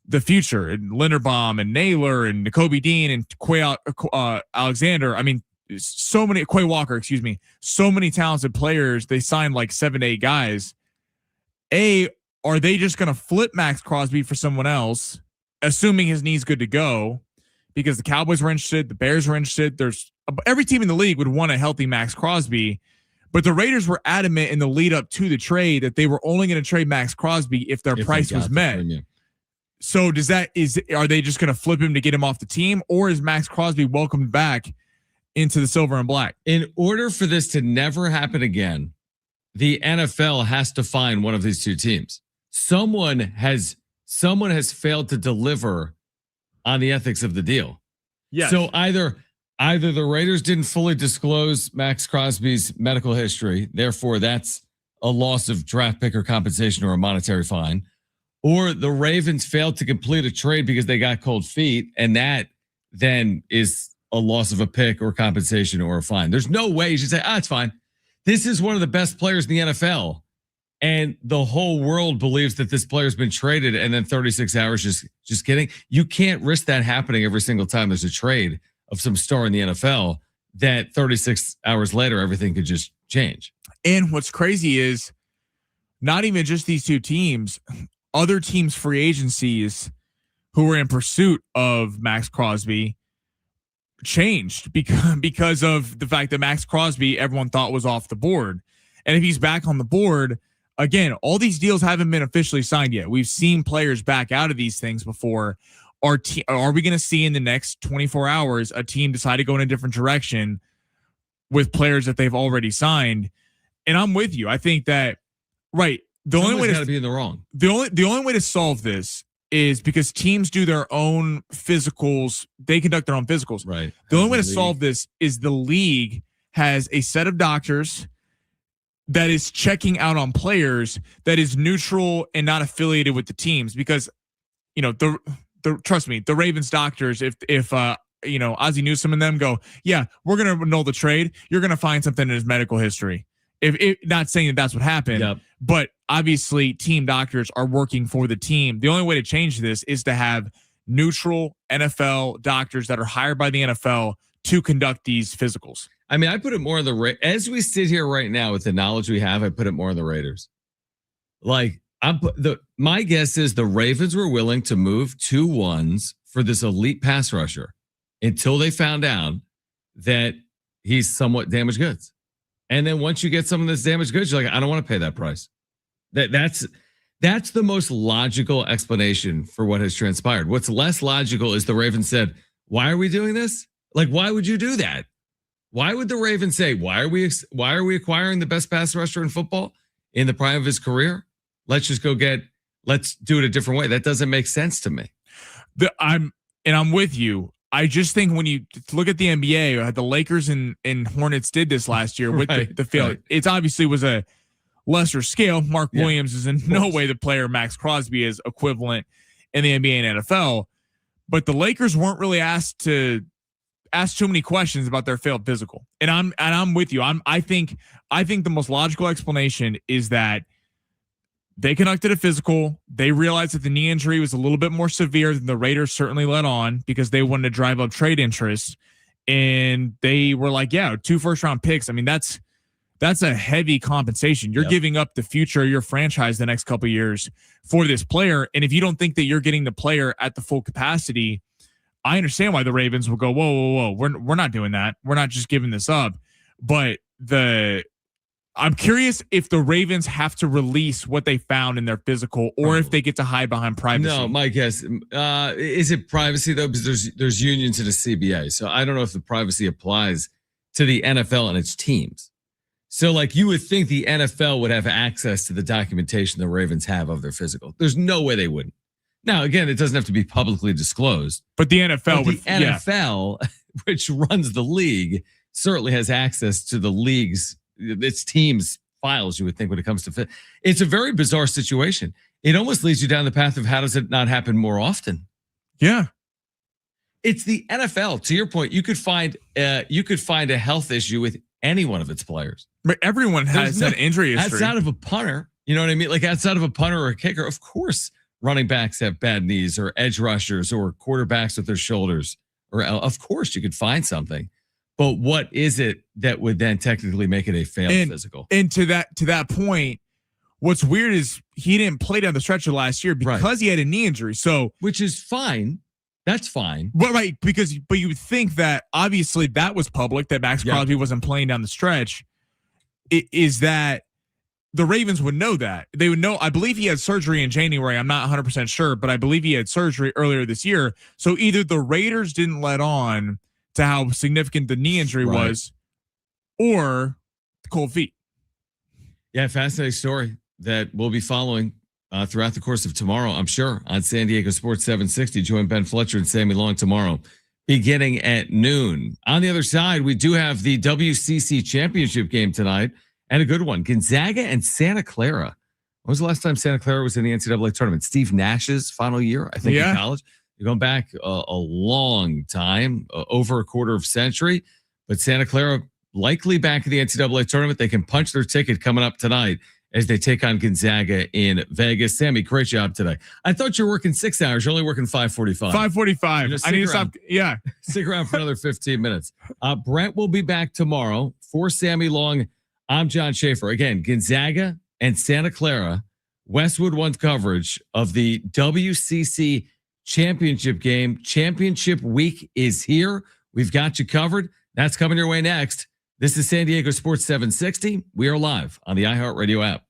Speaker 2: the future and Linderbaum and Naylor and Nakobe Dean and Quay Alexander. I mean, so many Quay Walker, so many talented players. They signed like 7 to 8 guys. Are they just going to flip Max Crosby for someone else, assuming his knee's good to go? Because the Cowboys were interested, the Bears were interested. There's every team in the league would want a healthy Max Crosby, but the Raiders were adamant in the lead up to the trade that they were only going to trade Max Crosby if their price was met. So are they just going to flip him to get him off the team, or is Max Crosby welcomed back into the silver and black?
Speaker 1: In order for this to never happen again, the NFL has to find one of these two teams. Someone has failed to deliver on the ethics of the deal.
Speaker 2: Yes.
Speaker 1: So either the Raiders didn't fully disclose Max Crosby's medical history, therefore that's a loss of draft pick or compensation or a monetary fine, or the Ravens failed to complete a trade because they got cold feet, and that then is a loss of a pick or compensation or a fine. There's no way you should say, it's fine. This is one of the best players in the NFL. And the whole world believes that this player's been traded, and then 36 hours, just kidding. You can't risk that happening every single time there's a trade of some star in the NFL that 36 hours later, everything could just change.
Speaker 2: And what's crazy is not even just these two teams, other teams' free agencies who were in pursuit of Max Crosby changed because of the fact that Max Crosby, everyone thought was off the board. And if he's back on the board, again, all these deals haven't been officially signed yet. We've seen players back out of these things before. Are we going to see in the next 24 hours a team decide to go in a different direction with players that they've already signed? And I'm with you. I think that the only way
Speaker 1: to be in the wrong.
Speaker 2: The only way to solve this is because teams do their own physicals. They conduct their own physicals.
Speaker 1: Right.
Speaker 2: The only way to solve this is the league has a set of doctors that is checking out on players that is neutral and not affiliated with the teams, because trust me, the Ravens doctors, if Ozzie Newsome and them go, yeah, we're going to annul the trade, you're going to find something in his medical history. If not saying that that's what happened, but obviously team doctors are working for the team. The only way to change this is to have neutral NFL doctors that are hired by the NFL to conduct these physicals.
Speaker 1: I mean, I put it more on as we sit here right now with the knowledge we have, I put it more on the Raiders. Like my guess is the Ravens were willing to move 2-1s for this elite pass rusher until they found out that he's somewhat damaged goods. And then once you get some of this damaged goods, you're like, I don't want to pay that price. That's the most logical explanation for what has transpired. What's less logical is the Ravens said, why are we doing this? Like, why would you do that? Why would the Ravens say, why are we acquiring the best pass rusher in football in the prime of his career? Let's do it a different way. That doesn't make sense to me.
Speaker 2: I'm with you. I just think when you look at the NBA, the Lakers and Hornets did this last year with the field. Right. It's obviously was a lesser scale. Mark Williams is in no way the player Max Crosby is equivalent in the NBA and NFL. But the Lakers weren't really asked to ask too many questions about their failed physical. And I'm with you. I think the most logical explanation is that they conducted a physical. They realized that the knee injury was a little bit more severe than the Raiders certainly let on, because they wanted to drive up trade interest. And they were like, 2 first-round picks. I mean, that's a heavy compensation. You're giving up the future of your franchise the next couple of years for this player. And if you don't think that you're getting the player at the full capacity, I understand why the Ravens will go, whoa. We're not doing that. We're not just giving this up. But I'm curious if the Ravens have to release what they found in their physical, or if they get to hide behind privacy.
Speaker 1: No, my guess is it privacy though, because there's unions in the CBA, so I don't know if the privacy applies to the NFL and its teams. So, like, you would think the NFL would have access to the documentation the Ravens have of their physical. There's no way they wouldn't. Now, again, it doesn't have to be publicly disclosed.
Speaker 2: But the NFL,
Speaker 1: the NFL, which runs the league, certainly has access to the league's, its team's files, you would think, when it comes to fit. It's a very bizarre situation. It almost leads you down the path of how does it not happen more often?
Speaker 2: Yeah.
Speaker 1: It's the NFL. To your point, you could find a health issue with any one of its players.
Speaker 2: But everyone has an injury history.
Speaker 1: Outside of a punter, you know what I mean? Like outside of a punter or a kicker, of course, running backs have bad knees, or edge rushers, or quarterbacks with their shoulders. Or of course, you could find something. But what is it that would then technically make it a failed physical?
Speaker 2: And to that point, what's weird is he didn't play down the stretch of last year because he had a knee injury. So,
Speaker 1: which is fine. That's fine.
Speaker 2: Well, right, but you would think that obviously that was public that Max Crosby wasn't playing down the stretch. Is that the Ravens would know that. They would know. I believe he had surgery in January. I'm not 100% sure, but I believe he had surgery earlier this year. So either the Raiders didn't let on to how significant the knee injury was, or the cold feet.
Speaker 1: Yeah, fascinating story that we'll be following throughout the course of tomorrow, I'm sure, on San Diego Sports 760. Join Ben Fletcher and Sammy Long tomorrow, beginning at noon. On the other side, we do have the WCC championship game tonight, and a good one. Gonzaga and Santa Clara. When was the last time Santa Clara was in the NCAA tournament? Steve Nash's final year, I think, in college. You're going back a long time, over a quarter of a century. But Santa Clara likely back in the NCAA tournament. They can punch their ticket coming up tonight as they take on Gonzaga in Vegas. Sammy, great job today. I thought you were working 6 hours. You're only working 5:45.
Speaker 2: 5:45. I need to stop. Yeah.
Speaker 1: Stick around for another 15 minutes. Brent will be back tomorrow. For Sammy Long, I'm John Schaefer. Again, Gonzaga and Santa Clara. Westwood One coverage of the WCC championship game. Championship week is here. We've got you covered. That's coming your way next. This is San Diego Sports 760. We are live on the iHeartRadio app.